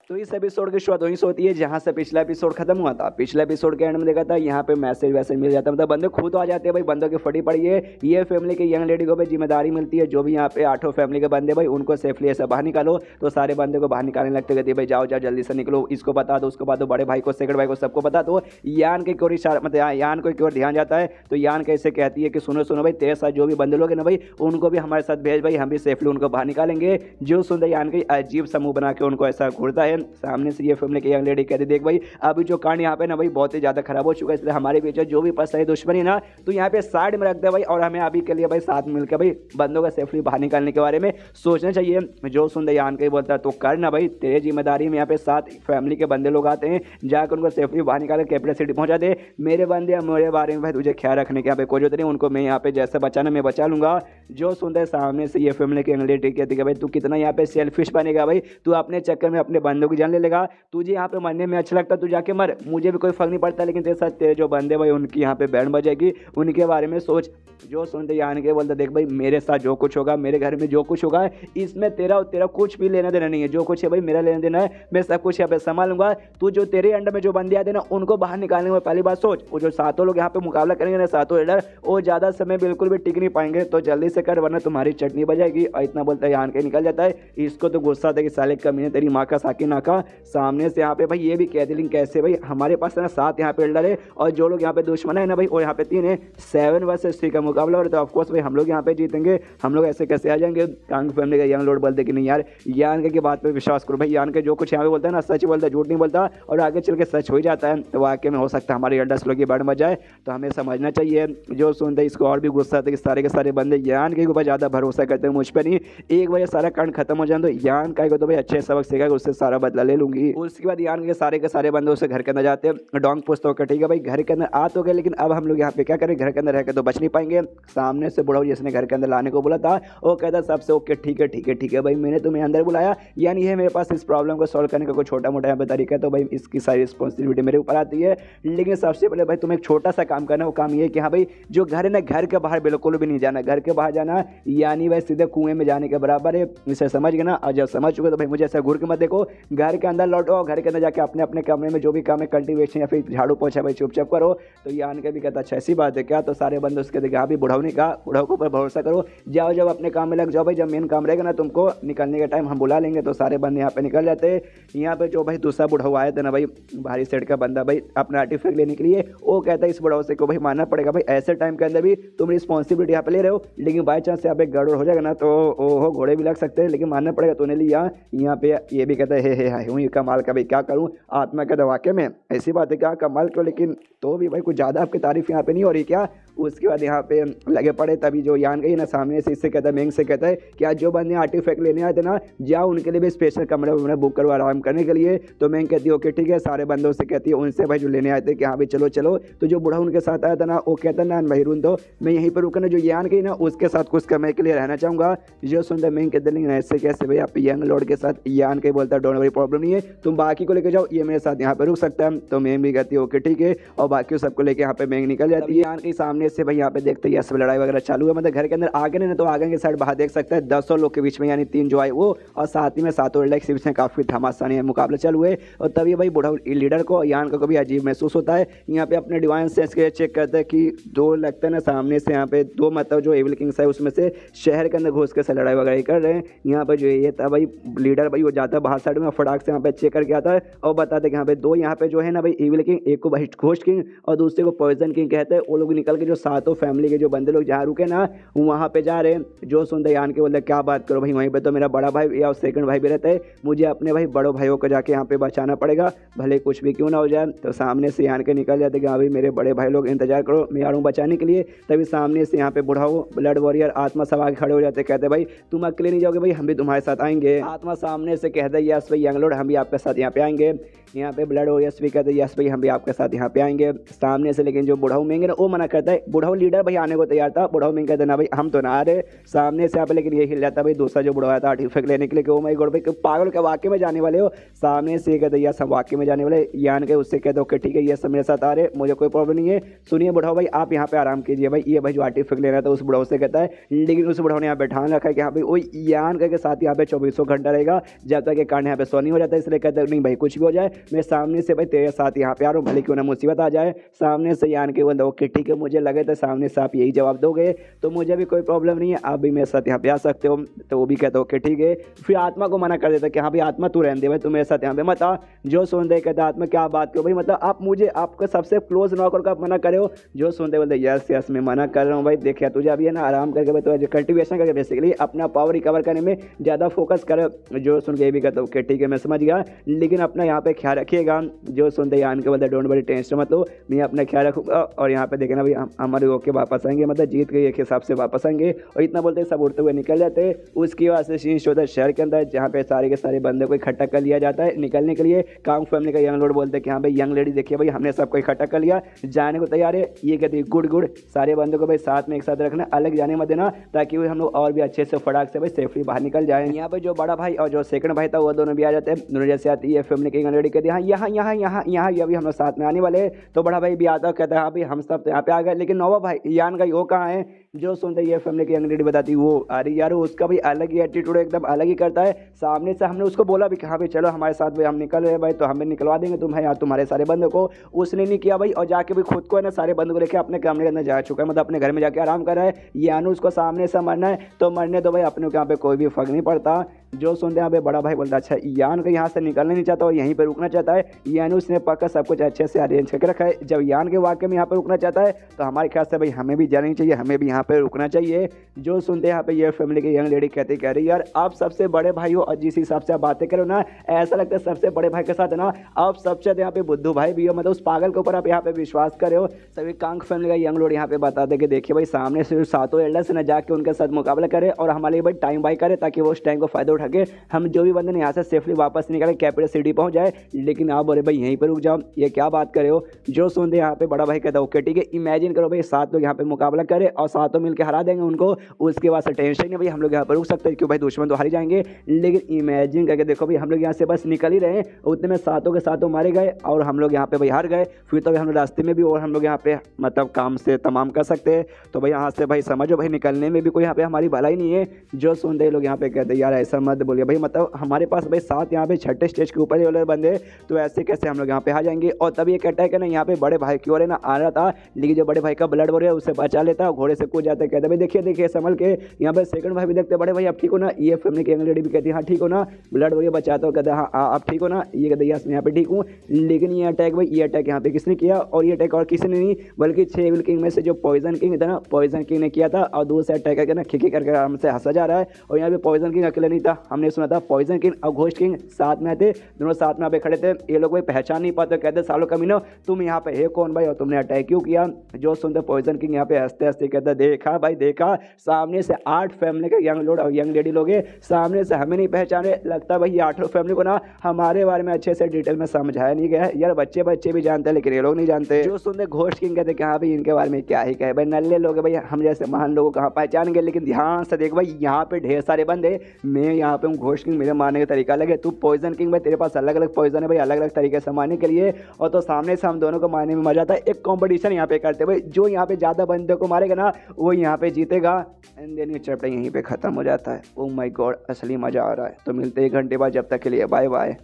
तो इस एपिसोड की शुरुआत वहीं से होती है जहां से पिछला एपिसोड खत्म हुआ था। पिछले एपिसोड के एंड में देखा था यहाँ पे मैसेज वैसेज मिल जाता है, मतलब बंदे खुद आ जाते हैं भाई, बंदों की फटी पड़ी है। ये फैमिली की यंग लेडी को भाई जिम्मेदारी मिलती है, जो भी यहाँ पे 8 फैमिली के बंदे भाई उनको सेफली ऐसा बाहर निकालो। तो सारे बंदे को बाहर निकालने लगते, कहते भाई जाओ जाओ जल्दी से निकलो, इसको बता दो उसको बता दो, बड़े भाई को सेकंड भाई को सबको बता दो। यान के की ओर मतलब यान को की ओर ध्यान जाता है। तो यान कैसे कहती है कि सुनो सुनो भाई, तेरे साथ जो भी बंदे लोग हैं ना भाई, उनको भी हमारे साथ भेज भाई, हम भी सेफली उनको बाहर निकालेंगे। जो सुंदर यान के अजीब समूह बना के उनको ऐसा घूरता है। सामने से ये फैमिली की यंग लेडी कहती देख भाई, अभी जो कांड यहाँ पे ना भाई बहुत ही ज्यादा खराब हो चुका है, इसलिए हमारे बीच जो भी पसरी दुश्मनी ना तो यहाँ पे साइड में रख दे भाई, और हमें अभी के लिए भाई साथ मिलकर भाई बंदों का सेफली बाहर निकालने के बारे में सोचना चाहिए। जो सुंदर यान के बोलता है तो कर ना भाई, तेरे जिम्मेदारी में यहाँ पे 7 फैमिली के बंदे लोग आते हैं, जाकर उनको सेफली बाहर निकाल कैपिटल सिटी पहुंचा दे। मेरे बंदे मेरे बारे में भाई तुझे ख्याल रखने के यहाँ पे कोई जरूरत नहीं, उनको मैं यहाँ पे जैसे बचाना मैं बचा लूंगा। जो सुंदर सामने से ये फैमिली की यंग लेडी कहती है भाई तू कितना यहाँ पे सेल्फिश बनेगा भाई, तू अपने चक्कर में अपने बंदों की जान ले लेगा, तुझे यहाँ पे मरने में अच्छा लगता है तू जाके मर, मुझे भी कोई फर्क नहीं पड़ता, लेकिन तेरे साथ तेरे जो बंदे भाई उनकी यहाँ पे बैंड बजेगी, उनके बारे में सोच। जो सुनते यान के बोलते देख भाई, मेरे साथ जो कुछ होगा, मेरे घर में जो कुछ होगा, इसमें तेरा तेरा कुछ भी लेना देना नहीं है, जो कुछ है भाई मेरा लेना देना है, मैं सब कुछ यहाँ पे संभालूंगा। तू जो तेरे अंडर में जो बंदे आते ना उनको बाहर निकालने में पहली बात सोच, वो जो 7 लोग यहाँ पे मुकाबला करेंगे ना 7 लीडर, वो ज्यादा समय बिल्कुल भी टिक नहीं पाएंगे, तो जल्दी से कर वरना तुम्हारी चटनी बजाएगी। और इतना बोलता है यान के निकल जाता है। इसको तो गुस्सा था कि साले कमीने तेरी माँ का साकी नाका। सामने से यहाँ पे भाई ये भी कह दिलिंग कैसे भाई हमारे पास है ना 7 यहाँ पे लीडर है, और जो लोग यहाँ पे दुश्मन है ना भाई वो यहाँ पे 3 है, 7 वर्सेस 3 का मुकाबला, और तो ऑफकोर्स भाई हम लोग यहाँ पे जीतेंगे, हम लोग ऐसे कैसे आ जाएंगे। कांग फैमिली का यंग लोड बोलते कि नहीं यार यान के बात पे विश्वास करो भाई, यान के जो कुछ यहाँ पे बोलता है ना सच बोलता है, झूठ नहीं बोलता, और आगे चल के सच हो ही जाता है। तो वाकई में हो सकता है हमारे 10 लोग की बढ़ मच जाए, तो हमें समझना चाहिए। जो सुनते इसको और भी गुस्सा था कि सारे के सारे बंदे यान के ऊपर ज़्यादा भरोसा करते हैं, मुझ पर नहीं। एक बार सारा कांड खत्म हो जाए तो यान का तो भाई अच्छे सबक सीखा, उससे सारा बदला ले लूंगी। उसके बाद यान के सारे बंदे उसे घर के अंदर जाते हैं। डोंग पूछता होकर ठीक है भाई घर के अंदर आ तो गए, लेकिन अब हम लोग यहाँ पे क्या करें, घर के अंदर रहकर तो बच नहीं पाएंगे। सामने से बुढ़ाऊ जिसने घर के अंदर लाने को बोला था वो कहता सबसे ओके ठीक है ठीक है ठीक है भाई, मैंने तुम्हें अंदर बुलाया, यानी है मेरे पास इस प्रॉब्लम को सॉल्व करने का कोई छोटा मोटा यहाँ पे तरीका है, तो भाई इसकी सारी रिस्पॉन्सिबिलिटी मेरे ऊपर आती है। लेकिन सबसे पहले भाई तुम्हें एक छोटा सा काम करना, वो काम ये कि हाँ भाई जो घर है ना घर के बाहर बिल्कुल भी नहीं जाना, घर के बाहर जाना यानी भाई सीधे कुएं में जाने के बराबर है, इसे समझ गए ना। और जब समझ चुके तो भाई मुझे ऐसा घूर के मत देखो, घर के अंदर लौटो, घर के अंदर जाके अपने अपने कमरे में जो भी काम है कल्टीवेशन या फिर झाड़ू पोछा भाई चुपचाप करो। तो यान के भी कहता अच्छा ऐसी बात है क्या, तो सारे बंदे उसके देखे हाँ भी बुढ़ाऊ ने कहा, बुढ़ाऊ के ऊपर भरोसा करो, जाओ जब अपने काम में लग जाओ भाई, जब मेन काम रहेगा ना तुमको निकलने के टाइम हम बुला लेंगे। तो सारे बंदे यहाँ पे निकल जाते हैं। यहाँ पे जो भाई दूसरा बुढ़ाऊ आया था ना भाई भारी सेट का बंदा भाई अपना आर्टिफैक्ट लेने के लिए, वो कहता है इस बुढ़ाऊ से को भाई मानना पड़ेगा भाई, ऐसे टाइम के अंदर भी तुम रिस्पॉन्सिबिलिटी यहाँ पे ले रहे हो, लेकिन बाई चांस यहाँ पे गड़बड़ हो जाएगा ना तो ओहो घोड़े भी लग सकते हैं, लेकिन मानना पड़ेगा तूने लिया। यहाँ पे ये भी कहता है हे हूँ कमाल का भाई, क्या करूँ आत्मा के दवाके में, ऐसी बात है क्या कमाल क्यों, लेकिन तो भी भाई कुछ ज़्यादा आपकी तारीफ यहाँ पे नहीं हो रही क्या। उसके बाद यहाँ पे लगे पड़े, तभी जो यान गई ना सामने से इससे कहता है मेंग से कहता है कि आज जो बंदे आर्टिफैक्ट लेने आए थे ना जाओ उनके लिए भी स्पेशल कमरा वमरा बुक करो आराम करने के लिए। तो मेंग कहती है ओके ठीक है, सारे बंदों से कहती है उनसे भाई जो लेने आए थे कि हाँ भाई चलो चलो। तो जो बूढ़ा उनके साथ आया था ना वो कहता ना भाई रुन दो, मैं यहीं पर रुकना, जो यान गई ना उसके साथ कुछ समय के लिए रहना चाहूँगा। जो सुनता मेंग कहते लेकिन ऐसे कैसे भाई आप यंग लॉर्ड के साथ, यान के बोलता डोंट वरी प्रॉब्लम नहीं है, तुम बाकी को लेकर जाओ, ये मेरे साथ यहाँ पे रुक सकता है। तो मेंग भी कहती है ओके ठीक है, और बाकी सबको लेकर यहाँ पे मेंग निकल जाती है। यान के सामने से भाई यहाँ पे देखते हैं सब लड़ाई वगैरह चालू है, मतलब घर के अंदर आगे नहीं तो आगे के साइड बाहर देख सकता है 10 लोग के बीच में यानी 3 जो आए वो, और साथ ही में 7 रिलैक्स बीच में काफी घमासानी मुकाबला चालू है। और तभी भाई बूढ़ा लीडर को यान को भी अजीब महसूस होता है। यहाँ पे अपने डिवाइन सेंस के चेक करता है कि 2 लगता है ना सामने से यहाँ पे 2 मतलब जो एविल किंग्स है उसमें से शहर के अंदर घुस के लड़ाई वगैरह कर रहे हैं। यहाँ पे जो ये था भाई लीडर भाई वो जाता है बाहर साइड में फटाक से यहाँ पे चेक करके आता है और बताते हैं कि यहाँ पे 2 यहाँ पे जो है ना भाई एविल किंग, एक को भाई घोस्ट किंग और दूसरे को पॉइजन किंग कहते हैं। वो लोग निकल के जो 7 फैमिली के जो बंदे लोग जहाँ रुके ना वहाँ पे जा रहे हैं। जो सुनते यान के बोलते क्या बात करो भाई, वहीं पे तो मेरा बड़ा भाई या सेकंड भाई भी रहता है, मुझे अपने भाई बड़ों भाइयों को जाके यहाँ पे बचाना पड़ेगा भले कुछ भी क्यों ना हो जाए। तो सामने से यान के निकल जाते कि हाँ भाई मेरे बड़े भाई लोग इंतजार करो, मैं आ रहा हूँ बचाने के लिए। तभी सामने से यहाँ पे बुढ़ाओ ब्लड वॉरियर आत्मा सब आगे खड़े हो जाते, कहते भाई तुम अकेले नहीं जाओगे भाई, हम भी तुम्हारे साथ आएंगे। आत्मा सामने से कहते यस भाई यंग लॉर्ड हम भी आपके साथ यहाँ पे आएंगे। यहाँ पे ब्लड वॉरियर्स भी कहते हैं यस भाई हम भी आपके साथ यहाँ पे आएंगे सामने से। लेकिन जो बुढ़ाऊ मेंगे ना वो मना करता है, बुढ़ाऊ लीडर भाई आने को तैयार था, बुढ़ाऊ मेंग कहते हैं ना भाई हम तो ना आ रहे सामने से यहाँ पे। लेकिन ये हिल जाता है भाई दूसरा जो बुढ़ाऊ आया था आर्टिफैक्ट लेने के लिए, ओ माय गॉड भाई पागल के वाकई में जाने वाले हो। सामने से कहते हैं यस हम वाकई में जाने वाले, यान के उससे कहते ओके ठीक है ये सब मेरे साथ आ रहे, मुझे कोई प्रॉब्लम नहीं है। सुनिए बुढ़ाऊ भाई आप यहाँ पे आराम कीजिए भाई, ये भाई जो आर्टिफैक्ट लेना था उस बुढ़ाऊ से कहता है। लेकिन उस बुढ़ाऊ ने यहाँ पे ठान रखा है कि यहाँ पे वो यान के साथ यहाँ पे 24 घंटा रहेगा जब तक ये कांड यहाँ पे सोनी हो जाता है। इसलिए कहते हैं नहीं भाई कुछ भी हो जाए मैं सामने से भाई तेरे साथ यहाँ पे आ रहा हूँ, भले क्यों ना मुसीबत आ जाए। सामने से यान के बोलते ओके ठीक है मुझे लगे तो सामने से आप यही जवाब दोगे तो मुझे भी कोई प्रॉब्लम नहीं है, आप भी मेरे साथ यहाँ पे आ सकते हो। तो वो भी कहते ओके ठीक है। फिर आत्मा को मना कर देता कि हाँ भाई आत्मा तू रहने दे भाई, तू मेरे साथ यहाँ पे मत आ। जो सुनते कहता आत्मा क्या बात करो भाई, मतलब आप मुझे आपका सबसे क्लोज नौकर को आप मना करे हो। जो सुनते बोलते यस यस मैं मना कर रहा हूँ भाई, देखिए तुझे अभी है ना आराम करके भाई तो कल्टिवेशन करके बेसिकली अपना पावर रिकवर करने में ज़्यादा फोकस करे। जो सुन के भी कहते ओके ठीक है मैं समझ गया, लेकिन अपना यहाँ पे ख्याल रखिएगा। जो सुनते यान के बोलते डोंट वरी टेंशन मत लो मैं अपना ख्याल रखूँगा। और यहाँ पे देखना भाई हमारे ओके वापस आएंगे, मतलब जीत के एक हिसाब से वापस आएंगे। और इतना बोलते सब उड़ते हुए निकल जाते। उसकी वजह से सीन होता है शहर के अंदर जहाँ पे सारे के सारे बंदे को इकट्ठा कर लिया जाता है निकलने के लिए। कांग फैमिली का यंग लॉर्ड बोलते हैं कि हाँ भाई यंग लेडी देखिए भाई हमने सबको इकट्ठा कर लिया, जाने को तैयार है। ये कहती है गुड गुड, सारे बंदों को भाई साथ में एक साथ रखना, अलग जाने मत देना ताकि हम लोग और भी अच्छे से फटाक से भाई सेफली बाहर निकल जाए। यहाँ पे जो बड़ा भाई और जो सेकंड भाई था वो दोनों भी आ जाते हैं। दोनों जैसे आती है फैमिली की यंग लेडी कहती है हाँ यहाँ यहाँ यहाँ यहाँ ये अभी हम लोग साथ में आने वाले। तो बड़ा भाई भी आता है कहता है हाँ भाई हम सब यहाँ पे आ गए। लेकिन नौवा भाई यान का वो कहाँ है। जो सुनते ये फैमिली की यंग लेडी बताती वो अरे यार उसका भी अलग ही एटीट्यूड एकदम अलग ही करता है। सामने से हमने उसको बोला भी कि हाँ भाई चलो हमारे साथ भाई हम निकल रहे हैं भाई तो हमें निकलवा देंगे तुम है यार तुम्हारे सारे बंदों को। उसने नहीं किया भाई और जाके भी खुद को है ना सारे बंदों को लेकर अपने कमरे के अंदर जा चुका है, मतलब अपने घर में जाके आराम कर रहा है। यानू उसको सामने से मरना है तो मरने दो भाई, अपने को यहाँ पे कोई भी फर्क नहीं पड़ता। जो सुनते हैं बड़ा भाई बोलता अच्छा यान को यहाँ से निकलना नहीं चाहता और यहीं पर रुकना चाहता है। यानू उसने पक्का सब कुछ अच्छे से अरेंज करके रखा है। जब यान के वाकई में यहाँ पर रुकना चाहता है तो हमारे ख्याल से भाई हमें भी जाना चाहिए, हमें भी यहाँ पे रुकना चाहिए। जो सुनते हैं यहाँ पे ये फैमिली की यंग लेडी कह रही यार आप सबसे बड़े भाई हो और जिस हिसाब से आप बातें करो ना ऐसा लगता है सबसे बड़े भाई के साथ है ना आप सबसे यहाँ पे बुद्धू भाई भी हो, मतलब उस पागल के ऊपर आप यहाँ पे विश्वास करे हो। सभी कांग फैमिली का यंग लोड यहाँ पे बता दे कि देखिए भाई सामने से सातों एल्डर्स ना जाके उनके साथ मुकाबला करे और हमारे भाई टाइम बाई करे ताकि वो उस टाइम को फायदा उठा के हम जो भी बंदे ने यहाँ से सेफली वापस निकाले कैपिटल सिटी पहुंच जाए। लेकिन आप बोले भाई यहीं पर रुक जाओ, ये क्या बात करे हो। जो सुनते यहाँ पे बड़ा भाई कहता है ओके ठीक है इमेजिन करो भाई 7 लोग यहाँ पे मुकाबला करे और 7 मिलकर हरा देंगे उनको, उसके बाद से टेंशन नहीं भाई हम लोग यहाँ पर रुक सकते हैं क्यों भाई दुश्मन तो हार जाएंगे। लेकिन इमेजिन करके देखो भाई हम लोग यहाँ से बस निकल ही रहे हैं उतने में 7 के 7 मारे गए और हम लोग यहाँ पे भाई हार गए। फिर तो भाई हम लोग रास्ते में भी और हम लोग यहाँ पे मतलब काम से तमाम कर सकते हैं। तो भाई यहाँ से भाई समझो भाई निकलने में भी कोई यहाँ पे हमारी भलाई नहीं है। जो सुनते लोग यहाँ पे कहते हैं यार ऐसा मत बोलिए भाई, मतलब हमारे पास भाई 7 यहाँ पे 6ठे स्टेज के ऊपर वाले बंदे तो ऐसे कैसे हम लोग यहाँ पे आ जाएंगे। और तभी ये कहता है कि ना यहाँ पे बड़े भाई की ओर है ना आ रहा था, लेकिन जो बड़े भाई का ब्लड हो रहा है उससे बचा लेता घोड़े से कूद जाता है। कहते भाई देखिए देखिए संभल के। यहाँ पे सेकंड भाई भी देखते बड़े भाई आप ठीक हो ना, ये फैमिली की यंग लेडी भी कहती है हाँ ठीक हो ना, ब्लड हो रही है बचाता हो, कहते हाँ आप ठीक हो ना, ये कहते यस मैं यहाँ पे ठीक हूँ। लेकिन ये अटैक भाई ये अटैक यहाँ पे किसने किया और ये अटैक और किसी ने नहीं बल्कि 6 एविल किंग में से जो पॉइजन किंग था ना पॉइजन किंग ने किया था। और दूसरे अटैक करके ना खिकी करके हमसे हंसा जा रहा है। और यहाँ पे पॉइजन किंग अकेले नहीं था, हमने सुना था पॉइजन किंग और घोस्ट किंग साथ में थे, दोनों साथ में खड़े थे। ये लोग भाई पहचान नहीं पाते, कहते सालों कमीनो तुम यहाँ पे है कौन भाई और तुमने अटैक क्यों किया। जो सुनते पॉइजन किंग यहाँ पे हंसते हंसते कहते देखा भाई देखा सामने से 8 फैमिली के यंग लोड और यंग लेडी लोग सामने से हमें नहीं पहचाने, लगता भाई ये 8 फैमिली को ना हमारे बारे में अच्छे से डिटेल में समझाया नहीं गया है। यार बच्चे बच्चे भी जानते हैं लेकिन ये लोग नहीं जानते। जो सुनते घोस्ट किंग कहते हाँ भाई इनके बारे में क्या ही कहे भाई, नल्ले लोग भाई हम जैसे महान लोगों कहाँ पहचानेंगे। लेकिन ध्यान से देख भाई यहाँ पे ढेर सारे बंदे, मैं यहाँ पे हूँ घोस्ट किंग, मेरे मारने का तरीका अलग है, तू पॉइजन किंग भाई तेरे पास अलग अलग पॉइजन है भाई अलग अलग तरीके से मारने के लिए। और तो सामने से हम दोनों को मारने में मजा आता है। एक कॉम्पिटिशन यहाँ पे करते भाई, जो यहाँ पे ज्यादा बंदे को मारेगा ना वो यहाँ पे जीतेगा। एंड देन ये चैप्टर यहीं पे खत्म हो जाता है। ओह माय गॉड असली मजा आ रहा है। तो मिलते हैं 1 घंटे बाद, जब तक के लिए बाय बाय।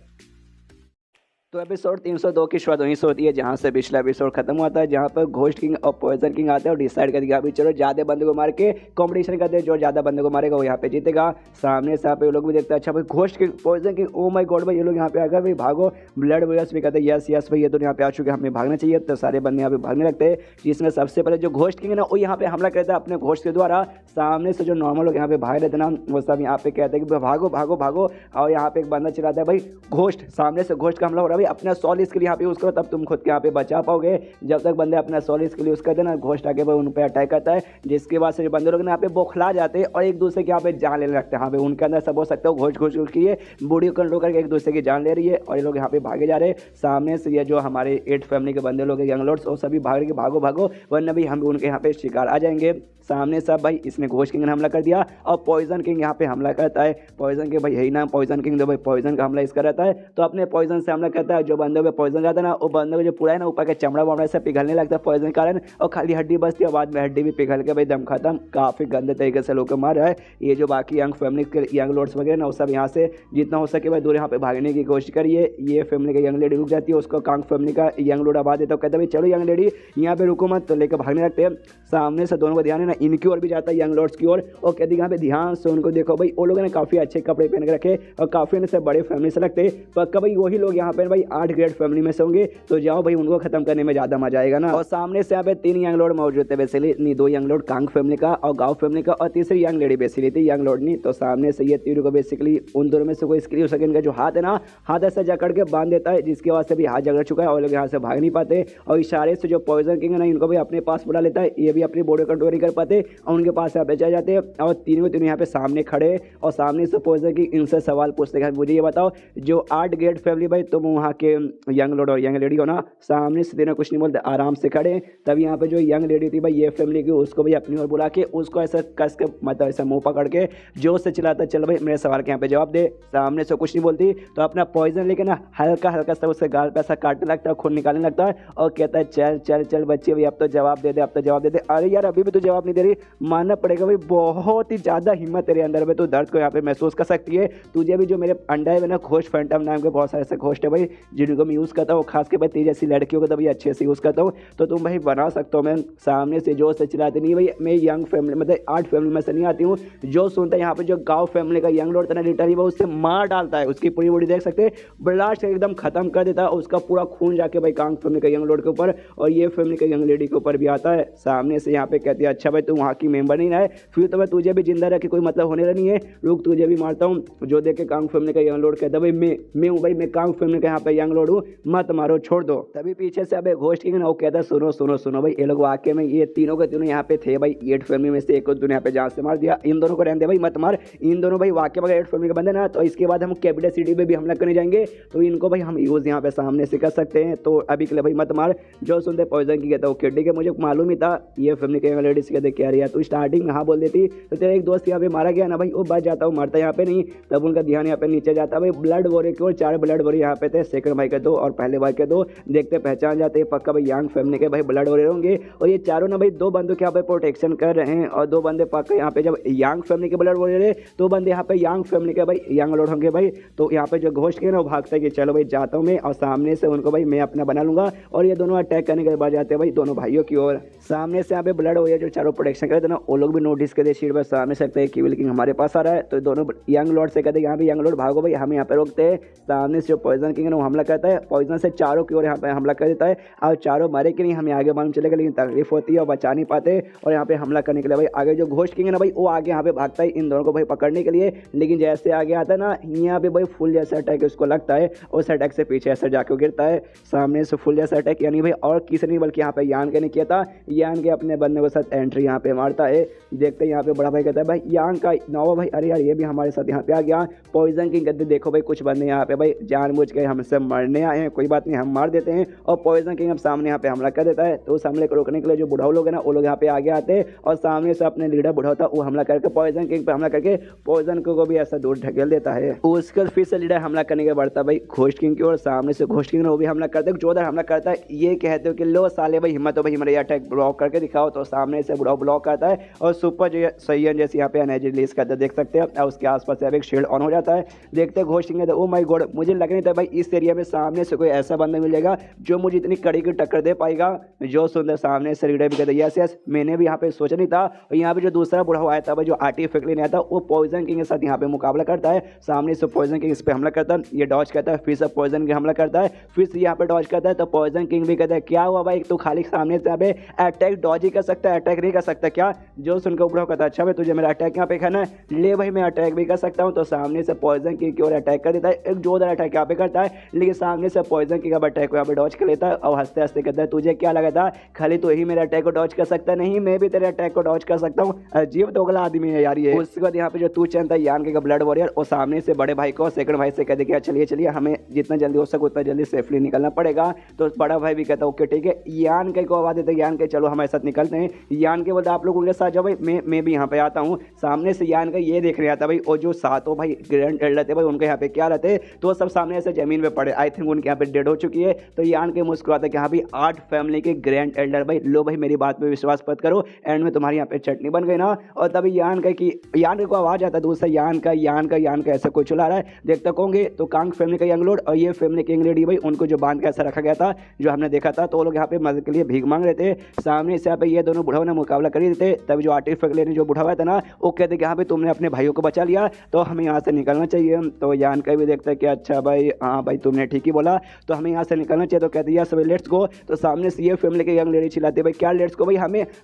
तो एपिसोड 302 की शुरुआत वहीं से होती है जहाँ से पिछला एपिसोड खत्म हुआ था, जहाँ पर घोस्ट किंग और पॉइजन किंग आते हैं और डिसाइड कर दिया अभी चलो ज़्यादा बंदे को मार के कंपटीशन करते हैं, जो ज़्यादा बंदे को मारेगा वो यहाँ पे जीतेगा। सामने से यहाँ पे लोग भी देखते हैं अच्छा भाई ghost king poison king oh my god भाई ये लोग यहाँ पे आ गए भाई भागो। ब्लड वगैरह भी कहते हैं यस यस भाई ये तो यहाँ पे आ चुके हमें भागना चाहिए। तो सारे बंदे यहाँ पे भागने लगते हैं, जिसमें सबसे पहले जो घोस्ट किंग है ना वो यहाँ पे हमला करता है अपने घोस्ट के द्वारा। सामने से जो नॉर्मल लोग यहाँ पे भाग रहे थे ना वो सब यहाँ पे कहते हैं कि भागो भागो भागो। और यहाँ पे एक बंदा चिल्लाता है भाई घोस्ट, सामने से घोस्ट का हमला हो रहा है भाई अपना सॉल स्किल यहाँ पे यूज़ करो, तब तुम खुद के यहाँ पे बचा पाओगे। जब तक बंदे अपना सॉल स्किल यूज़ करते हैं ना, घोस्ट आके भाई उन पर अटैक करता है, जिसके बाद से बंदे लोग यहाँ पे बौखला जाते हैं और एक दूसरे के यहाँ पे जान लेने लगते हैं। हाँ भाई उनके अंदर सब हो सकता है, घोष घोष की ये बॉडी को कंट्रोल करके एक दूसरे की जान ले रही है और ये लोग यहाँ पे भागे जा रहे हैं। सामने से ये जो हमारे 8 फैमिली के बंदे लोग यंग लॉर्ड्स और सभी भाग के भागो भागो, वरना भी हम उनके यहाँ पे शिकार आ जाएंगे। सामने सब भाई इसने घोष किंग ने हमला कर दिया और पॉइजन किंग यहाँ पे हमला करता है। पॉइजन के भाई यही नाम पॉइजन किंग, तो भाई पॉइजन का हमला इसका रहता है, तो अपने पॉइजन से हमला करता है। जो बंदों पे पॉइजन जाता है ना, वो बंदों को जो पूरा है ना ऊपर के चमड़ा वमड़ा से पिघलने लगता है पॉइजन के कारण, और खाली हड्डी बचती है, बाद में हड्डी भी पिघल के भाई दम खत्म। काफ़ी गंदे तरीके से लोग को मार रहा है। ये जो बाकी यंग फैमिली के यंग लॉर्ड्स वगैरह ना, वो सब यहाँ से जितना हो सके भाई दूर यहाँ पे भागने की कोशिश करिए। ये फैमिली का यंग लेडी रुक जाती है, उसको कांग फैमिली का यंग लॉर्ड आवाज देता है, कहता है चलो यंग लेडी यहाँ पे रुको मत, तो लेकर भागने लगते हैं। सामने से दोनों को ध्यान है ना, इनकी ओर भी जाता है यंग लॉर्ड्स की ओर, और कहती है यहाँ पे ध्यान से उनको देखो भाई। वो लोग ने काफ़ी अच्छे कपड़े पहन के रखे और काफ़ी से बड़े फैमिली से लगते, पक्का भाई वही लोग यहाँ पे भाई 8 ग्रेड फैमिली में से होंगे। तो जाओ भाई उनको खत्म करने में ज़्यादा मजा आएगा ना। और सामने से यहाँ पे 3 यंग लॉर्ड मौजूद थे basically, 2 young lord Kang family का और गाँव फैमिली का, और तीसरी यंग लेडी बेसिकली थी यंग लॉर्ड नहीं। तो सामने से ये तीनों को बेसिकली उन दोनों में से कोई स्किल हो सके, इनका जो हाथ है ना, हाथ ऐसा जकड़ के बांध देता है, जिसके वजह से भी हाथ जकड़ चुका है और लोग यहाँ से भाग नहीं पाते। और इशारे से जो पॉइजन किंग है ना, इनको भी अपने पास बुला लेता है, ये भी अपनी बॉडी कंट्रोल नहीं कर पाते और उनके पास यहाँ पे चले जाते हैं। और तीनों यहाँ पे सामने खड़े और सामने से पॉइजन किंग इनसे सवाल पूछते हैं, मुझे ये बताओ जो 8 ग्रेड फैमिली भाई तुम वहाँ के यंग लॉर्ड और यंग लेडी हो ना। सामने से तीनों कुछ नहीं बोलते, आराम से खड़े। तब यहाँ पे जो यंग लेडी थी भाई ये फैमिली की, उसको भी अपनी ओर बुला के उसको ऐसा कस के मतलब ऐसा मुंह पकड़ के जोर से चिल्लाता, चल भाई मेरे सवाल के यहाँ पे जवाब दे। सामने से कुछ नहीं बोलती, तो अपना पॉइजन लेके ना हल्का हल्का सा उसके गाल पे ऐसा काटने लगता है, खून निकालने लगता है और कहता है चल चल चल बच्चे भाई अब तो जवाब दे दे, अब तो जवाब दे दे। अरे यार अभी भी तो जवाब नहीं दे रही, मानना पड़ेगा भाई बहुत ही ज़्यादा हिम्मत तेरे अंदर में, तो दर्द को यहाँ पे महसूस कर सकती है। तुझे भी जो मेरे अंडा है ना, घोष फैंटम नाम के बहुत सारे ऐसे घोस्ट है भाई जिनको मैं यूज़ करता हूँ, खास के भाई तेज जैसी लड़कियों को तो भाई अच्छे से यूज़ करता हूँ, तो तुम भाई बना सकते हो। मैं सामने से जोर से चिल्लाते नहीं भाई, मैं यंग फैमिली मतलब 8 फैमिली में से नहीं आती हूँ। जो सुनता है यहाँ पे जो गाँव फैमिली का यंग लॉर्ड था ना, लिटरली वो उससे मार डालता है, उसकी पूरी बॉडी देख सकते हैं, ब्लास्ट एकदम खत्म कर देता है, उसका पूरा खून जाके भाई कांग फैमिली का यंग लॉर्ड के ऊपर और ये फैमिली का यंग लेडी के ऊपर भी आता है। सामने से यहाँ पे कहती है अच्छा भाई तू वहाँ की मेंबर नहीं रहा है, फिर तो मैं तुझे भी जिंदा रखे कोई मतलब होने नहीं है, रुक तुझे भी मारता हूँ। जो देख के कांग फैमिली का यंग लॉर्ड कहता है भाई मैं हूँ भाई, मैं कांग फैमिली का यहाँ पे यंग लॉर्ड हूँ, मत मारो छोड़ दो। तभी पीछे से अबे घोस्ट किंग ना वो कहता है सुनो सुनो सुनो भाई, ये लोग वाकई में ये तीनों के तीनों यहाँ पे थे भाई 8 फैमिली में से, एक को तूने यहाँ पे जान से मार दिया, इन दोनों को रहने दे भाई मत मार, इन दोनों भाई वाकई में 8 फैमिली के बंदे ना। तो इसके बाद हम कैपिटल सिटी पे भी हमला करने जाएंगे, तो इनको भाई हम यूज यहाँ पे सामने से कर सकते हैं, तो अभी के लिए भाई मत मार। जो सुनते पॉइजन की कहता है ओके ठीक है, मुझे मालूम ही था ये फैमिली के लेडीज कहते क्या रही है, तू स्टार्टिंग में हाँ बोल देती तो तेरा एक दोस्त यहाँ पे मारा गया ना भाई, वो बच जाता, वो मरता यहाँ पे नहीं। तब उनका ध्यान यहाँ पे नीचे जाता भाई, ब्लड वोरे की ओर 4 ब्लड वोरे यहाँ पे थे, सेकंड भाई के 2 और पहले भाई के 2, देखते पहचान जाते हैं पक्का भाई यंग फैमिली के भाई ब्लड वोरे होंगे। और ये चारों ना भाई 2 बंदों के यहाँ पे प्रोटेक्शन कर रहे हैं, और 2 बंदे पक्का यहाँ पे जब यंग फैमिली के ब्लड वोरे रहे, 2 बंदे यहाँ पे यंग फैमिली के भाई यंग लॉर्ड होंगे भाई। तो यहाँ पे जो घोस्ट के ना वो भागता है कि चलो भाई जाता हूँ मैं, और सामने से उनको भाई मैं अपना बना लूंगा, और ये दोनों अटैक करने के बाद जाते हैं भाई दोनों भाइयों की ओर। सामने से यहाँ पे ब्लड हो गया, जो चारों प्रोटेक्शन कर रहे थे ना वो लोग भी नोटिस करते शीट पर सामने से लगता है किविल किंग हमारे पास आ रहा है, तो दोनों यंग लॉर्ड से कहते हैं यहाँ पे यंग लॉर्ड भागो भाई, हम यहाँ पे रोकते हैं। सामने से जो पॉइजन किंग है वो हमला करता है, पॉइजन से चारों की ओर यहाँ पे हमला कर देता है, और चारों मारे कि नहीं हमें आगे मालूम चलेगा, लेकिन तकलीफ होती है और बचा नहीं पाते, और यहाँ पे हमला करने के लिए भाई आगे जो घोस्ट किंग है ना भाई वो आगे यहाँ पे भागता है इन दोनों को भाई पकड़ने के लिए, लेकिन जैसे आगे आता है ना यहाँ पे भाई फुल जैसा अटैक उसको लगता है, उस अटैक से पीछे ऐसा जाके गिरता है। सामने से फुल जैसा अटैक यानी भाई और किसी नहीं बल्कि यहाँ पे यान के ने किया था, यान के अपने बंदे के साथ एंट्री यहाँ पे मारता है। देखते हैं यहाँ पे बड़ा भाई कहता है भाई यान का नवा भाई, अरे यार ये भी हमारे साथ यहाँ पे आ गया। पॉइजन किंग कहते देखो भाई कुछ बंदे यहाँ पे भाई जानबूझ के हमसे मरने आए हैं, कोई बात नहीं हम मार देते हैं, और पॉइजन किंग अब सामने यहाँ पे हमला कर देता है। तो उस हमले को रोकने के लिए जो बुढ़ाऊ लोग हैं ना वो लोग यहाँ पे आगे आते हैं, और सामने से अपने लीडर बुढ़ाऊ था वो हमला करके पॉइजन किंग पे हमला करके पॉइजन को भी ऐसा दूर ढकेल देता है। उसके फिर से लीडर हमला करने के बढ़ता भाई घोस्ट किंग की ओर, सामने से घोस्ट किंग वो भी हमला करता है, जोरदार हमला करता है। ये कहते हो कि लो साले भाई हिम्मत हो भाई हमारे अटैक ब्लॉक करके दिखाओ, तो सामने से बुढ़ाऊ ब्लॉक करता है और सुपर जो सही जैसे यहाँ पे एनर्जी रिलीज करता है देख सकते हैं, और उसके आसपास एक शील्ड ऑन हो जाता है। देखते ghost king oh my God, मुझे लग नहीं था भाई इस एरिया में सामने से कोई ऐसा बंदा मिल जाएगा जो मुझे इतनी कड़ी की टक्कर दे पाएगा। जो सुंदर सामने से लीडर भी कहते यस यस, मैंने भी यहाँ पे सोचा नहीं था। और यहाँ पे जो दूसरा बुढ़ाऊ आया था भाई जो आर्टिफैक्ट लेने आता वो पॉइजन किंग के साथ यहाँ पे मुकाबला करता है। सामने से पॉइजन किंग इस पे हमला करता है, ये डॉज करता है, फिर से पॉइजन किंग हमला करता है, फिर से यहाँ पे डॉज करता है। तो पॉइजन किंग भी कहता है क्या हुआ भाई तू खाली सामने से यहाँ पे अटैक डॉज ही कर सकता है, अटैक नहीं कर सकता क्या? जो सुनकर बुढ़ाऊ कहता है अच्छा भाई तुझे मेरा अटैक यहाँ पे करना है, ले भाई मैं अटैक भी कर सकता हूँ। तो सामने से पॉइजन किंग की ओर अटैक कर देता है, एक जोरदार अटैक यहाँ पे करता है, लेकिन सामने से पॉइजन किंग अब अटैक को यहाँ पे डॉज कर लेता है और हंसते हंसते कहता है तुझे क्या लगा था खाली तो ही मेरे अटैक को डॉज कर सकता नहीं, मैं भी तेरे अटैक को डॉज कर सकता हूँ। अजीब दोगला आदमी है यार ये। उसके बाद यहाँ पे जो तू चलता है यान के ब्लड वॉरियर और सामने से बड़े भाई को सेकंड भाई से कहते कि चलिए चलिए हमें जितना जल्दी हो सके उतना जल्दी सेफली निकलना पड़ेगा। तो बड़ा भाई भी कहता ओके ठीक है। यान के को आवाज देते यान के चलो हमारे साथ निकलते हैं। यान के बोलते आप लोग उनके साथ जाओ भाई, मैं भी यहाँ पे आता हूँ। सामने से यान का ये देख रहे आता भाई और जो सातों भाई ग्रैंड एल्डर थे भाई उनके यहाँ पे क्या रहते तो सब सामने से जमीन पे पड़े, आई थिंक उनके यहाँ पे डेड हो चुकी है। तो यान के मुस्कुराते कि हाँ भाई 8 फैमिली के ग्रैंड एल्डर भाई लो भाई मेरी बात पे विश्वास मत करो, एंड में तुम्हारी यहाँ पे चटनी बन गई ना। और तभी यान के को आवाज आता है दूसरा यान का ऐसा कोई चला रहा है। देखते कहोगे तो कांग फैमिली का यंग लॉर्ड और ये फैमिली की यंग लेडी भाई उनको जो बांध के ऐसा रखा गया था जो हमने देखा था, तो वो लोग यहाँ पे मदद के लिए भीख मांग रहे थे। सामने से यहाँ पे ये दोनों बुढ़ाओं ने मुकाबला कर रहे थे। तभी जो आर्टिफिक ने जो बुढ़ा हुआ था ना वो कहते कि हाँ भाई तुमने अपने भाइयों को बचा लिया तो हमें यहाँ से निकलना चाहिए। तो यान का भी देखता है कि अच्छा भाई हाँ भाई तुमने ठीक ही बोला तो हमें यहाँ से निकलना चाहिए। तो कहते हैं भाई लेट्स गो। तो सामने से ये फैमिली के यंग लेडी चिल्लाती भाई क्या लेट्स गो भाई,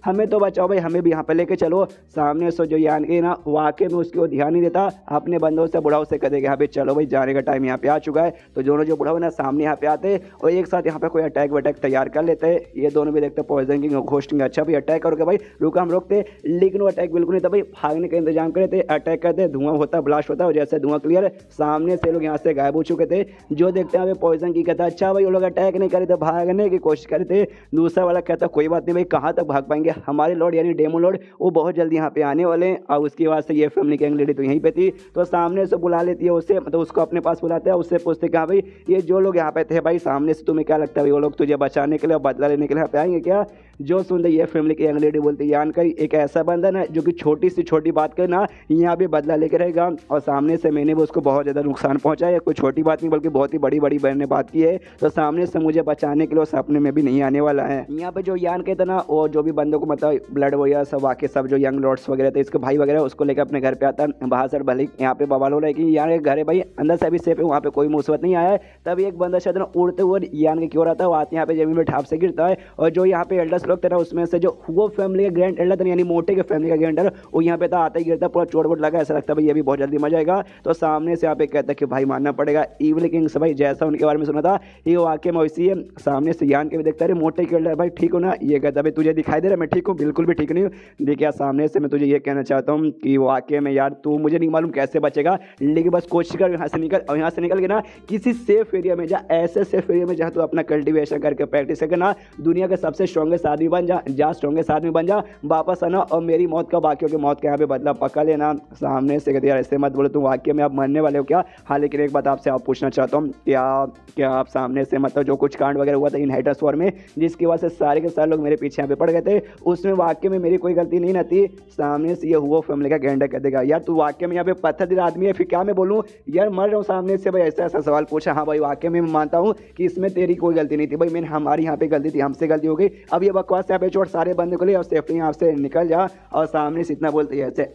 हमें तो बचाओ भाई, हमें भी यहाँ पे लेके चलो। सामने से जो यान के ना वाकई में उसकी वो ध्यान नहीं देता, अपने बंदों से बुढ़ाओं से कहते यहाँ पे चलो भाई जाने का टाइम यहाँ पे आ चुका है। तो दोनों जो बुढ़ाओ ना सामने यहाँ पे आते और एक साथ यहाँ पे कोई अटैक वटैक तैयार कर लेते हैं। ये दोनों भी देखते पॉइजन किंग घोस्टिंग अच्छा भाई अटैक करके भाई रुका हम रोकते, लेकिन वो अटैक बिल्कुल नहीं था भाई, भागने का इंतजाम करे थे, अटैक करते धुआं होता ब्लास्ट होता और जैसे धुआं क्लियर सामने से लोग यहाँ से गायब हो चुके थे। जो देखते हैं पॉइजन की कहता अच्छा भाई वो लोग अटैक नहीं करे थे, भागने की कोशिश करे थे। दूसरा वाला कहता कोई बात नहीं भाई कहाँ तक भाग पाएंगे, हमारे लॉर्ड यानी डेमो लॉर्ड वो बहुत जल्दी यहाँ पे आने वाले हैं। और उसकी वजह से ये फैमिली की यंग लेडी तो यहीं पे थी, तो सामने से बुला लेती है उसे, मतलब उसको अपने पास बुलाते हैं, उससे पूछते कि हाँ भाई ये जो लोग यहाँ पे थे भाई सामने से तुम्हें क्या लगता है वो लोग तुझे बचाने के लिए बदला लेने के लिए यहाँ पे आएंगे क्या। जो सुनते ये फैमिली की यंग लेडी बोलती है यान का एक ऐसा बंदा ना जो कि छोटी से छोटी बात करे ना यहाँ पे बदला लेके रहेगा, और सामने से मैंने भी उसको बहुत ज़्यादा नुकसान पहुँचाया, कोई छोटी बात नहीं बल्कि बहुत ही बड़ी बड़ी बहन ने बात की है। तो सामने से मुझे बचाने के लिए सपने में भी नहीं आने वाला है। यहाँ पे जो यान कहते ना और जो भी बंदों को मतलब ब्लड वगैरह सब वाकई सब जो यंग लॉर्ड्स वगैरह थे इसके भाई वगैरह उसको लेकर अपने घर पे आता है। बाहर से भले यहाँ पे बवाल हो रहा है कि यान के घर है भाई अंदर से अभी सेफ है, वहाँ पे कोई मुसीबत नहीं आया है। तभी एक बंदा शायद ना उड़ते हुए यान के क्यों आता है वो आते यहाँ पे जमीन में ठाप से गिरता है, और जो यहाँ पे एल्डर्स लोग थे ना उसमें से जो वो फैमिली का ग्रैंड एल्डर था यानी मोटे के फैमिली का ग्रैंड एल्डर वो यहाँ पे था आता ही गिरता पूरा चोट वोट लगा, ऐसा लगता है भाई ये भी बहुत जल्दी मजा आएगा। तो सामने से यहाँ पे कहता है कि भाई मानना पड़ेगा इविल किंग्स भाई जैसा उनके बारे में सुना था ये वाकई में वैसी है। सामने से यान के भी देखता है मोटे के एल्डर भाई ठीक हो ना, ये कहता है भाई तुझे दिखाई दे रहा है मैं ठीक हूँ, बिल्कुल भी ठीक नहीं हूँ। देखिए सामने से मैं तुझे ये कहना चाहता हूँ कि वाकई में यार तू मुझे नहीं मालूम कैसे बचेगा, लेकिन बस कोशिश कर यहाँ से निकल, और यहाँ से निकल के ना किसी सेफ एरिया में जा, ऐसे सेफ एरिया में जहाँ तू अपना कल्टिवेशन करके प्रैक्टिस करके ना दुनिया के सबसे स्ट्रॉन्गेस्ट आदमी बन जा स्ट्रॉन्गेस्ट आदमी बन जा, वापस आना और मेरी मौत का बाकियों की मौत के यहाँ पे बदला पका लेना। सामने से कहते यार ऐसे मत बोलो तुम वाकई में आप मरने वाले हो क्या। हाँ लेकिन एक बात आपसे आप पूछना चाहता हूँ क्या आप सामने से मतलब जो कुछ कांड वगैरह हुआ था इनहाइटर्स वॉर में जिसकी वजह से सारे के सारे लोग मेरे पीछे यहाँ पे पड़ गए थे उसमें वाकई में मेरी कोई गलती नहीं थी। सामने से ये हुआ फैमिली का गेंडा कह देगा यार तू वाकई में यहाँ पे पत्थर दिल आदमी है फिर क्या मैं बोलूँ यार मर रहा हूँ। सामने से भाई ऐसा ऐसा सवाल पूछा, हाँ भाई वाकई में मैं मानता हूँ कि इसमें तेरी कोई गलती नहीं थी भाई, मैंने हमारी यहाँ पे गलती थी, हमसे गलती हो गई, अब ये बकवास यहाँ पे छोड़ सारे बंदे को ले और सेफ्टी यहाँ से निकल जा। और सामने से इतना बोलते हैं ऐसे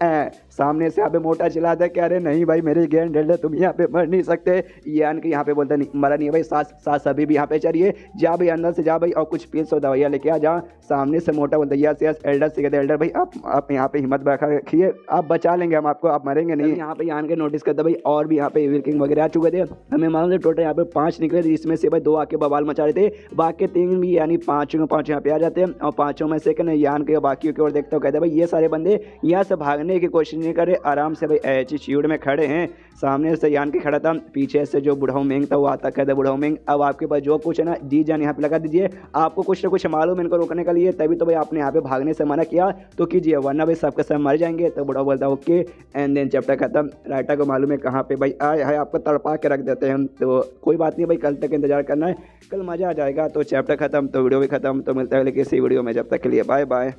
सामने से यहाँ पे मोटा चिल्लाता है कह रहे नहीं भाई मेरे गेंड डर तुम यहाँ पे मर नहीं सकते। यान के यहाँ पे बोलता नहीं मरा नहीं भाई, सांस अभी भी यहाँ पे चलिए, जा भाई अंदर से जा भाई और कुछ पीस और दवाइयाँ लेके आ जा। सामने से मोटा बोलता है यस एल्डर से कहते एल्डर भाई आप यहाँ पे हिम्मत बैठा रखिए, आप बचा लेंगे हम आपको, आप मरेंगे नहीं। यहाँ पे यान के नोटिस करता भाई और भी यहाँ पे इविल किंग वगैरह आ चुके थे, हमें मालूम था टोटल यहाँ पे 5 निकले थे जिसमें से भाई 2 आके बवाल मचा रहे थे, बाकी 3 भी यानी 5 यहाँ पे आ जाते हैं। और 5 में से यान के बाकी की ओर देखता हूँ कहते भाई ये सारे बंदे यहाँ से भागने की कोशिश नहीं करे, आराम से भाई एटीट्यूड में खड़े हैं। सामने से यान के खड़ा था, पीछे से जो बुढ़ाऊ मेंग था वो आता कहता बुढ़ाऊ मेंग अब आपके पास जो कुछ है ना जी जान यहाँ पे लगा दीजिए, आपको कुछ ना कुछ मालूम इनको रोकने के लिए, तभी तो भाई आपने यहाँ पे भागने से मना किया तो कीजिए वरना भाई सबके सब मर जाएंगे। तो बुढ़ाऊ बोलता ओके एंड देन चैप्टर खत्म। राइटर को मालूम है कहाँ पे भाई आए हाय आपको तड़पा के रख देते हैं, तो कोई बात नहीं भाई कल तक इंतजार करना है, कल मजा आ जाएगा। तो चैप्टर खत्म तो वीडियो भी खत्म, तो मिलता है किसी वीडियो में, जब तक के लिए बाय बाय।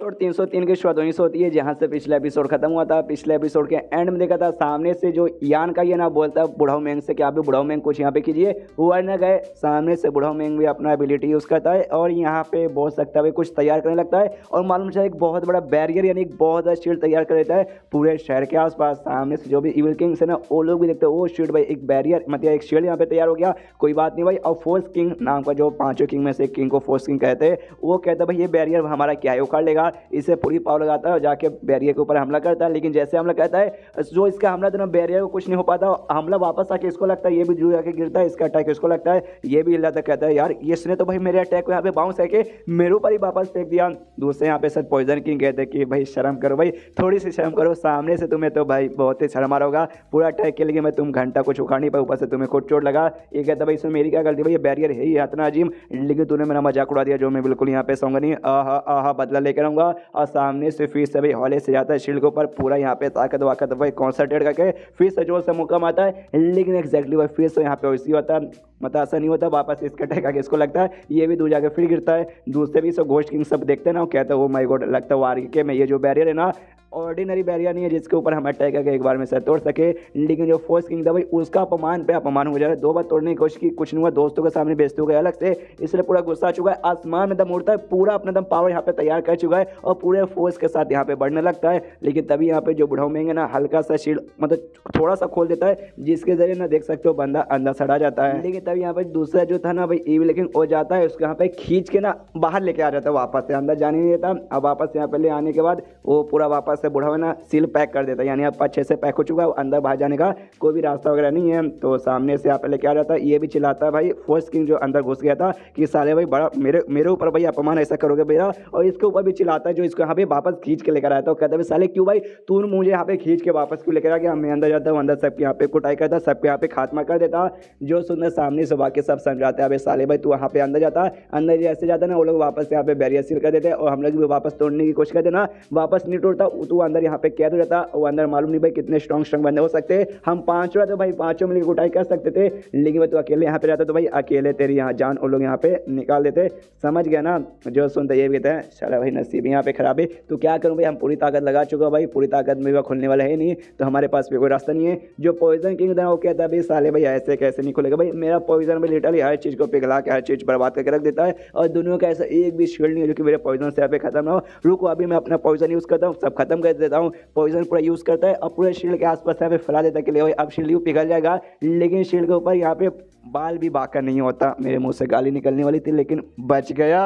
एपिसोड 303 की शुरुआत वहीं से होती है जहाँ से पिछला एपिसोड खत्म हुआ था। पिछले एपिसोड के एंड में देखा था सामने से जो यान का ये ना बोलता है बुढ़ाऊ मेंग से कि आप भी बुढ़ाऊ मेंग कुछ यहाँ पे कीजिए, वो न गए। सामने से बुढ़ाऊ मेंग भी अपना एबिलिटी यूज़ करता है और यहाँ पे बोल सकता है कुछ तैयार करने लगता है और मालूम चला एक बहुत बड़ा बैरियर यानी एक बहुत बड़ा शील्ड तैयार कर देता है पूरे शहर के आसपास। सामने से जो भी इविल किंग्स है ना वो लोग भी देखते हैं वो शील्ड भाई एक बैरियर मतलब एक शील्ड यहाँ पे तैयार हो गया, कोई बात नहीं भाई। और फोर्स किंग नाम का जो 5 किंग में से किंग को फोर्स किंग कहते हैं वो कहता है भाई ये बैरियर हमारा क्या है उखाड़ लेगा। था, इसे पूरी पावर लगाता है और जाके बैरियर के ऊपर हमला करता है। लेकिन जैसे हमला करता है, जो इसका हमला था बैरियर को कुछ नहीं हो पाता, हमला वापस आके इसको लगता है, ये भी जरूर आके गिरता है, इसका अटैक इसको लगता है, ये भी हिलाता, कहता है यार इसने तो भाई मेरे अटैक को यहाँ पे बाउंस करके मेरे ऊपर ही वापस फेंक दिया। दूसरे यहाँ पे सर पॉइजन किंग कहते हैं कि भाई शर्म करो भाई, थोड़ी सी शर्म करो, सामने से तुम्हें तो भाई बहुत ही शर्म आ रहा होगा, पूरा अटैक के लिए मैं तुम घंटा को उखाड़ नहीं पाए, ऊपर से तुम्हें खुद चोट लगा। ये कहता भाई इसमें मेरी क्या गलती भाई, ये बैरियर है ही इतना अजीब, लेकिन तूने मेरा मजाक उड़ा दिया, जो मैं बिल्कुल यहाँ पे सहूंगा नहीं, आहा आहा बदला लेकर आऊंगा। और सामने से फिर से भाई हौले से जाता है शील्ड के ऊपर, पूरा यहाँ पे ताकत वाकत भाई कॉन्सनट्रेट करके फिर से जोर से मौका आता है, लेकिन एग्जैक्टली भाई फिर से यहाँ पे वैसी होता है, मतलब ऐसा नहीं होता, वापस इसका अटैक आके इसको लगता है, ये भी दूर जाके फिर गिरता है। दूसरे भी सब घोस्ट किंग सब देखते हैं ना, वो कहता है ओ माय गॉड, लगता है वार के में ये जो बैरियर है ना ऑर्डिनरी बैरियर नहीं है जिसके ऊपर हम अटैक करके एक बार में सर तोड़ सके, लेकिन जो फोर्स किंग था भाई उसका अपमान पे अपमान हो जा रहा है। 2 बार तोड़ने की कोशिश की, कुछ नहीं हुआ, दोस्तों के सामने बेइज्जती हो गए अलग से, इसलिए पूरा गुस्सा आ चुका है, आसमान में दम उड़ता है, पूरा अपना दम पावर यहाँ पे तैयार कर चुका है और पूरे फोर्स के साथ यहाँ पे बढ़ने लगता है। लेकिन तभी यहाँ पे जो बुढ़ाऊ मेंगे ना हल्का सा शील्ड मतलब थोड़ा सा खोल देता है, जिसके जरिए ना देख सकते हो बंदा अंदर सड़ा जाता है। लेकिन तभी यहाँ पे दूसरा जो था ना भाई ईव लेकिन हो जाता है, उसको यहाँ पे खींच के ना बाहर लेके आ जाता है, वापस से अंदर जाने नहीं देता। अब वापस यहाँ पे ले आने के बाद वो पूरा वापस से बुढ़ाऊ ना पैक कर देता है, यानी अब अच्छे से पैक हो चुका है, अंदर बाहर जाने का कोई भी रास्ता वगैरह नहीं है। तो सामने से यहाँ पे लेके आ जाता है, ये भी चिल्लाता है भाई फोर्स किंग जो अंदर घुस गया था कि साले भाई बड़ा मेरे ऊपर भाई अपमान ऐसा करोगे मेरा, और इसके ऊपर भी चिल्लाता है जो इसको यहाँ पे वापस खींच के लेकर आया था। कहता है साले क्यों भाई तू मुझे यहाँ पे खींच के वापस क्यों लेकर आ गया, मैं अंदर जाता हूँ, अंदर सबके यहाँ पे कुटाई करता, सबके यहाँ पे खात्मा कर देता। जो सुनने सामने से वाक्य सब समझाते हैं साले भाई तू वहाँ पे अंदर जाता, अंदर जैसे जाता ना वो लोग वापस यहाँ पे बैरियर सील कर देते और हम लोग भी वापस तोड़ने की कोशिश करते ना, वापस नहीं तोड़ता, तू अंदर यहाँ पे कैद हो जाता, वो अंदर मालूम नहीं भाई कितने स्ट्रॉन्ग बंदे हो सकते, हम 5 तो भाई 5 मिलकर कुटाई कर सकते थे, लेकिन भाई तू अकेले यहाँ पे रहता तो भाई अकेले तेरी यहाँ जान वो लोग यहाँ पे निकाल देते, समझ गया ना। जो सुनते ये भी कहते हैं चला भाई नसीब यहाँ पे खराब है, तो क्या करूँ भाई हम पूरी ताकत लगा चुका भाई, पूरी ताकत में भी खुलने वाला है नहीं, तो हमारे पास भी कोई रास्ता नहीं है। जो पॉइजन किंग था वो कहता है भाई साले भाई ऐसे कैसे नहीं खुलेगा भाई, मेरा पॉइजन भाई लिटरली हर चीज़ को पिघला के हर चीज़ बर्बाद करके रख देता है, और दुनिया का ऐसा एक भी शील्ड नहीं है जो कि मेरे पॉइजन से यहाँ पे खत्म ना हो। रुको अभी मैं अपना पॉइजन यूज़ करता हूँ, सब खत्म कर देता हूँ, पॉइजन पूरा यूज़ करता है और पूरे शील्ड के आसपास यहाँ पे फैला देता है कि ले अब शील्ड पिघल जाएगा, लेकिन शील्ड के ऊपर यहाँ पे बाल भी बाका नहीं होता। मेरे मुंह से गाली निकलने वाली थी लेकिन बच गया।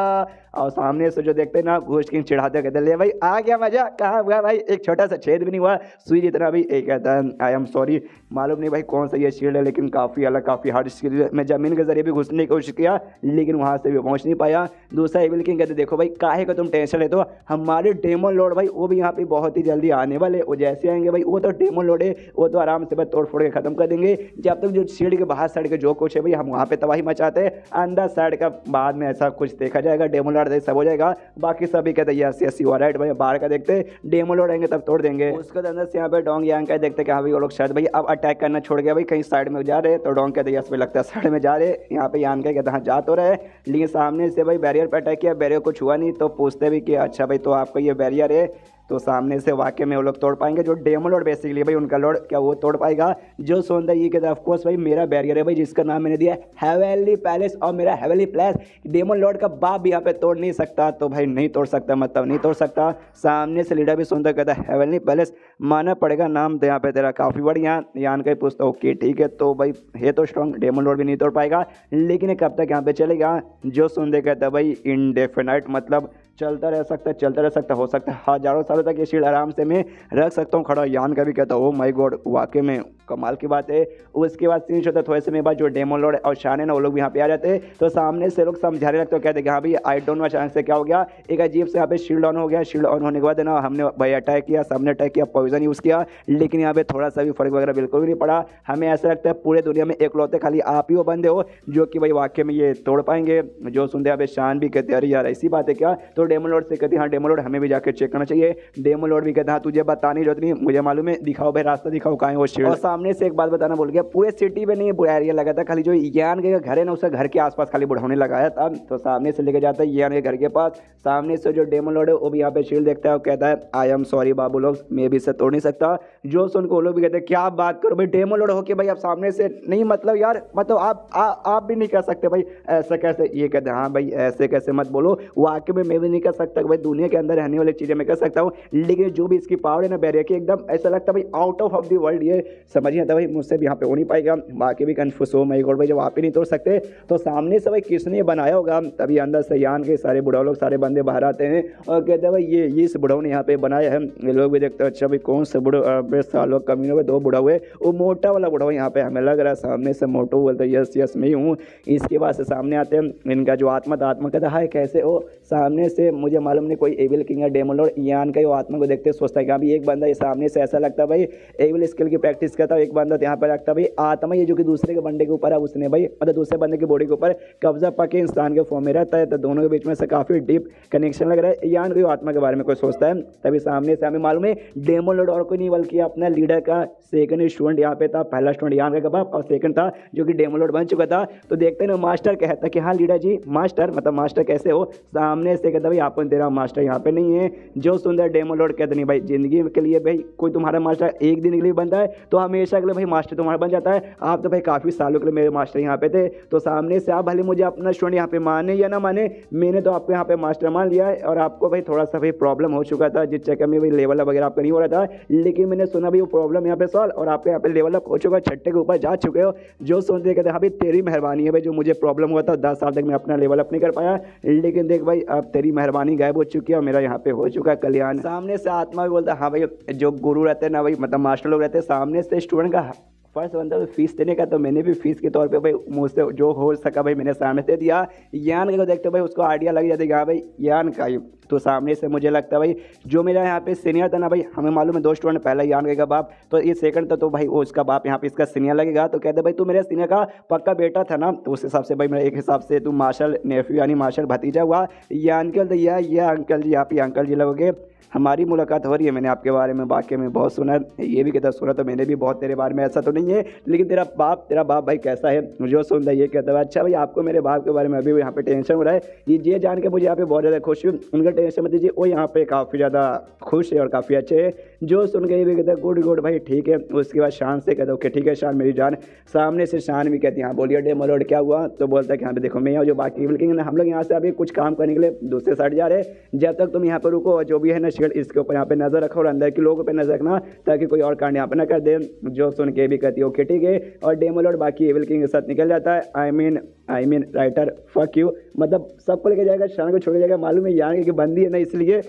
और सामने से जो देखते हैं ना घोस्ट किंग चिढ़ाते कहते ले भाई आ गया मजा, कहाँ हुआ भाई, एक छोटा सा छेद भी नहीं हुआ सुई जितना भी। एक कहता है आई एम सॉरी, मालूम नहीं भाई कौन सा ये शील्ड है, लेकिन काफ़ी अलग काफ़ी हार्ड शील्ड है, मैं जमीन के जरिए भी घुसने की कोशिश किया लेकिन वहाँ से भी पहुँच नहीं पाया। दूसरा एविल किंग कहते देखो भाई काहे का तुम टेंशन लेते हो, हमारे डेमन लॉर्ड भाई वो भी यहाँ पे बहुत ही जल्दी आने वाले, वो जैसे आएंगे भाई वो तो डेमन लॉर्ड है, वो तो आराम से बस तोड़ फोड़ के खत्म कर देंगे। जब तक जो शील्ड के बाहर साइड के जो कुछ है भाई हम वहाँ पे तबाही मचाते हैं, अंदर साइड का बाद में ऐसा कुछ देखा जाएगा, डेमन लॉर्ड सब हो जाएगा। बाकी सभी कहते हैं yes yes you are right भाई, बाहर का देखते डेमन लॉर्ड आएंगे तब तोड़ देंगे। उसके अंदर से यहाँ पे डोंग यांग का देखते कि हाँ भाई वो लोग शायद भाई अब अटैक करना छोड़ गया भाई, कहीं साइड में जा रहे, तो डोंग कहते यस भाई लगता है साइड में जा रहे, यहाँ पे यान कहते हाँ जा तो रहे, लेकिन सामने से भाई बैरियर पर अटैक किया, बैरियर को छुआ नहीं, तो पूछते भी कि अच्छा भाई तो आपका ये बैरियर है, तो सामने से वाकई में वो लोग तोड़ पाएंगे। जो डेमन लॉर्ड बेसिकली भाई उनका लॉर्ड क्या वो तोड़ पाएगा। जो सोनदा ये कहता है ऑफकोर्स भाई मेरा बैरियर है भाई जिसका नाम मैंने दिया हेवनली पैलेस, और मेरा हेवनली पैलेस डेमन लॉर्ड का बाप भी यहाँ पे तोड़ नहीं सकता, तो भाई नहीं तोड़ सकता मतलब नहीं तोड़ सकता। सामने से लीडर भी सोनदा कहता है हेवनली पैलेस माना पड़ेगा, नाम तो यहाँ पे तेरा काफ़ी बढ़िया। यान का ही पूछता ओके ठीक है, तो भाई है तो स्ट्रॉन्ग, डेमन लॉर्ड भी नहीं तोड़ पाएगा, लेकिन कब तक यहाँ पे चलेगा। जो सोनदे कहता है भाई इनडेफिनाइट मतलब चलता रह सकता है, चलता रह सकता, हो सकता है हजारों सालों तक ये शील्ड आराम से मैं रख सकता हूँ खड़ा। यान का भी कहता हूँ ओ माय गॉड वाकई में कमाल की बात है। उसके बाद सीन होता है थोड़े समय बाद जो डेमन लॉर्ड और शान है ना वो लोग भी यहाँ पे आ जाते हैं, तो सामने से लोग समझाने लगते हो, कहते हैं कि हाँ भाई आई डोंट नो अचानक से क्या हो गया, एक अजीब से यहाँ पे शील्ड ऑन हो गया। शील्ड ऑन होने के बाद ना हमने भाई अटैक किया, सबने अटैक किया, पॉइजन यूज़ किया, लेकिन यहाँ पे थोड़ा सा भी फर्क वगैरह बिल्कुल भी नहीं पड़ा। हमें ऐसा लगता है पूरे दुनिया में एकलौते खाली आप ही वो बंदे हो जो कि भाई वाकई में ये तोड़ पाएंगे। जो सुनते यहाँ पे शान भी कहते अरे यार ऐसी बात है क्या, तो डेमन लॉर्ड से कहते हाँ डेमन लॉर्ड हमें भी जाकर चेक करना चाहिए। डेमन लॉर्ड भी कहता हाँ तुझे बताने की जरूरत नहीं, मुझे मालूम है, दिखाओ भाई रास्ता दिखाओ कहाँ है वो शील्ड। और सामने से एक बात बताना भूल गया, पूरे सिटी में नहीं पूरा एरिया लगा था, खाली जो यान के घर है ना उसका घर के आसपास खाली बुढ़ाने लगाया था। तो सामने से लेके जाता है यान के घर के पास, सामने से जो डेमन लॉर्ड है वो भी यहाँ पे शील्ड देखता है और कहता है आई एम सॉरी बाबू लोग मैं भी इसे तोड़ नहीं सकता। जो सुन को लोग भी कहते हैं क्या बात करो भाई डेमन लॉर्ड हो के भाई आप सामने से नहीं, मतलब यार मतलब आप भी नहीं कर सकते भाई ऐसा कैसे। ये कहते हैं हाँ भाई ऐसे कैसे मत बोलो, वाकई में मैं भी नहीं कर सकता कि भाई दुनिया के अंदर रहने वाली चीज़ें मैं कर सकता हूँ, लेकिन जो भी इसकी पावर है ना बैरियर की, एकदम ऐसा लगता है भाई आउट ऑफ द वर्ल्ड, ये समझ नहीं आता भाई मुझसे भी यहाँ पे हो नहीं पाएगा। बाकी भी कन्फ्यूज हो, मैं एक और भाई जब आप ही नहीं तोड़ सकते तो सामने से भाई किसने बनाया होगा। तभी अंदर से यान के सारे बुढ़ाओ लोग, सारे बंदे बाहर आते हैं और कहते हैं भाई ये इस बुढ़ाओ ने यहाँ पे बनाया है। ये लोग भी देखते हैं अच्छा भाई कौन से बुढ़ो सालों कमीनों में 2 बुढ़ा हुए, वो मोटा वाला बुढ़ा यहाँ पे हमें लग रहा है सामने से मोटो, बोलते यस यस मैं ही हूँ। इसके बाद से सामने आते हैं इनका जो आत्मा था, आत्मा कहता है कैसे हो, सामने से मुझे मालूम नहीं कोई एविल किंग या डेमन लॉर्ड, यान का वो आत्मा को देखते सोचता है कि अभी एक बंदा ये सामने से ऐसा लगता है भाई एविल स्किल की प्रैक्टिस करता है, एक बंदा यहाँ पर लगता है भाई आत्मा ये जो कि दूसरे के बंदे के ऊपर है, उसने भाई मतलब दूसरे बंदे की बॉडी के ऊपर कब्जा पाके इंसान के फॉर्म में रहता है। तो दोनों के बीच में से काफी डीप कनेक्शन लग रहा है। यान को आत्मा के बारे में कोई सोचता है, तभी सामने से हमें मालूम है डेमन लॉर्ड और कोई नहीं बल्कि अपना लीडर का सेकंड स्टूडेंट यहाँ पे था। पहला स्टूडेंट यान का बाप और सेकंड था जो कि डेमन लॉर्ड बन चुका था। तो देखते ना मास्टर कहता कि हाँ लीडर जी, मास्टर मतलब मास्टर कैसे हो, सामने से कहता भाई आप तेरा मास्टर यहाँ पे नहीं है। जो सुंदर डेमन लॉर्ड कहते नहीं भाई जिंदगी के लिए भाई कोई तुम्हारा मास्टर एक दिन के लिए बनता है तो हमेशा के लिए भाई मास्टर तुम्हारा बन जाता है। आप तो भाई काफी सालों के लिए मेरे मास्टर यहाँ पे थे, तो सामने से आप भले मुझे अपना स्टूडेंट यहाँ पे माने या ना माने, मैंने तो आपको यहाँ पे मास्टर मान लिया है। और आपको भाई थोड़ा सा भाई प्रॉब्लम हो चुका था जिस चक्कर में भाई लेवल अप वगैरह आपका नहीं हो रहा था, लेकिन मैंने सुना भाई वो प्रॉब्लम यहाँ पे सॉल्व और आपके यहाँ पे लेवल अप हो चुका है, छठे के ऊपर जा चुके हो। जो सुनते कहते हाँ भाई तेरी मेहरबानी है भाई, जो मुझे प्रॉब्लम हुआ था 10 साल तक मैं अपना लेवल अप नहीं कर पाया, लेकिन देख भाई अब तेरी मेहरबानी गायब हो चुकी है और मेरा यहाँ पे हो चुका है कल्याण। सामने से आत्मा भी बोलता है हाँ भाई जो गुरु रहते हैं ना भाई मतलब मास्टर लोग रहते हैं, सामने से स्टूडेंट का फर्स्ट बनता है फीस देने का, तो मैंने भी फीस के तौर पे भाई मुझसे जो हो सका भाई मैंने सामने से दिया। यान को देखते भाई उसको आइडिया लग जाता है हाँ भाई यान का ही, तो सामने से मुझे लगता है भाई जो मेरा यहाँ पे सीनियर था ना भाई, हमें मालूम है 2 स्टूडेंट, पहला यान का बाप तो ये सेकंड था, तो भाई वो उसका बाप यहाँ पे इसका सीनियर लगेगा। तो कहते भाई तू मेरे सीनियर का पक्का बेटा था ना, तो उस हिसाब से भाई मेरा एक हिसाब से तू मार्शल नेफ्यू यानी मार्शल भतीजा हुआ। ये अंकल तो ये अंकल जी, आप ही अंकल जी लगोगे। हमारी मुलाकात हो रही है, मैंने आपके बारे में वाकई में बहुत सुना, ये भी कहता सुना तो मैंने भी बहुत तेरे बारे में, ऐसा तो नहीं है लेकिन तेरा बाप भाई कैसा है, मुझे सुनता ये कहता है अच्छा भाई आपको मेरे बाप के बारे में अभी यहाँ पे टेंशन हो रहा है, ये जान के मुझे यहाँ पे बहुत ज़्यादा खुश हूँ। उनका टेंशन मत दीजिए, वो यहाँ पे काफ़ी ज़्यादा खुश है और काफ़ी अच्छे है। जो सुन के ये भी कहता है गुड भाई ठीक है। उसके बाद शान से कहता ओके ठीक है शान मेरी जान। सामने से शान भी कहती है हाँ बोलिए डेमन लॉर्ड क्या हुआ, तो बोलता है कि हाँ देखो मैं जो बाकी लेकिन हम लोग यहाँ से अभी कुछ काम करने के लिए दूसरे साइड जा रहे हैं, जब तक तुम यहाँ पर रुको जो भी है ना शील्ड इसके ऊपर यहाँ पे नजर रखो और अंदर के लोगों पे नजर रखना ताकि कोई और कांड यहाँ पे ना कर दे। जो सुन के भी कहती है ओके ठीक है, और डेमन लॉर्ड बाकी एविल किंग के साथ निकल जाता है। I mean writer fuck you, मतलब सबको लेके जाएगा, शान को छोड़ जाएगा, मालूम है यहाँ की बंदी है ना इसलिए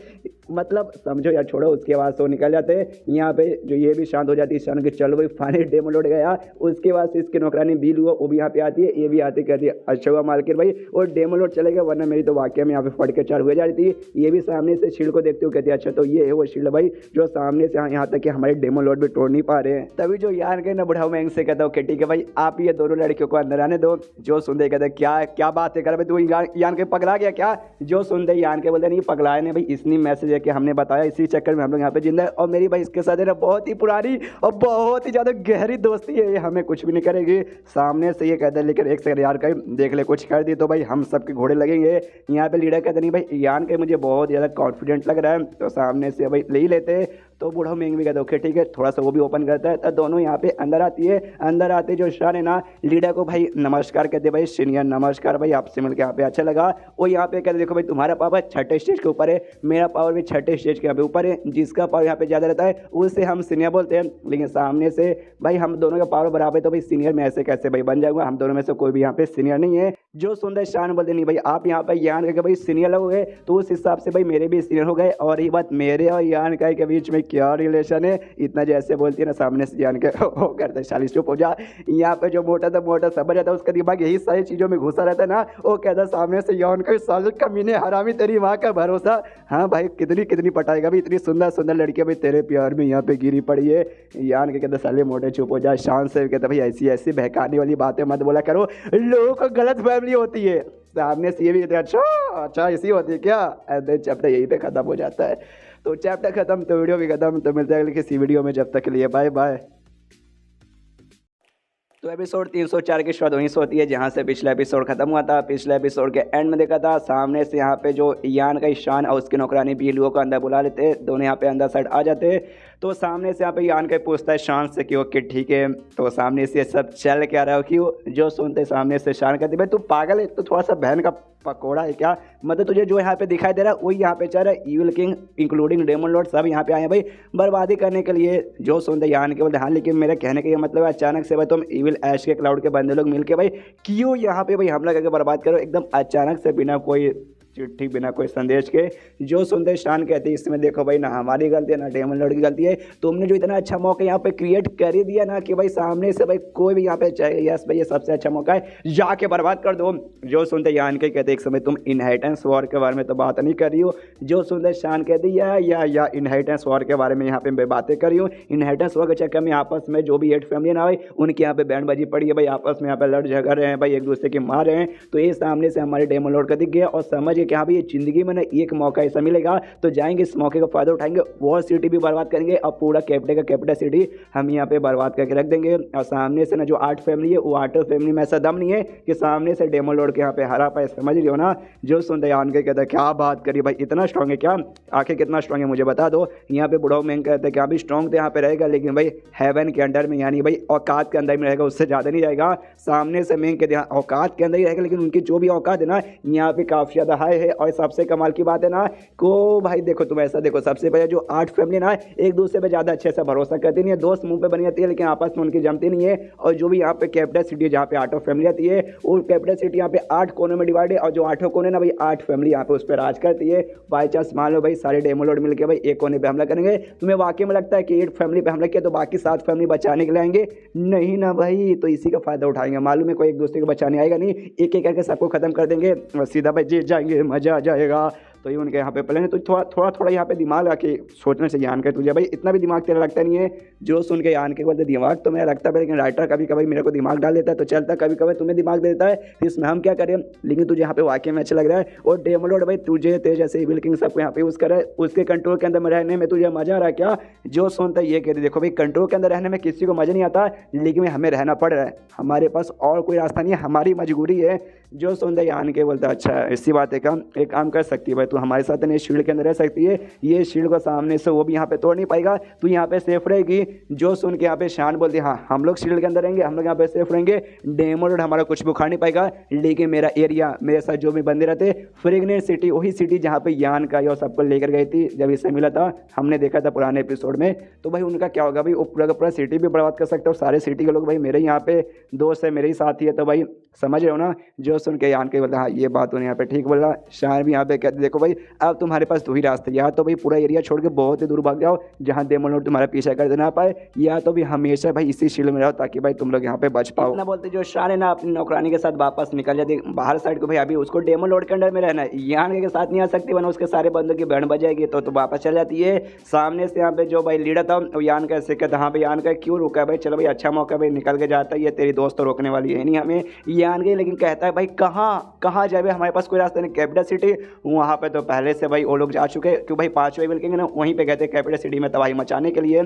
मतलब समझो यार छोड़ो। उसके बाद तो निकल जाते हैं यहाँ पे, जो ये भी शांत हो जाती है शान के चलो भाई फाइनली डेमन लॉर्ड गया। उसके बाद से इसके नौकरानी बील हुआ वो भी यहाँ पे आती है, ये भी आती कहती है अच्छा हुआ मालकिन भाई और डेमन लॉर्ड चले गए, वरना मेरी तो वाकई में यहाँ पे फट के चार हुए जा रही थी। ये भी सामने से शील्ड को देखते हुए कहती है अच्छा तो ये है वो शील्ड भाई जो सामने से यहाँ तक कि हमारे डेमन लॉर्ड भी तोड़ नहीं पा रहे हैं। तभी जो यार के ना बुढ़ाऊ मैंग से कहता हूँ ठीक है भाई आप ये दोनों लड़कियों को अंदर आने दो। जो सुनते कहते क्या बात है कर भाई तू यान के पगला गया क्या, जो सुनते यान के बोलते नहीं पगलाए नहीं भाई, इसने मैसेज है कि हमने बताया इसी चक्कर में हम लोग यहाँ पे जिंदा है, और मेरी भाई इसके साथ है ना बहुत ही पुरानी और बहुत ही ज्यादा गहरी दोस्ती है, ये हमें कुछ भी नहीं करेगी। सामने से ये कहते हैं लेकिन एक सेकंड यार कहीं देख ले कुछ कर दी तो भाई हम सबके घोड़े लगेंगे। यहाँ पे लीडर कहते नहीं भाई यान के मुझे बहुत ज्यादा कॉन्फिडेंट लग रहा है, तो सामने से भाई ले ही लेते। तो बूढ़ा मेंग भी कहते ओके ठीक है, थोड़ा सा वो भी ओपन करता है। तो दोनों यहाँ पे अंदर आती है। अंदर आते जो शान है ना लीडर को भाई नमस्कार कहते भाई सीनियर नमस्कार भाई आपसे मिलकर यहाँ पे अच्छा लगा। वो यहाँ पे कहते देखो भाई तुम्हारा पावर 6ठे स्टेज के ऊपर है, मेरा पावर भी 6ठे स्टेज के यहाँ पे ऊपर है, जिसका पावर यहाँ पे ज़्यादा रहता है उससे हम सीनियर बोलते हैं। लेकिन सामने से भाई हम दोनों का पावर बराबर है, तो भाई सीनियर में ऐसे कैसे भाई बन जाऊंगा, हम दोनों में से कोई भी यहाँ पे सीनियर नहीं है। जो सुंदर शान बोलते नहीं भाई आप यहाँ पे यान करके भाई सीनियर लगोगे, तो उस हिसाब से भाई मेरे भी सीनियर हो गए। और ये बात मेरे और यान का के बीच में क्या रिलेशन है, इतना जैसे बोलती है ना सामने से जान के वो करते 40 चुप हो जा। यहाँ पे जो मोटा था मोटा समझ जाता है, उसका दिमाग यही सारी चीज़ों में घुसा रहता है ना, वो कहता सामने से यान का साल कमीने हरामी तेरी माँ का भरोसा। हाँ भाई कितनी पटाएगा भाई, इतनी सुंदर सुंदर लड़कियाँ भाई तेरे प्यार में यहाँ पे गिरी पड़ी है। यान के कहते साले मोटे चुप हो जा। शान से कहता भाई ऐसी बहकाने वाली बातें मत बोला करो, लोगों को गलत फैमिली होती है। सामने से ये भी कहते अच्छा ऐसी होती है क्या, चैप्टर यहीं पे खत्म हो जाता है। तो चैप्टर खत्म तो वीडियो भी खत्म, तो मिलते हैं अगले किसी वीडियो में, जब तक के लिए बाय बाय। तो एपिसोड 304 की शुरुआत वहीं से होती है जहाँ से पिछला एपिसोड खत्म हुआ था। पिछले एपिसोड के एंड में देखा था सामने से यहाँ पे जो यान का ईशान और उसकी नौकरानी बीलुओं को अंदर बुला लेते, दोनों यहाँ पे अंदर साइड आ जाते। तो सामने से यहाँ पे यान का पूछता है शान से कि ओके ठीक है, तो सामने से सब चल क्या रहा हो क्यों। जो सुनते सामने से शान कहते भाई तू पागल है, तो थोड़ा सा बहन का पकोड़ा है क्या? मतलब तुझे जो यहाँ पे दिखाई दे रहा है वही यहाँ पे चल रहा है। Evil king including demon lord सब यहाँ पे आए हैं भाई बर्बादी करने के लिए। जो सुनते यान के बोलते हाँ, लेकिन मेरे कहने का ये मतलब है अचानक से भाई तुम ईविल ऐश के क्लाउड के बंदे लोग मिलके भाई क्यों यहाँ पे भाई हमला करके बर्बाद करो एकदम अचानक से, बिना कोई चिट्ठी बिना कोई संदेश के। जो सुनते शान कहते हैं इसमें देखो भाई ना हमारी गलती है ना डेमन लॉर्ड की गलती है, तुमने जो इतना अच्छा मौका यहाँ पे क्रिएट कर ही दिया ना कि भाई सामने से भाई कोई भी यहाँ पे चाहिए। यस भाई ये सबसे अच्छा मौका है, जाके बर्बाद कर दो। जो सुनते यान के कहते एक समय तुम इनहेरिटेंस वॉर के बारे में तो बात नहीं कर रही हो। जो सुनते शान कहती या इनहेरिटेंस वॉर के बारे में यहाँ पे बातें कर रही हूँ। इनहेरिटेंस वॉर के चक्कर में आपस में जो भी 8 फैमिली ना भाई उनके यहाँ पे बैंडबाजी पड़ी है भाई, आपस में यहाँ पे लड़ झगड़ रहे हैं भाई, एक दूसरे के मार रहे हैं। तो ये सामने से हमारे डेमन लॉर्ड का दिख गया और समझ के यहाँ भाई ये जिंदगी में ना एक मौका ऐसा मिलेगा तो जाएंगे इस मौके का फायदा उठाएंगे, वॉर सिटी भी बर्बाद करेंगे और पूरा कैपिटल सिटी हम यहाँ पे बर्बाद करके रख देंगे। और सामने से ना जो 8 फैमिली है वो 8 फैमिली में ऐसा दम नहीं है कि सामने से डेमन लॉर्ड के यहाँ पे हरा पाए, समझ रही हो ना। जो सुनते यान के कहते क्या बात करी भाई, इतना स्ट्रॉन्ग है क्या? आखिर कितना स्ट्रॉन्ग है मुझे बता दो। यहाँ पे बुढ़ाऊ मैंग कहते हैं कि अभी स्ट्रॉन्ग तो यहाँ पे रहेगा लेकिन भाई हेवन के अंडर में यानी भाई औकात के अंदर में रहेगा, उससे ज़्यादा नहीं रहेगा। सामने से मैंग के औकात के अंदर ही रहेगा लेकिन उनकी जो भी औकात है ना यहाँ पे काफ़ी ज़्यादा हाई है। और सबसे कमाल की बात है ना को भाई देखो तुम ऐसा देखो, सबसे पहले जो 8 फैमिली ना एक दूसरे पे ज़्यादा अच्छे से भरोसा करती नहीं है, दोस्त मुंह पे बनी जाती है लेकिन आपस में उनकी जमती नहीं है। और जो भी यहाँ पे कैपिटल सिटी जहाँ पे 8 फैमिली आती है वो कैपिटल सिटी यहाँ पे 8 कोनों में डिवाइड है और जो 8 कोने ना भाई 8 फैमिली यहाँ पे उस पर राज करती है। बाई चांस मान लो भाई सारे डेमन लॉर्ड मिलकर भाई एक कोने पे हमला करेंगे, तुम्हें वाकई में लगता है कि 8 फैमिली पे हमला किया तो बाकी 7 फैमिली बचाने के लिए आएंगे? नहीं ना भाई, तो इसी का फायदा उठाएंगे। मालूम है कोई एक दूसरे को बचाने आएगा नहीं, एक एक करके सबको खत्म कर देंगे और सीधा भाई जीत जाएंगे, मजा आ जाएगा। तो ये उनके यहाँ पे प्लान है। तो थोड़ा यहाँ पे दिमाग आके सोचना चाहिए यान के तुझे भाई, इतना भी दिमाग तेरा लगता नहीं है। जो सुन के यान के बोलते दिमाग तो मेरा लगता है लेकिन राइटर कभी कभी मेरे को दिमाग डाल देता है तो चलता, कभी कभी तुम्हें दिमाग दे देता है, इसमें हम क्या करें। लेकिन तुझे यहाँ पे वाकई में अच्छा लग रहा है और डेमन लॉर्ड भाई तुझे तेज जैसे ईविल किंग सबको यहाँ पे यूज़ करे, उसके कंट्रोल के अंदर में रहने में तुझे मजा आ रहा है क्या? जो सुनता है ये कहते देखो भाई कंट्रोल के अंदर रहने में किसी को मजा नहीं आता लेकिन हमें रहना पड़ रहा है, हमारे पास और कोई रास्ता नहीं है, हमारी मजबूरी है। जो सुनता है यान के बोलता अच्छा इसी बात है काम, एक काम कर सकती है भाई तू हमारे साथ नहीं शील्ड के अंदर रह सकती है, ये शील्ड को सामने से वो भी यहाँ पे तोड़ नहीं पाएगा, तू यहाँ पे सेफ रहेगी। जो सुन के यहाँ पे शान बोलती है हाँ हम लोग शील्ड के अंदर रहेंगे, हम लोग यहाँ पे सेफ रहेंगे, डेमन लॉर्ड हमारा कुछ भी उखाड़ नहीं पाएगा। लेकिन मेरा एरिया मेरे साथ जो भी बंदे रहते, फ्रेगनेंट सिटी वही सिटी जहाँ पे यान का ये सबको लेकर गई थी जब इससे मिला था, हमने देखा था पुराने एपिसोड में। तो भाई उनका क्या होगा भाई, वो पूरा का पूरा सिटी भी बर्बाद कर सकते हो, सारे सिटी के लोग भाई मेरे यहाँ पे दोस्त है, मेरे ही साथी है। तो भाई समझ रहे हो ना। जो सुन के यान के बोलता हाँ ये बात उन्हें यहाँ पे ठीक बोल रहा। शान भी यहाँ पे कहते देखो भाई अब तुम्हारे पास दो ही रास्ते, या तो भाई पूरा एरिया छोड़ के बहुत ही दूर भाग जाओ जहाँ डेमन लॉर्ड तुम्हारा पीछा कर देना पाए, या तो भी हमेशा भाई इसी शील्ड में रहो ताकि भाई तुम लोग यहाँ पे बच पाओ। ना बोलते जो शान है ना अपनी नौकरानी के साथ वापस निकल जाती बाहर साइड को, भाई अभी उसको डेमन लॉर्ड के अंडर में रहना है, यान के साथ नहीं आ सकती वरना उसके सारे बंदों की बैंड बजाएगी तो वापस चल जाती है। सामने से यहाँ पे जो भाई लीडर था वो यान का ऐसे कहता हाँ भाई यान का क्यों रुका है भाई, चलो भाई अच्छा मौका भाई निकल के जाता है, ये तेरी दोस्त तो रोकने वाली है नहीं हमें यान के। लेकिन कहता है भाई कहाँ जाए, हमारे पास कोई रास्ता नहीं, कैपिटल सिटी वहाँ पे तो पहले से भाई वो लोग जा चुके हैं, क्यों भाई 5 वेबल के ना वहीं पे गए थे कैपिटल सिटी में तबाही मचाने के लिए।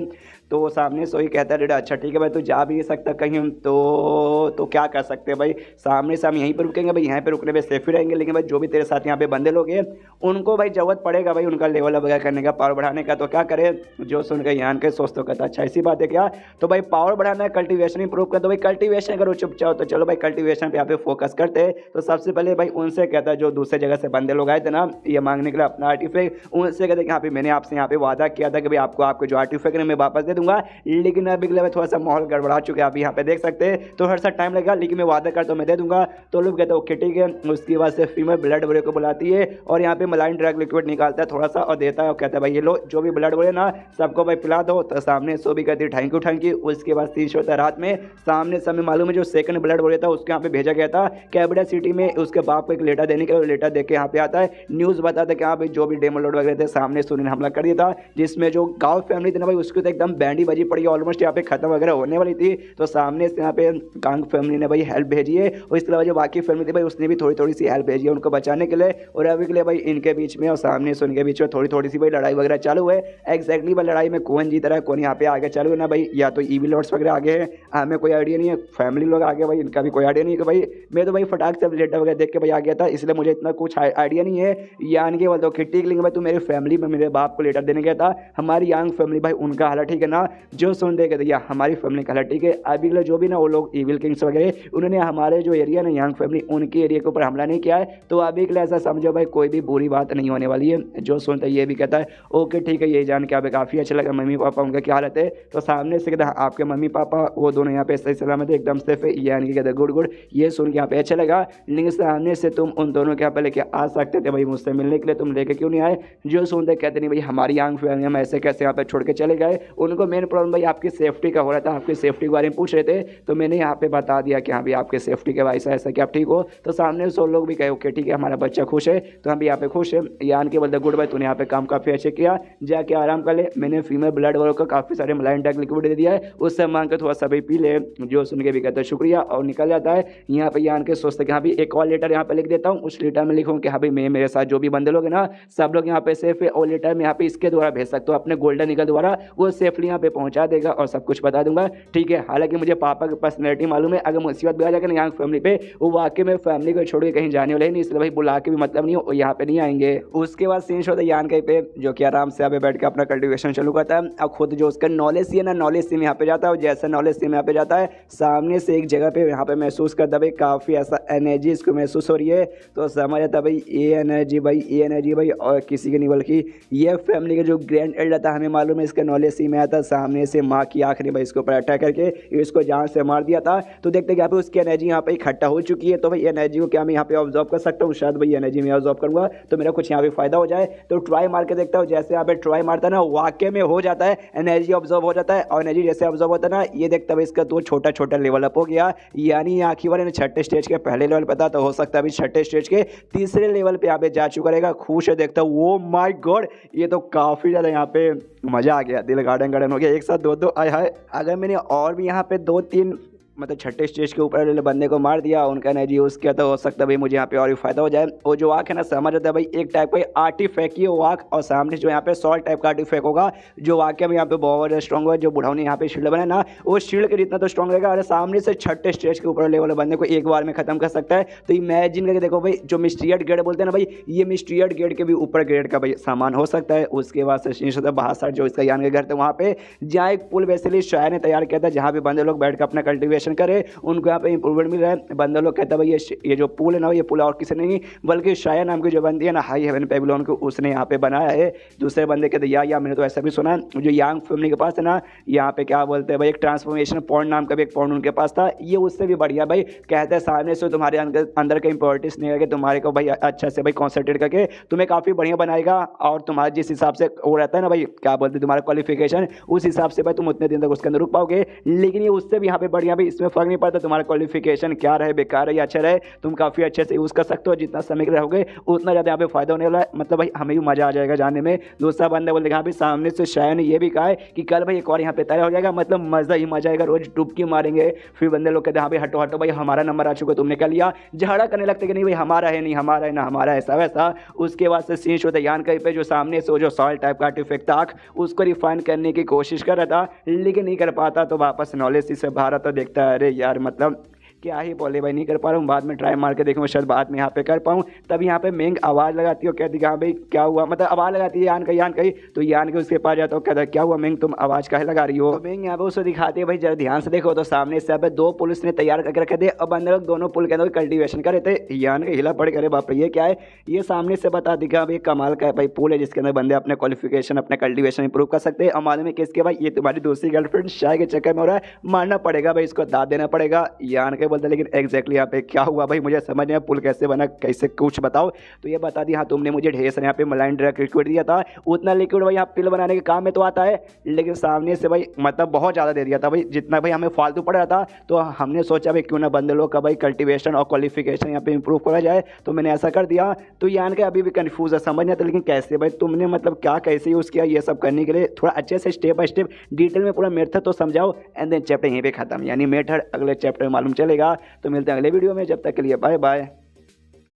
तो सामने से वही कहता है अच्छा ठीक है भाई तू जा भी नहीं सकता कहीं, तो क्या कर सकते हैं भाई, सामने से हम यहीं पर रुकेंगे भाई, यहाँ पे रुकने में सेफ ही रहेंगे। लेकिन भाई जो भी तेरे साथ यहाँ पे बंदे लोग हैं उनको भाई जरूरत पड़ेगा भाई उनका लेवल वगैरह करने का, पावर बढ़ाने का, तो क्या करे। जो सुन के यान के सोच तो कहता अच्छा ऐसी बात है क्या, तो भाई पावर बढ़ाना है, कल्टीवेशन इंप्रूव कर, तो भाई कल्टीवेशन करो चुपचाप, तो चलो भाई कल्टीवेशन पे यहाँ पे फोकस करते हैं। तो सबसे पहले भाई उनसे कहता है जो दूसरे जगह से बंदे लोग आए थे ना ये मांगने के लिए अपना आर्टिफैक्ट, उनसे कहते कि हाँ भाई मैंने आपसे यहाँ पे वादा किया था कि भाई आपको आपके जो आर्टिफैक्ट है मैं वापस दे दूंगा, लेकिन अभी के लिए थोड़ा सा माहौल गड़बड़ा चुका है, आप यहाँ पे देख सकते हैं, तो हर सा टाइम लगेगा लेकिन मैं वादा करता हूँ मैं दे दूंगा। तो लोग कहते हैं ओके ठीक है। उसके बाद से फीमेल ब्लड बोरे को बुलाती है और यहाँ पे मलाइन ड्रग लिक्विड निकालता है थोड़ा सा और देता है और कहता है भाई ये लो जो भी ब्लड बोरे ना सबको भाई पिला दो। तो सामने सो भी कहती है थैंक यू। उसके बाद 3 होता है रात में, सामने समय मालूम है जो सेकंड ब्लड बोरे था उसके यहाँ पे भेजा गया था कैपिटल सिटी में उसके बाप को एक लेटर देने के लिए, लेटर देके यहाँ पे आता है, न्यूज़ बताता है कि हाँ भाई जो भी डेमन लॉर्ड वगैरह थे सामने सुन हमला कर दिया था, जिसमें जो गाँव फैमिली थी ना भाई उसकी तो एकदम बैंडी बजी पड़ी, ऑलमोस्ट यहाँ पे खत्म वगैरह होने वाली थी। तो सामने से यहाँ पे कांग फैमिली ने भाई हेल्प भेजी है और इसके अलावा जो बाकी फैमिली थी भाई उसने भी थोड़ी सी हेल्प भेजी है उनको बचाने के लिए। और अभी के लिए भाई इनके बीच में और सामने से उनके बीच में थोड़ी सी भाई लड़ाई वगैरह चालू है। एग्जैक्टली भाई लड़ाई में कौन जीत रहा है कौन यहाँ पे आगे चालू है ना भाई, या तो ईविल लॉर्ड्स वगैरह आगे है, हमें कोई आइडिया नहीं है, फैमिली लोग आगे भाई इनका भी कोई आइडिया नहीं है कि भाई मैं तो भाई फटाक से लेटर वगैरह देख के भाई आ गया था इसलिए मुझे इतना कुछ आइडिया नहीं है, यान के बोलते हो कि ठीक लेंगे भाई तू मेरी फैमिली में मेरे बाप को लेटर देने गया था, हमारी यंग फैमिली भाई उनका हाल ठीक है ना, जो सुन दे गए या हमारी फैमिली का हाल ठीक है। अभी के लिए जो भी ना वो लोग इविल किंग्स वगैरह उन्होंने हमारे जो एरिया ना यंग फैमिली उनके एरिया के ऊपर हमला नहीं किया है, तो अभी के लिए ऐसा समझो भाई कोई भी बुरी बात नहीं होने वाली है। जो सुनता है ये भी कहता है ओके ठीक है, ये जान के अभी काफ़ी अच्छा लगा। मम्मी पापा उनका क्या हालत है, तो सामने से कहता है आपके मम्मी पापा वो दोनों यहाँ पे सही सलामत है एकदम सेफ है, यानी कि कहते हैं गुड गुड। ये सुन के यहाँ पे अच्छा लगा, लेकिन सामने से तुम उन दोनों के यहाँ पे लेके आ सकते थे भाई मुझसे मिलने के लिए, तुम लेके क्यों नहीं आए। जो सुनते कहते नहीं भाई हमारी यंग फैमिली हम ऐसे कैसे यहाँ पे छोड़ के चले गए। उनको मेन प्रॉब्लम भाई आपकी सेफ्टी का हो रहा था, आपकी सेफ्टी के बारे में पूछ रहे थे, तो मैंने यहाँ पे बता दिया कि हाँ भाई आपके सेफ्टी के वजह से ऐसा कि आप ठीक हो। तो सामने से लोग भी कहे ओके ठीक है हमारा बच्चा खुश है, तो हम भी यहाँ पे खुश है। यान के बोलते गुड भाई तूने यहाँ पे काम काफ़ी अच्छे किया, जाके आराम कर ले। मैंने फीमेल ब्लड वालों को काफ़ी सारे मलाइन टैक लिक्विड दे दिया है, उससे मांग के थोड़ा सा भी पी ले। जो सुन के भी कहते हैं शुक्रिया और निकल जाता है। यहाँ पे यान के सोचते कि हाँ भी एक और लेटर यहाँ पे लिख देता हूँ, उस लेटर में लिखूँ कि हाँ भाई मैं मेरे साथ जो भी बंदे लोग हैं ना सब लोग यहाँ पे सेफ है, और लेटर में यहाँ पे इसके द्वारा भेज सकते हो अपने गोल्डन ईगल द्वारा, वो सेफली यहाँ पे पहुँचा देगा और सब कुछ बता दूंगा ठीक है। हालांकि मुझे पापा की पर्सनैलिटी मालूम है, अगर मुसीबत भी आ जाएगा ना यहाँ फैमिली पे, वो वाकई में फैमिली को छोड़ के कहीं जाने वाले नहीं, इसलिए भाई बुला के भी मतलब नहीं हो, यहाँ पे नहीं आएंगे। उसके बाद सीन होता है यान कहीं पे जो कि आराम से यहाँ पे बैठ के अपना कल्टिवेशन चालू करता है। अब खुद जो उसका नॉलेज सी है ना, नॉलेज सिम यहाँ पे जाता है, और जैसा नॉलेज सिम यहाँ पे जाता है सामने से एक जगह पे यहाँ पे महसूस करता है भाई काफ़ी ऐसा एनर्जी इसको महसूस हो रही है। तो समझ आता भाई ये एनर्जी भाई और किसी की नहीं बल्कि ये फैमिली के जो ग्रैंड एल्डर था, हमें मालूम है इसका नॉलेज सिम आया था। सामने से माँ की आँख ने भाई इसके ऊपर अटैक करके इसको जान से मार दिया था। तो देखते यहाँ पे उसकी एनर्जी यहाँ पे इकट्ठा हो चुकी है, तो भाई एनर्जी को क्या मैं यहाँ पे ऑब्जॉर्व कर सकता हूँ, शायद भाई एनर्जी में ऑब्जॉर्व करूँगा तो मेरा कुछ यहाँ पे फायदा हो जाए। तो ट्राई मार के देखता हूँ, जैसे यहाँ पे ट्राई मारता है ना वाकई में हो जाता है, एनर्जी ऑब्जॉर्व हो जाता है। और एनर्जी जैसे ऑब्जॉर्व होता है ना, ये देखता है इसका तो छोटा छोटा लेवल अप हो गया, यानी आखिरी वाले ने छठे स्टेज के पहले लेवल पता, तो हो सकता है अभी छठे स्टेज के तीसरे लेवल पे यहाँ पे जा चुका रहेगा। खुश है देखता हूँ, ओ माय गॉड ये तो काफ़ी ज़्यादा यहाँ पे मज़ा आ गया, दिल गार्डन हो गया, एक साथ दो आए हाय। अगर मैंने और भी यहाँ पे 2-3 मतलब छठे स्टेज के ऊपर वाले बंदे को मार दिया, उनका एनर्जी यूज़ किया, तो हो सकता है भाई मुझे यहाँ पे और भी फायदा हो जाए। वो जो आँख है ना समझ आता है भाई एक टाइप का आर्टिफैक्ट ही वो आँख, और सामने जो यहाँ पे सॉल्ट टाइप का आर्टिफैक्ट होगा जो वाकई में यहाँ पे बहुत स्ट्रॉन्ग हुआ, जो बुढ़ाऊ ने यहाँ पे शील्ड बनाया ना वो शील्ड के जितना तो स्ट्रॉन्ग रहेगा, और सामने से छठे स्टेज के ऊपर लेवल बंदे को एक बार में खत्म कर सकता है। तो इमेजिन करके देखो भाई, जो मिस्ट्रियट गेट बोलते हैं ना भाई, ये मिस्ट्रियट गेट के भी ऊपर ग्रेड का भाई सामान हो सकता है। उसके बाद से बाहर जो इसका यान के घर थे वहाँ पे जहाँ एक पुल वैसे शायर ने तैयार किया था, जहाँ पे बंदे लोग बैठ कर अपना कल्टिवेशन करे, उनको यहाँ पे इंप्रूवमेंट मिल रहा है। बंदा लोग कहता है भाई ये जो पुल है ना, ये पुल और किसी ने नहीं बल्कि शाया नाम की जो बंदी है ना हाई हेवन बेबीलोन को, उसने यहाँ पे बनाया है। दूसरे बंदे कहते या मैंने तो ऐसा भी सुना है जो यांग फैमिली के पास है ना, यहाँ पे क्या बोलते हैं भाई एक ट्रांसफॉर्मेशन पॉइंट नाम का भी एक पॉइंट उनके पास था, ये उससे भी बढ़िया भाई। कहते हैं सामने से तुम्हारे अंदर का इंपॉर्टेंस नहीं करके तुम्हारे को भाई अच्छा से भाई कॉन्सेंट्रेट करके तुम्हें काफ़ी बढ़िया बनाएगा, और तुम्हारा जिस हिसाब से वो रहता है ना भाई क्या बोलते हैं तुम्हारा क्वालिफिकेशन, उस हिसाब से भाई तुम उतने दिन तक उसके अंदर रुक पाओगे। लेकिन ये उससे भी यहाँ पे बढ़िया भाई, इसमें फर्क नहीं पड़ता तुम्हारा क्वालिफिकेशन क्या रहे, बेकार है या अच्छा रहे, तुम काफ़ी अच्छे से यूज़ कर सकते हो। जितना समय के रहोगे उतना ज़्यादा यहाँ पे फायदा होने वाला है, मतलब भाई हमें भी मज़ा आ जाएगा जाने में। दूसरा बंदा बोल देखा भाई सामने से शायद ने ये भी कहा है कि कल भाई एक और यहाँ पे तैयार हो जाएगा, मतलब मज़ा ही मजा आएगा, रोज डुबकी मारेंगे। फिर बंदे लोग कहते हैं हाँ भाई हटो हटो भाई हमारा नंबर आ चुका, तुमने क्या लिया, झगड़ा करने लगते कि नहीं भाई हमारा है, नहीं हमारा है, ना हमारा ऐसा वैसा। उसके बाद से सीन होता है यान कहीं पे जो सामने से जो सॉल्ट टाइप का आर्टिफैक्ट था उसको रिफाइन करने की कोशिश कर रहा था, लेकिन नहीं कर पाता, तो वापस नॉलेज से बाहर आता, देखता है अरे यार मतलब क्या ही बोले भाई नहीं कर पा रहा हूँ, बाद में ट्राई मार के देखूँगा शायद बाद में यहाँ पे कर पाऊँ। तब यहाँ पे मेंग आवाज़ लगाती हो, कहती हाँ भाई क्या हुआ, मतलब आवाज़ लगाती है यान कही, तो यान के उसके पास जाता हो, कहता क्या हुआ मेंग तुम आवाज़ काहे लगा रही हो। तो मेंग यहाँ पे उसको दिखाती है भाई जरा ध्यान से देखो, तो सामने से यहाँ पे 2 पुलिस ने तैयार करके रखे थे, और बंदे लोग दोनों पुल के अंदर कल्टिवेशन कर रहे थे। यान के हिला पड़ करे बाप रे ये क्या है, ये सामने से बता दी भाई कमाल का भाई पुल है जिसके अंदर बंदे अपने क्वालिफिकेशन अपने कल्टिवेशन इंप्रूव कर सकते हैं। और मालूम है किसके भाई, ये तुम्हारी दूसरी गर्लफ्रेंड शाय के चक्कर में हो रहा है, मारना पड़ेगा भाई, इसको दाद देना पड़ेगा। यान के बोलते लेकिन एग्जैक्टली यहाँ पे क्या हुआ भाई मुझे समझ नहीं आया, पुल कैसे बना कैसे कुछ बताओ। तो ये बता दी हाँ तुमने मुझे ढेर सारे यहाँ पे मलाइन ड्रग लिक्विड दिया था, उतना लिक्विड भाई यहाँ पिल बनाने के काम में तो आता है, लेकिन सामने से भाई मतलब बहुत ज़्यादा दे दिया था भाई, जितना भाई हमें फालतू पड़ रहा था। तो हमने सोचा भाई क्यों ना बंदे लोग का भाई कल्टिवेशन और क्वालिफिकेशन यहाँ पे इंप्रूव करा जाए, तो मैंने ऐसा कर दिया। तो यान के अभी भी कन्फ्यूज है, समझ नहीं आता लेकिन कैसे भाई तुमने मतलब क्या कैसे यूज़ किया ये सब करने के लिए, थोड़ा अच्छे से स्टेप बाय स्टेप डिटेल में पूरा मेथड तो समझाओ। एंड देन चैप्टर यहीं पे खत्म, यानी मेथड अगले चैप्टर में मालूम चलेगा। तो मिलते हैं अगले वीडियो में, जब तक के लिए बाय बाय।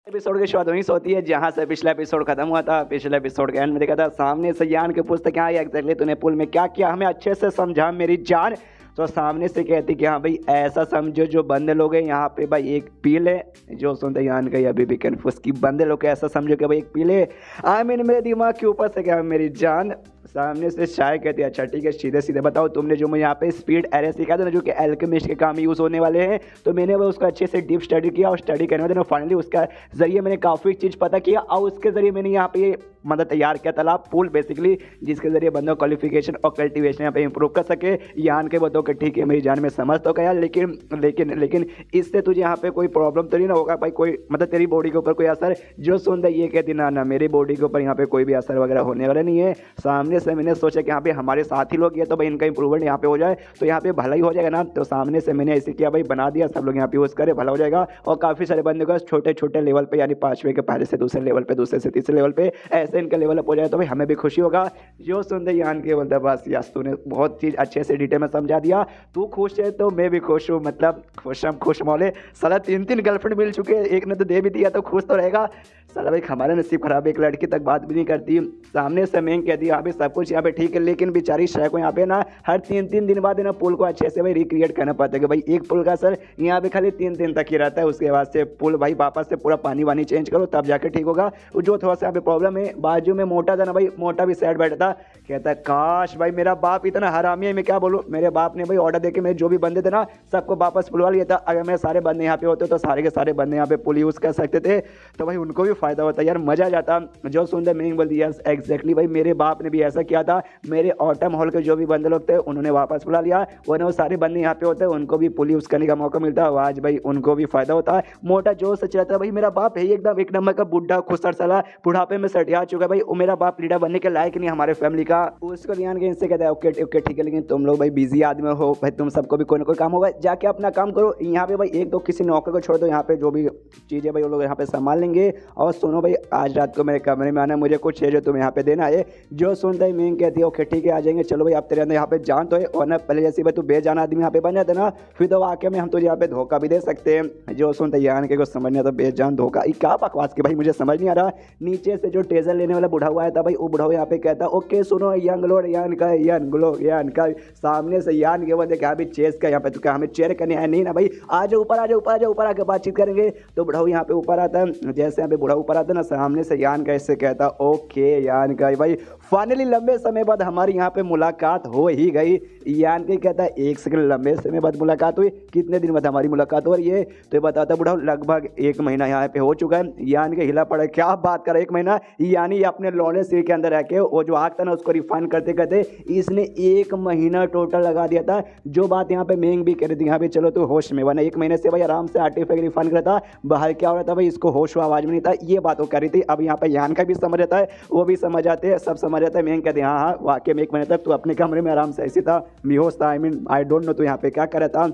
एपिसोड की शुरुआत वहीं से होती है जहाँ से पिछला एपिसोड खत्म हुआ था। पिछले एपिसोड के एंड में देखा था सामने से यान के पुस्तक क्या है एग्जैक्टली तूने पुल में क्या किया, हमें अच्छे से समझा मेरी जान। तो सामने से कहती कि हाँ भाई ऐसा समझो जो बंदे लोग हैं यहाँ पे भाई एक पील है। जो सुनते यान का अभी भी कन्फ्यूज की बंदे लोग ऐसा समझो कि भाई एक पील है। आई मीन मेरे दिमाग के ऊपर से क्या मेरी जान। सामने से शाय कहती है अच्छा ठीक है सीधे सीधे बताओ तुमने जो मुझे यहाँ पे स्पीड एरे सिखाया था ना जो कि एल्केमिस्ट के काम यूज़ होने वाले हैं, तो मैंने वो उसका अच्छे से डीप स्टडी किया और स्टडी करने के बाद फाइनली उसका जरिए मैंने काफ़ी चीज़ पता किया और उसके जरिए मैंने यहाँ पे मतलब तैयार किया तालाब पुल बेसिकली, जिसके जरिए बंदों क्वालिफिकेशन और कल्टीवेशन यहाँ पे इंप्रूव कर सके। यान के बताओ कि ठीक है मेरी जान में समझ तो गया, लेकिन लेकिन लेकिन इससे तुझे यहाँ पे कोई प्रॉब्लम तो नहीं ना होगा भाई, कोई मतलब तेरी बॉडी के ऊपर कोई असर। जो सुनता ये कहती ना ना मेरी बॉडी के ऊपर यहाँ पे कोई भी असर वगैरह होने वाला नहीं है। सामने से मैंने सोचा कि यहाँ पे हमारे साथ ही लोग ये तो भाई इनका इंप्रूवमेंट यहाँ पे हो जाए तो यहाँ पे भला ही हो जाएगा ना। तो सामने से मैंने ऐसे किया भाई बना दिया, सब लोग यहाँ पे यूज़ करे भला हो जाएगा। और काफ़ी सारे बंदे को छोटे छोटे लेवल पे यानी 5वें के पहले से दूसरे लेवल पे, दूसरे से तीसरे लेवल पे ऐसे इनका लेवल अप हो जाए तो भाई हमें भी खुशी होगा। जो सुनते यान के बोलता बस यस तूने बहुत चीज़ अच्छे से डिटेल में समझा दिया, तू खुश है तो मैं भी खुश हूँ, मतलब खुश हम खुश मौले। साला 3 गर्लफ्रेंड मिल चुके हैं, एक ने तो दे भी दिया तो खुश तो रहेगा। साला भाई हमारा नसीब खराब है, एक लड़की तक बात भी नहीं करती। सामने से मैं कह दिया यहाँ पे सब कुछ यहाँ पे ठीक है, लेकिन बेचारी शाय को यहाँ पे ना हर 3 दिन बाद ना पुल को अच्छे से भाई रिक्रिएट करना पड़ता है कि भाई एक पुल का सर यहाँ पे खाली 3 दिन तक ही रहता है, उसके बाद से पुल भाई वापस से पूरा पानी वानी चेंज करो तब जाके ठीक होगा। जो थोड़ा सा यहाँ पे प्रॉब्लम है, बाजू में मोटा था ना भाई, मोटा भी साइड बैठा था, कहता काश भाई मेरा बाप इतना हरामी है, मैं क्या बोलूँ। मेरे बाप ने भाई ऑर्डर देके मेरे जो भी बंदे थे ना सबको वापस पुलवा लिया था। अगर मेरे सारे बंदे यहाँ पे होते तो सारे के सारे बंदे यहाँ पे पुल यूज़ कर सकते थे, तो भाई उनको भी फायदा होता यार, मजा आ जाता। जो सुनते मीनिंग बोल दिया एग्जैक्टली भाई मेरे बाप ने भी ऐसा किया था। मेरे ऑटम हॉल के जो भी बंदे लोग थे उन्होंने वापस बुला लिया, वरना वो सारे बंदे यहाँ पे होते हैं उनको भी पुल यूज़ करने का मौका मिलता है, आज भाई उनको भी फायदा होता है। मोटा जो सच रहता है भाई मेरा बाप है एकदम एक नंबर का बुढ़ा खुसर साला, बुढ़ापे में सटिया चुका है भाई, वो मेरा बाप लीडर बनने के लायक नहीं हमारे फैमिली का। उसको ध्यान के इनसे कहता है ओके ओके ठीक है, लेकिन तुम लोग भाई बिजी आदमी हो भाई, तुम सबको भी कोई ना कोई काम होगा, जाके अपना काम करो। यहाँ पे भाई एक दो किसी नौकर को छोड़ दो, यहाँ पे जो भी चीज़ें भाई वो लोग यहाँ पे संभाल लेंगे। और सुनो भाई आज रात को मेरे कमरे में आना, मुझे कुछ है जो तुम यहाँ पे देना है। जो सुनता ही मैं कहती है ओके ठीक है आ जाएंगे, चलो भाई अब तेरे अंदर यहाँ पे जान तो है, और ना पहले जैसे भाई तू बेजान आदमी यहाँ पे बन जाता ना, फिर तो वाकई में हम तुझे यहाँ पे धोखा भी दे सकते हैं। जो सुनता है यान के को समझ नहीं आता बेजान धोखा ये क्या बकवास के भाई मुझे समझ नहीं आ रहा। नीचे से जो टेजर लेने वाला बुढ़ा हुआ था भाई, वो बुढ़ा यहाँ पे कहता ओके सुनो यंग लोड यान का यान का। सामने से यान के बोलते क्या भी चेस का यहाँ पे तो क्या हमें चेयर करने है नहीं ना भाई, आ जाओ ऊपर आ जाओ ऊपर आ जाओ ऊपर आके बातचीत करेंगे। तो बुढ़ा यहाँ पे ऊपर आता है, जैसे यहाँ पे बुढ़ा ऊपर आता है ना, सामने से यान का इससे कहता ओके यान का भाई फाइनली लंबे समय बाद हमारी यहाँ पे मुलाकात हो ही गई। यान के कहता है 1 सेकंड लंबे समय बाद मुलाकात हुई, कितने दिन बाद हमारी मुलाकात हो रही है। तो ये बताता बुढ़ा लगभग 1 महीना यहाँ पे हो चुका है। यान के हिला पड़ा क्या बात कर 1 महीना, यानी अपने लौने सिर के अंदर रह के वो जो आग था ना उसको रिफाइन करते करते इसने 1 महीना टोटल लगा दिया था। जो बात यहाँ पे मेंग भी कह रही थी यहाँ पे चलो तो होश में, वरना 1 महीने से भाई आराम से आर्टिफिक रिफाइन कर रहा था, बाहर क्या हो रहा था भाई इसको होश व आवाज में नहीं था, ये बात वो कर रही थी। अब यहाँ पे यान का भी समझ आता है, वो भी समझ आते हैं, सब समझ आता है। मेंग कहते हैं हाँ हाँ वाकई में 1 महीने तक तू अपने कमरे में आराम से ऐसी था, बेहोश था, I mean I don't know तू यहाँ पे क्या कर रहा था।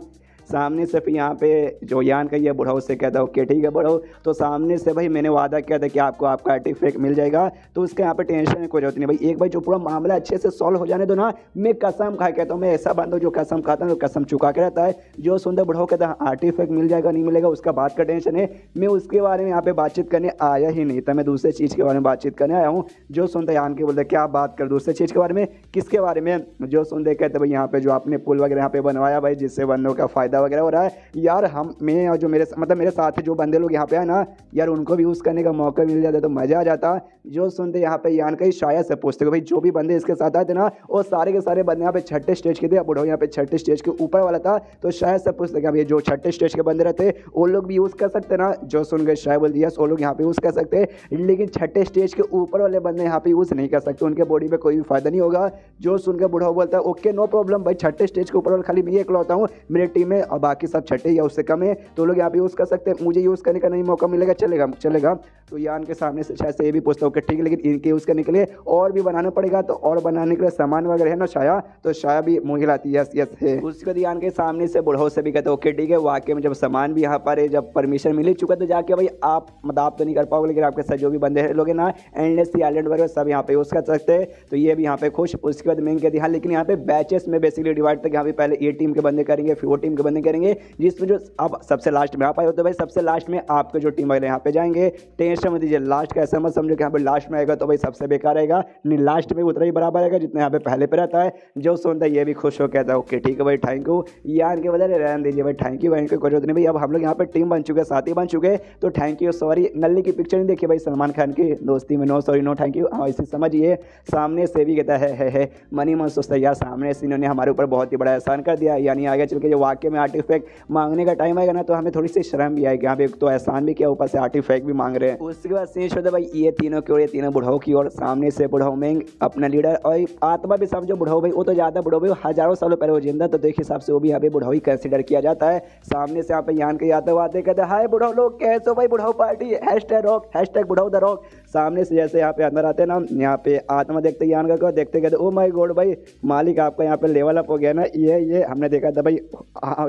सामने से फिर यहाँ पे जो यान का ये बुढ़ा उससे कहता है ओके ठीक है बुढ़ाओ। तो सामने से भाई मैंने वादा किया था कि आपको आपका आर्टिफैक्ट मिल जाएगा, तो उसके यहाँ पे टेंशन की कोई जरूरत नहीं भाई, एक भाई जो पूरा मामला अच्छे से सॉल्व हो जाने दो ना, मैं कसम खा कहता हूँ, मैं ऐसा बंदा हूँ जो कसम खाता हूँ तो कसम चुका के रहता है। जो सुंदर बुढ़ाओ कहता है आर्टिफैक्ट मिल जाएगा नहीं मिलेगा उसका बात का टेंशन है, मैं उसके बारे में यहाँ पे बातचीत करने आया ही नहीं था, मैं दूसरे चीज़ के बारे में बातचीत करने आया हूँ। जो सुनते यान के बोलते क्या बात कर दूसरे चीज़ के बारे में, किसके बारे में। जो सुनते कहते भाई यहाँ पे जो आपने पुल वगैरह यहाँ पे बनवाया भाई जिससे बंदों का फायदा वगैरह हो रहा है यार, हम मैं और जो मेरे मतलब मेरे साथ जो बंदे लोग यहाँ पे आए ना यार उनको भी यूज़ करने का मौका मिल जाता तो मज़ा आ जाता। जो सुनते यहाँ पे यान का ही शायद से पूछते भाई जो भी बंदे इसके साथ आए थे ना वो सारे के सारे बंदे यहाँ पे 6ठे स्टेज के थे, बुढ़ो यहाँ पे 6ठे स्टेज के ऊपर वाला था, तो शायद से पूछते कि जो 6ठे स्टेज के बंदे रहते वो लोग भी यूज़ कर सकते ना। जो सुन गए शायद बोल दिया वो लोग यहाँ पे यूज़ कर सकते, लेकिन 6ठे स्टेज के ऊपर वाले बंदे यहाँ पे यूज़ नहीं कर सकते, उनके बॉडी में कोई भी फायदा नहीं होगा। जो सुन के बुढ़ा बोलता है ओके नो प्रॉब्लम भाई, 6ठे स्टेज के ऊपर वाले खाली मैं इकलौता हूँ मेरी टीम में और बाकी सब 6ठे या उससे कम है, तो लोग यहाँ पे यूज़ कर सकते हैं, मुझे यूज़ करने का नहीं मौका मिलेगा चलेगा चलेगा। तो यान के सामने से शायद से ये भी पूछता हूँ कि ठीक है लेकिन इनके यूज़ करने के लिए और भी बनाना पड़ेगा, तो और बनाने के लिए सामान वगैरह है ना शाया, तो शाया भी मुँह हिलाती है यस है। उसके बाद यान के सामने से बुढ़ो से भी कहते ओके ठीक है, वाकई में जब सामान भी यहाँ पर है, जब परमिशन मिल चुका तो जाके भाई आप मतलब आप तो नहीं कर पाओगे लेकिन आपके साथ जो भी बंदे लोग हैं ना एंडलेस आइलैंड वगैरह सब यहाँ पे यूज़ कर सकते हैं, तो ये भी यहाँ पे खुश। उसके बाद मैं कहती हाँ लेकिन यहाँ पे बैचेस में बेसिकली डिवाइड तक यहाँ पे पहले ये टीम के बंदे करेंगे फिर वो टीम के बंदे बंदे करेंगे, जिसमें जो अब सबसे लास्ट में आप आए हो तो भाई सबसे लास्ट में आपके जो टीम वाले यहाँ पे जाएंगे। टेंशन मत दीजिए, लास्ट का ऐसा मत समझो कि यहाँ पे लास्ट में आएगा तो भाई सबसे बेकार आएगा, नहीं लास्ट में उतना ही बराबर आएगा जितना यहाँ पे पहले पे रहता है। जो सुनता है ये भी खुश हो कहता है ओके ठीक है भाई थैंक यू, यार के बदले रहने दीजिए भाई, थैंक यू भाई, कोई जरूरत नहीं भाई। अब हम लोग यहाँ पे टीम बन चुके, साथी बन चुके, तो थैंक यू सॉरी। नल्ली की पिक्चर नहीं देखी भाई सलमान खान की दोस्ती में, no sorry no thank you, हाँ इसे समझिए। सामने से भी कहता है मनी मन सोचता है यार सामने से इन्होंने हमारे ऊपर बहुत ही बड़ा एहसान कर दिया, यानी आगे चल के जो वाकई में आर्टिफैक्ट मांगने का टाइम आएगा ना तो हमें थोड़ी सी शर्म भी आएगी, यहाँ पे तो एहसान भी किया ऊपर से आर्टिफैक्ट भी मांग रहे हैं। उसके बाद सीन होता है भाई ये तीनों की ओर, ये तीनों बुढ़ाओं की ओर, सामने से बुढ़ाओ में अपना लीडर और आत्मा भी समझो बुढ़ाओ भाई, वो तो ज़्यादा बुढ़ाओ भाई हजारों सालों पहले वो जिंदा, तो देखिए हिसाब से वो भी यहाँ पे बुढ़ाओ ही कंसिडर किया जाता है। सामने से यहाँ पे यान के आते आते कहते हैं हाय बुढ़ाओ लोग कैसे हो भाई, बुढ़ाओ पार्टी हैशटैग रॉक हैशटैग बुढ़ाओ द रॉक। सामने से जैसे यहाँ पे अंदर आते हैं ना, यहाँ पे आत्मा देखते यान का देखते कहते ओ माय गॉड भाई मालिक आपका यहाँ पे लेवल अप हो गया ना, ये हमने देखा था भाई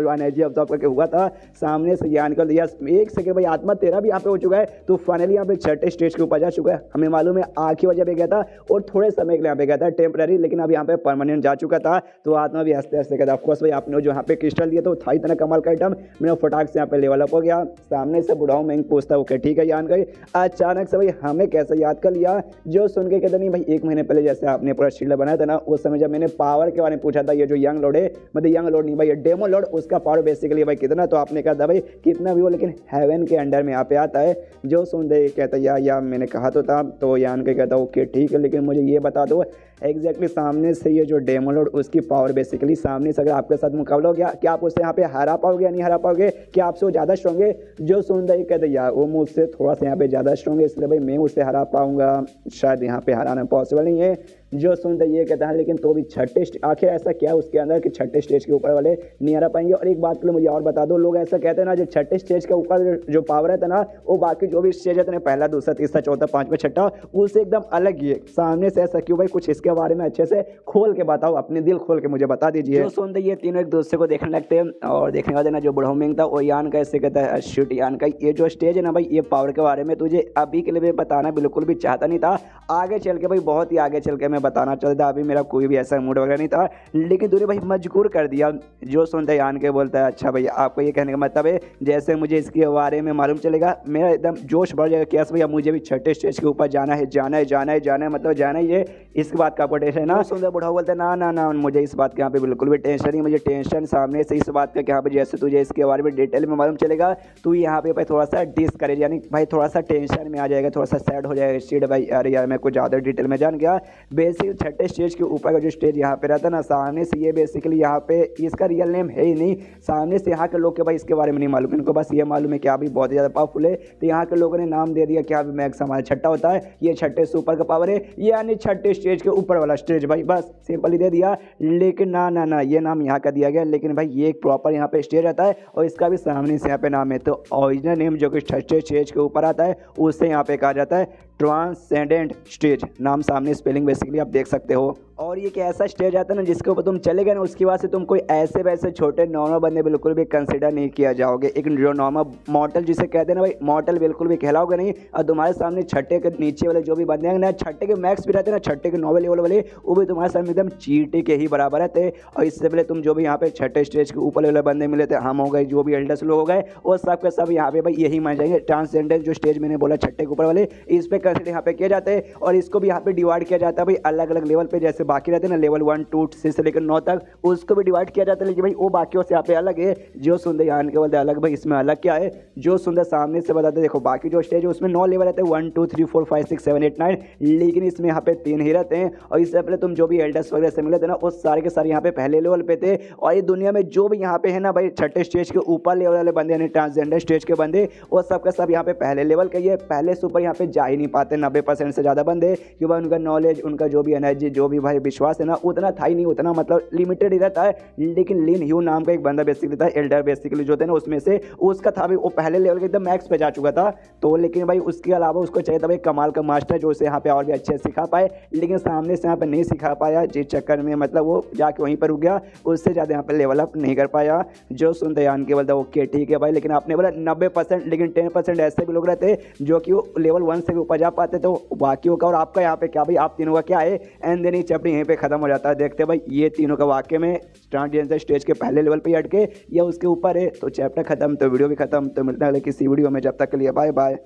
एनर्जी ऑब्जॉर्व करके हुआ था। सामने से यान कर दिया, एक सेकंड भाई आत्मा तेरा भी यहाँ पे हो चुका है, तो फाइनली यहाँ पे छठे स्टेज के ऊपर जा चुका है। हमें मालूम है आखिरी वजह पे गया था और थोड़े समय के लिए यहाँ पे गया था टेम्पररी, लेकिन अब यहाँ पे परमानेंट जा चुका था। तो आत्मा भी हंसते हंसते कहता ऑफकोर्स भाई आपने जो यहाँ पे क्रिस्टल दिया तो था इतना कमाल का आइटम, मेरा फटाक से यहाँ पे लेवल अप हो गया। सामने से बुढ़ाओ मैं पूछता ओके ठीक है यान गई, अचानक से भाई हमें कैसे याद कर लिया, जो सुन के कहते नहीं भाई 1 महीने पहले जैसे आपने पूरा शील्ड बनाया था ना, उस समय जब मैंने पावर के बारे में पूछा था, ये जो यंग लॉर्ड है मतलब यंग लॉर्ड नहीं भाई ये डेमो लॉर्ड, उसका पावर बेसिकली भाई कितना, तो आपने कहा था भाई कितना भी हो लेकिन हेवन के अंडर में यहाँ पे आता है। जो सुन दे कहता या मैंने कहा तो था, तो यान के कहता ओके ठीक है लेकिन मुझे ये बता दो एग्जैक्टली सामने से ये जो डेमो लॉर्ड उसकी पावर बेसिकली सामने से अगर आपके साथ मुकाबला हो गया क्या आप उससे यहाँ पे हरा पाओगे या नहीं हरा पाओगे, क्या आपसे वो ज़्यादा स्ट्रॉन्ग है। जो सुन दे कहते यार वो मुझसे थोड़ा सा यहाँ पे ज़्यादा स्ट्रॉन्ग है, इसलिए भाई मैं उससे हरा पाऊंगा, शायद यहाँ पे हराना पॉसिबल नहीं है। जो सुनते ये कहता है लेकिन तो भी छठे आखिर ऐसा क्या उसके अंदर कि छठे स्टेज के ऊपर वाले नहीं हरा पाएंगे। और एक बात के लिए मुझे और बता दो, लोग ऐसा कहते हैं ना जो छठे स्टेज के ऊपर जो पावर है ना वो बाकी जो भी स्टेज है पहला दूसरा तीसरा चौथा पांचवा छठा उससे एकदम अलग ही है। सामने से ऐसा क्यों भाई, कुछ इसके बारे में अच्छे से खोल के बताओ, अपने दिल खोल के मुझे बता दीजिए। जो सुनते ये तीनों एक दूसरे को देखने लगते हैं और देखने वाले ना जो बुढ़ाऊ मेंग था वो यान का ऐसे कहता है शूट यान का ये जो स्टेज है ना भाई ये पावर के बारे में तुझे अभी के लिए मैं बताना बिल्कुल भी चाहता नहीं था, आगे चल के भाई बहुत ही आगे चल के मैं बताना चाहता था, अभी मेरा कोई भी ऐसा मूड वगैरह नहीं था, लेकिन तूने भाई मजबूर कर दिया। जो सुनता है यान के बोलता है अच्छा भाई आपको ये कहने का मतलब है जैसे मुझे इसके बारे में मालूम चलेगा मेरा एकदम जोश बढ़ जाएगा, क्या भैया मुझे भी छठे स्टेज के ऊपर जाना है जाना है जाना है जाना है मतलब जाना ही है, इस बात का आपको टेंशन है ना। सुंदर बुढ़ा बोलता है ना मुझे इस बात के यहाँ पे बिल्कुल भी टेंशन नहीं, मुझे टेंशन सामने से इस बात का यहाँ पे जैसे तुझे इसके बारे में डिटेल में मालूम चलेगा तू यहाँ पे भाई थोड़ा सा डिस्करेज यानी भाई थोड़ा सा टेंशन में आ जाएगा, थोड़ा सा सैड हो जाएगा स्टेज भाई अरे यार मैं कुछ ज़्यादा डिटेल में जान गया। बेसिक छठे स्टेज के ऊपर का जो स्टेज यहाँ पे रहता है ना सामने से ये बेसिकली यहाँ पे इसका रियल नेम है ही नहीं, सामने से यहाँ के लोग के भाई इसके बारे में नहीं मालूम, इनको बस ये मालूम है कि अभी बहुत ज़्यादा पावरफुल है, तो यहाँ के लोगों ने नाम दे दिया कि अभी मैक्स हमारा छठा होता है, ये छठे से ऊपर का पावर है यानी छठे स्टेज के ऊपर वाला स्टेज भाई, बस सिंपल ही दे दिया। लेकिन ना ये नाम यहाँ का दिया गया, लेकिन भाई ये एक प्रॉपर यहाँ पे स्टेज रहता है और इसका भी सामने से यहाँ पे नाम है, तो ओरिजिनल नेम जो कि छठे स्टेज के ऊपर आता है उससे यहाँ पे कहा जाता है ट्रांसेंडेंट स्टेज, नाम सामने स्पेलिंग बेसिकली आप देख सकते हो। और ये एक ऐसा स्टेज आता है ना जिसके ऊपर तुम चले गए ना उसके बाद से तुम कोई ऐसे वैसे छोटे नॉर्मल बंदे बिल्कुल भी कंसिडर नहीं किया जाओगे, एक जो नॉर्मल मॉर्टल जिसे कहते हैं ना भाई मॉर्टल बिल्कुल भी कहलाओगे नहीं, और तुम्हारे सामने छठे के नीचे वाले जो भी बंदे हैं ना छठे के मैक्स भी रहते हैं ना छठे के 9वें लेवल वाले वो भी तुम्हारे सामने एकदम चीटे के ही बराबर रहते। और इससे पहले तुम जो भी यहाँ पे छठे स्टेज के ऊपर वाले बंदे मिले थे हम हो गए जो भी एल्डर्स लोग हो गए वो सब के सब यहाँ पे भाई यही मान जाएंगे ट्रांसजेंडर जो स्टेज मैंने बोला छठे के ऊपर वाले इस पे कंसिडर यहाँ पे किया जाता है। और इसको भी यहाँ पे डिवाइड किया जाता है भाई अलग अलग लेवल पे, जैसे बाकी रहते हैं ना लेवल 1 2 6 से लेकर 9 तक उसको भी डिवाइड किया जाता है, लेकिन भाई वो बाकियों से यहाँ पे अलग है। जो सुंदर यान के बोलते अलग भाई इसमें अलग क्या है, जो सुंदर सामने से बताते देखो बाकी जो स्टेज है उसमें 9 लेवल रहते हैं 1 2 3 4 5 6 7 8 9, लेकिन इसमें यहाँ पे 3 ही रहते हैं। और इससे पहले तुम जो भी एल्डर्स वगैरह से मिले थे ना वो सारे के सारे यहाँ पे पहले लेवल पे थे। और ये दुनिया में जो भी यहाँ पे है ना भाई छठे स्टेज के ऊपर लेवल वाले बंदे यानी ट्रांसजेंडर स्टेज के बंदे वो सब का सब यहाँ पे पहले लेवल के, ये पहले से ऊपर यहाँ पे जा ही नहीं पाते 90% से ज़्यादा बंदे, क्योंकि उनका नॉलेज उनका जो भी एनर्जी जो भी भाई विश्वास है ना उतना था ही नहीं, उतना मतलब लिमिटेड ही रहता है। लेकिन लिन ह्यू नाम का एक बंदा बेसिकली था एल्डर बेसिकली जो थे ना उसमें से उसका था भाई वो पहले लेवल के एकदम मैक्स पे जा चुका था, तो लेकिन भाई उसके अलावा उसको चाहिए था भाई कमाल का मास्टर जो उसे यहाँ पे और भी अच्छे सिखा पाए, लेकिन सामने से यहाँ पे नहीं सिखा पाया जिस चक्कर में मतलब वो जाके वहीं पर रुक गया, उससे ज़्यादा यहाँ पे लेवल अप नहीं कर पाया। जो सुनते यान के बोलता ओके ठीक है भाई, लेकिन आपने बोला 90% लेकिन 10% ऐसे भी लोग रहते जो कि वो लेवल 1 से ऊपर जा पाते, तो बाकियों का और आपका यहाँ पे क्या भाई आप तीनों का क्या है। एंड देन चैप्टर पे यहीं पे खत्म हो जाता है। देखते हैं भाई ये तीनों का वाकई में ट्रांसजेंडर स्टेज के पहले लेवल पे ही अटके या उसके ऊपर है। तो चैप्टर खत्म तो वीडियो भी खत्म। तो मिलता है किसी वीडियो में, जब तक के लिए बाय बाय।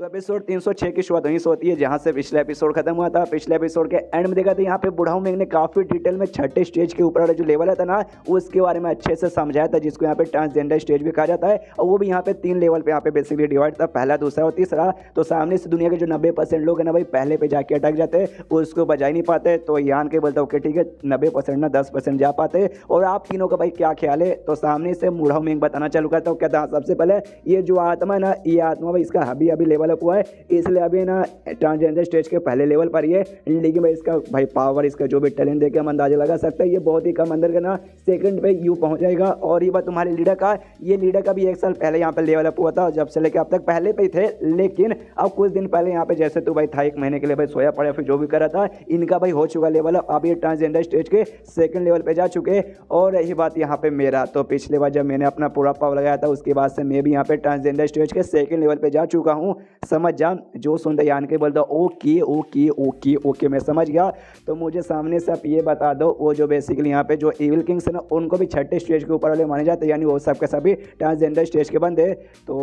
तो एपिसोड 306 की शुरुआत वहीं से होती है जहां से पिछला एपिसोड खत्म हुआ था। पिछले एपिसोड के एंड में देखा था यहाँ पे बुढ़ाऊ मेंग ने काफी डिटेल में छठे स्टेज के ऊपर वाला जो लेवल था ना उसके बारे में अच्छे से समझाया था, जिसको यहाँ पे ट्रांसजेंडर स्टेज भी कहा जाता है। और वो भी यहाँ पे 3 लेवल पे यहाँ पे बेसिकली डिवाइड था, पहला, दूसरा और तीसरा। तो सामने से दुनिया के जो 90% लोग हैं ना भाई पहले पे जाके अटक जाते हैं, उसको बजा ही नहीं पाते। तो यान के बोलता ओके ठीक है 90% ना 10% जा पाते। और आप तीनों का भाई क्या ख्याल है? तो सामने से बुढ़ाऊ मेंग बताना चालू करता हूँ। कहता सबसे पहले ये जो आत्मा ना, ये आत्मा भाई इसका अभी लेवल अप हुआ है, इसलिए अभी ना ट्रांसजेंडर स्टेज के पहले लेवल पर ही है। लेकिन भाई इसका भाई पावर, इसका जो भी टैलेंट देख के हम अंदाजा लगा सकते हैं ये बहुत ही कम अंदर का ना सेकंड पे यू पहुंच जाएगा। और ये बात तुम्हारे लीडर का, ये लीडर का भी 1 साल पहले यहाँ पे लेवल अप हुआ था, जब से लेकर अब तक पहले पे ही थे। लेकिन अब कुछ दिन पहले यहाँ पे जैसे तू भाई था 1 महीने के लिए भाई सोया पड़ा फिर जो भी कर रहा था, इनका भाई हो चुका लेवल अप। अब ये ट्रांसजेंडर स्टेज के सेकंड लेवल पे जा चुके। और रही बात यहाँ पे मेरा, तो पिछले बार जब मैंने अपना पूरा पावर लगाया था उसके बाद से मैं भी यहाँ पे ट्रांसजेंडर स्टेज के सेकंड लेवल पे जा चुका हूँ। समझ जा, जो सुनते यान के बोलता ओके ओके ओके ओके मैं समझ गया। तो मुझे सामने से आप ये बता दो, वो जो बेसिकली यहाँ पे जो इविल किंग्स है ना उनको भी छठे स्टेज के ऊपर वाले माने जाते हैं, यानी वो सब के सभी ट्रांसजेंडर स्टेज के बंदे। तो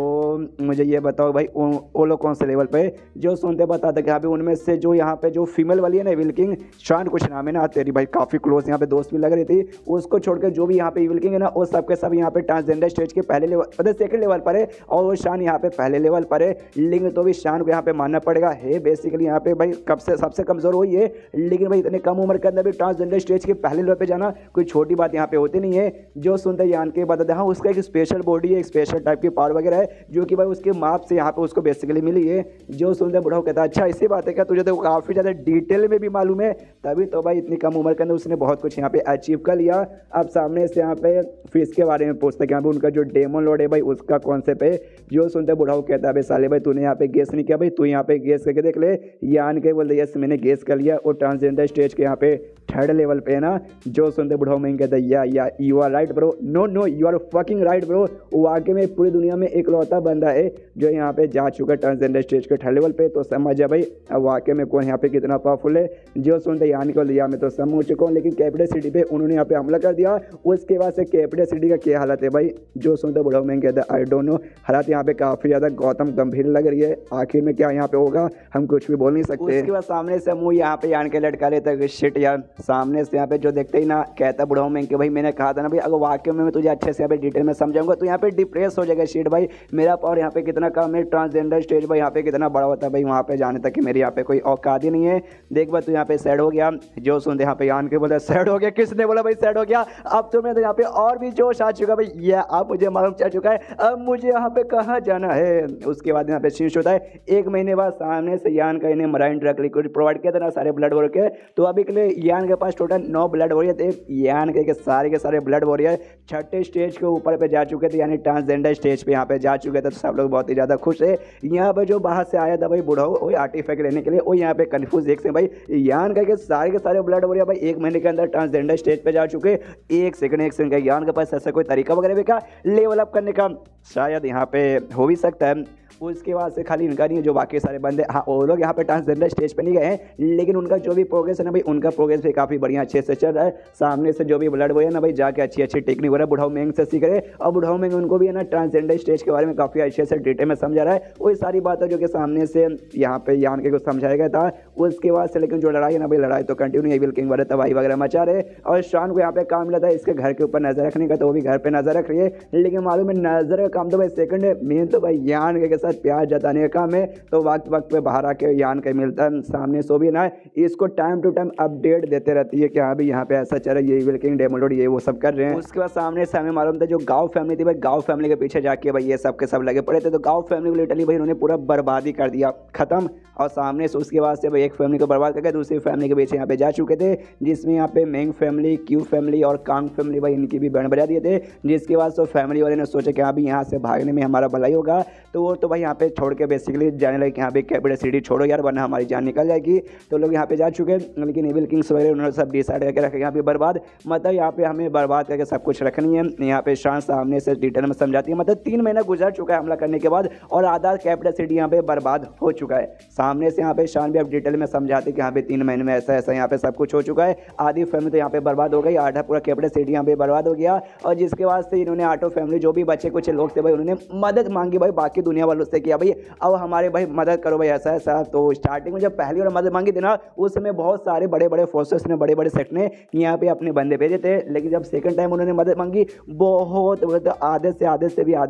मुझे ये बताओ भाई वो लोग कौन से लेवल पे? जो सुनते बताते कि अभी उनमें से जो यहाँ पे जो फीमेल वाली है ना इविल किंग, शान कुछ नाम है ना, तेरी भाई काफ़ी क्लोज यहाँ पे दोस्त भी लग रही थी, उसको छोड़कर जो भी यहाँ पे इविल किंग है ना वो सब के सब यहाँ पे ट्रांसजेंडर स्टेज के पहले लेवल मतलब सेकंड लेवल पर है। और वो शान यहाँ पे पहले लेवल पर है। लेकिन तो भी शान को यहाँ पे मानना पड़ेगा है बेसिकली यहाँ पे भाई कब से सबसे कमजोर हुई है। लेकिन भाई इतने कम उम्र के अंदर भी ट्रांसजेंडर स्टेज के पहले लेवल पे जाना कोई छोटी बात यहाँ पे होती नहीं है। जो सुनते यान के बताते हाँ उसका एक स्पेशल बॉडी है, एक स्पेशल टाइप की पावर वगैरह है जो कि भाई उसके माप से यहाँ पे उसको बेसिकली मिली है। जो सुनते बुढ़ाऊ कहता है अच्छा इसी बात है क्या, तुझे तो काफ़ी ज़्यादा डिटेल में भी मालूम है, तभी तो भाई इतनी कम उम्र के अंदर उसने बहुत कुछ यहाँ पे अचीव कर लिया। अब सामने से यहाँ पे फिश के बारे में पूछते यहाँ पे उनका जो डेमन लॉर्ड है भाई उसका कॉन्सेप्ट है। जो सुनते बुढ़ाऊ कहता है भाई साले भाई तूने यहाँ पे गेस नहीं किया, भाई तू यहाँ पे गेस करके देख ले। यान के बोलते यस मैंने गेस कर लिया, और ट्रांसजेंडर स्टेज के यहाँ पे थर्ड लेवल पे है ना। जो सुनते बुढ़ाऊ में कहता है या you are right bro, no you are fucking right bro. वाकई में पूरी दुनिया में इकलौता बंदा है जो यहाँ पे जा चुका है ट्रांसजेंडर स्टेज के थर्ड लेवल पे। तो समझ जा भाई वाकई में कौन यहाँ पे कितना पावरफुल है। जो सुनते यान को लिया मैं तो समझ चुका हूँ, लेकिन कैपिटल सिटी पे उन्होंने यहाँ पे हमला कर दिया। उसके बाद से कैपिटल सिटी का क्या हालत है भाई? जो सुनते बुढ़ाऊ में कहता है आई डोंट नो, हालात यहाँ पे काफ़ी ज़्यादा गौतम गंभीर लग रही है। आखिर में क्या यहाँ पे होगा हम कुछ भी बोल नहीं सकते। उसके बाद सामने से मुँह यहाँ पे यान के लटका लेता है शिट यार। सामने से यहाँ पे जो देखते ही ना कहता बुढ़ाऊ में कि भाई मैंने कहा था ना भाई अगर वाकई में मैं तुझे अच्छे से यहाँ पे डिटेल में समझाऊंगा तो यहाँ पे डिप्रेस हो जाएगा शिट भाई। मेरा पावर यहाँ पे कितना कम है, ट्रांसजेंडर स्टेज भाई यहाँ पे कितना बड़ा होता है भाई, वहाँ पे जाने तक कि मेरी यहाँ पे कोई औकात ही नहीं है। देख भाई तू यहाँ पे सैड हो गया। जो सुनते यहाँ पे यान के बोला सैड हो गया, किसने बोला भाई सैड हो गया? अब तो मैं तो यहाँ पे और भी जोश आ चुका भाई, ये अब मुझे मालूम चल चुका है अब मुझे यहाँ पे कहाँ जाना है। उसके बाद यहाँ पे शीश होता है 1 महीने बाद सामने से यान का इन्हें मराइन ड्रग लिक्विड प्रोवाइड किया था ना सारे ब्लड वॉरियर के। तो अभी के लिए यान के पास टोटल 9 ब्लड वॉरियर थे। यान के सारे ब्लड वॉरियर छठे स्टेज के ऊपर पे जा चुके थे, यानी ट्रांसजेंडर स्टेज पे यहाँ पे जा चुके थे। तो सब लोग बहुत ही ज़्यादा खुश है। यहाँ पे जो बाहर से आया था भाई बुढ़ाऊ वही आर्टिफैक्ट लेने के लिए, वो यहाँ पे कन्फ्यूज देख से भाई यान के सारे ब्लड वॉरियर भाई 1 महीने के अंदर ट्रांसजेंडर स्टेज पे जा चुके। एक सेकंड का यान के पास ऐसा कोई तरीका वगैरह भी का लेवल अप करने का शायद यहाँ पे हो भी सकता है। उसके बाद से खाली इनका नहीं है, जो बाकी सारे बंदे हाँ वो लोग यहाँ पे ट्रांसजेंडर स्टेज पे नहीं गए हैं, लेकिन उनका जो भी प्रोग्रेस है ना भाई उनका प्रोग्रेस भी काफ़ी बढ़िया अच्छे से चल रहा है। सामने से जो भी ब्लड वो है ना भाई जाके अच्छी टेक्निक हो रहा है बुढ़ाऊ मेंग से सीख रहे। और बुढ़ाऊ मेंग उनको भी है ना ट्रांसजेंडर स्टेज के बारे में काफ़ी अच्छे से डिटेल में समझा रहा है। वही सारी बातें जो कि सामने से यहाँ पे यान के कुछ समझाया गया था। उसके बाद से लेकिन जो लड़ाई है ना भाई लड़ाई तो कंटिन्यू है, विल किंग वाले तबाही वगैरह मचा रहे। और शान को यहाँ पे काम मिला था इसके घर के ऊपर नजर रखने का, तो वो भी घर पे नजर रख रही है। लेकिन मालूम है नजर का काम तो भाई सेकंड है, मेन तो भाई यान के साथ प्यार जताने का काम है। तो वक्त पे बाहर आके यान के मिलता है सामने सो भी ना इसको टाइम टू टाइम अपडेट देते रहती है कि हाँ भाई यहाँ पे ऐसा चल रहा है, ये विल किंग डेमन लॉर्ड ये वो सब कर रहे हैं। उसके बाद सामने से हमें मालूम था जो गाँव फैमिली थी भाई, गाँव फैमिली के पीछे जाके भाई ये सब के सब लगे पड़े थे। तो गाँव फैमिली को लिटरली भाई उन्होंने पूरा बर्बादी कर दिया, खत्म। और सामने से उसके बाद से भाई एक फैमिली को बर्बाद करके दूसरी फैमिली के पीछे यहाँ पे जा चुके थे, जिसमें यहाँ पे मेंग फैमिली, क्यू फैमिली और कांग फैमिली भाई इनकी भी बैंड बजा दिए थे। जिसके बाद तो फैमिली वाले ने सोचा कि हाँ भाई यहाँ से भागने में हमारा भलाई होगा, तो वो तो भाई यहाँ पे छोड़ के के बेसिकली जाने लगे कि यहाँ पे कैपिटल सिटी छोड़ो यार वरना हमारी जान निकल जाएगी। तो लोग यहाँ पे जा चुके हैं, लेकिन एविल किंग्स वगैरह उन्होंने सब डिसाइड करके रखा यहाँ पे बर्बाद, मतलब यहाँ पे हमें बर्बाद करके सब कुछ रखनी है। यहाँ पे शान सामने से डिटेल में समझाती है, मतलब 3 महीना गुजर चुका है हमला करने के बाद और आधा कैपिटल सिटी यहाँ पे बर्बाद हो चुका है। सामने से यहाँ पे शान भी अब डिटेल में समझाते कि यहाँ पे 3 महीने में ऐसा ऐसा यहाँ पे सब कुछ हो चुका है। आधी फैमिली तो यहाँ पे बर्बाद हो गई, आधा पूरा कैपिटल सिटी यहाँ पे बर्बाद हो गया। और जिसके बाद से इन्होंने आठों फैमिली जो भी बच्चे कुछ लोग थे भाई उन्होंने मदद मांगी भाई बाकी दुनिया वालों से, किया भाई अब हमारे भाई मदद करो भाई ऐसा ऐसा। तो स्टार्टिंग में जब पहली बार मदद मांगी थी ना उस समय बहुत सारे बड़े बड़े फोर्सेस ने बड़े बड़े सेक्ट ने यहाँ पे अपने बंदे भेजे थे, लेकिन जब सेकंड टाइम उन्होंने मदद मांगी बहुत आधे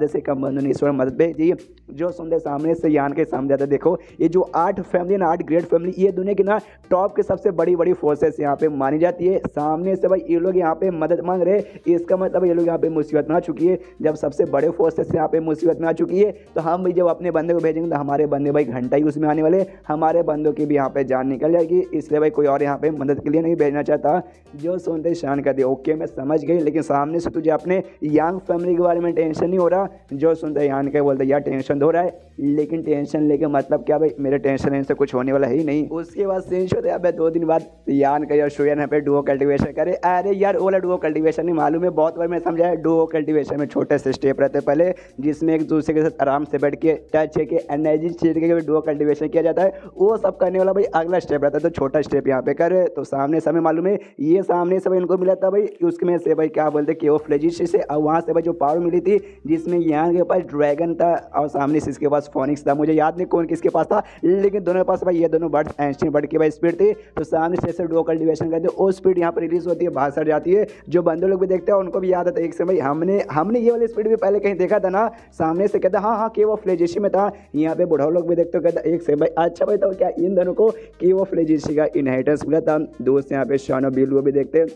से कम बंदों ने इस बार मदद भेजी। जो सुनते सामने से यान के सामने जाता देखो ये जो 8 फैमिली ना 8 ग्रेट फैमिली ये दुनिया की ना टॉप के सबसे बड़ी बड़ी फोर्सेस यहाँ पे मानी जाती है। सामने से भाई ये लोग यहाँ पे मदद मांग रहे, इसका मतलब ये लोग यहाँ पे मुसीबत में आ चुकी है। जब सबसे बड़े फोर्सेस यहाँ पे मुसीबत में आ चुकी है तो हम भाई जब अपने बंदे को भेजेंगे तो हमारे बंदे भाई घंटा ही उसमें आने वाले, हमारे बंदों की भी यहाँ पे जान निकल जाएगी। इसलिए भाई कोई और यहाँ पे मदद के लिए नहीं भेजना चाहता। जो सुनते शान कर दिया ओके मैं समझ गई, लेकिन सामने से तुझे अपने यांग फैमिली के बारे में टेंशन नहीं हो रहा। जो सुनते यान के बोलते यार टेंशन हो रहा है, लेकिन टेंशन लेके मतलब क्या भाई मेरे टेंशन इनसे कुछ होने वाला है ही नहीं। उसके बाद सीन होता है 2 दिन बाद यान का यार शोयन यहाँ पे डुओ कल्टिवेशन करे। अरे यार ओला डुओ कल्टिवेशन नहीं मालूम है, बहुत बार मैं समझाया डुओ कल्टिवेशन में छोटे से स्टेप रहते हैं पहले जिसमें एक दूसरे के साथ आराम से बैठ के टच है कि एनर्जी छीट के डुओ कल्टिवेशन किया जाता है। वो सब करने वाला भाई अगला स्टेप रहता है, तो छोटा स्टेप यहाँ पे करे। तो सामने से हमें मालूम है ये सामने से भाई इनको मिला था भाई उसमें से भाई क्या बोलते केओफ्लेजिस से, और वहाँ से भाई जो पावर मिली थी जिसमें यहाँ के पास ड्रैगन था और सामने से इसके पास फोनिक्स था। मुझे याद नहीं कौन किसके पास था, लेकिन दोनों के पास भाई ये दोनों बर्ड्स एंस्टीन बर्ड की भाई स्पीड थी। तो सामने से डुओ कल्टिवेशन करते वो स्पीड यहाँ पर रिलीज होती है, बाहर सर जाती है। जो बंदे लोग भी देखते हैं उनको भी याद आता है एक समय हमने ये वाली स्पीड भी पहले कहीं देखा था ना। सामने से कहता हाँ केओफ्लेजिस में था। यहाँ पे बुढ़ाओ लोग भी देखते हो कहता एक से भाई अच्छा भाई तो क्या इन दोनों को केओफ्लेजिस का इनहेरिटेंस मिला था। दोस्त यहाँ पे शान और बिलू भी देखते हैं।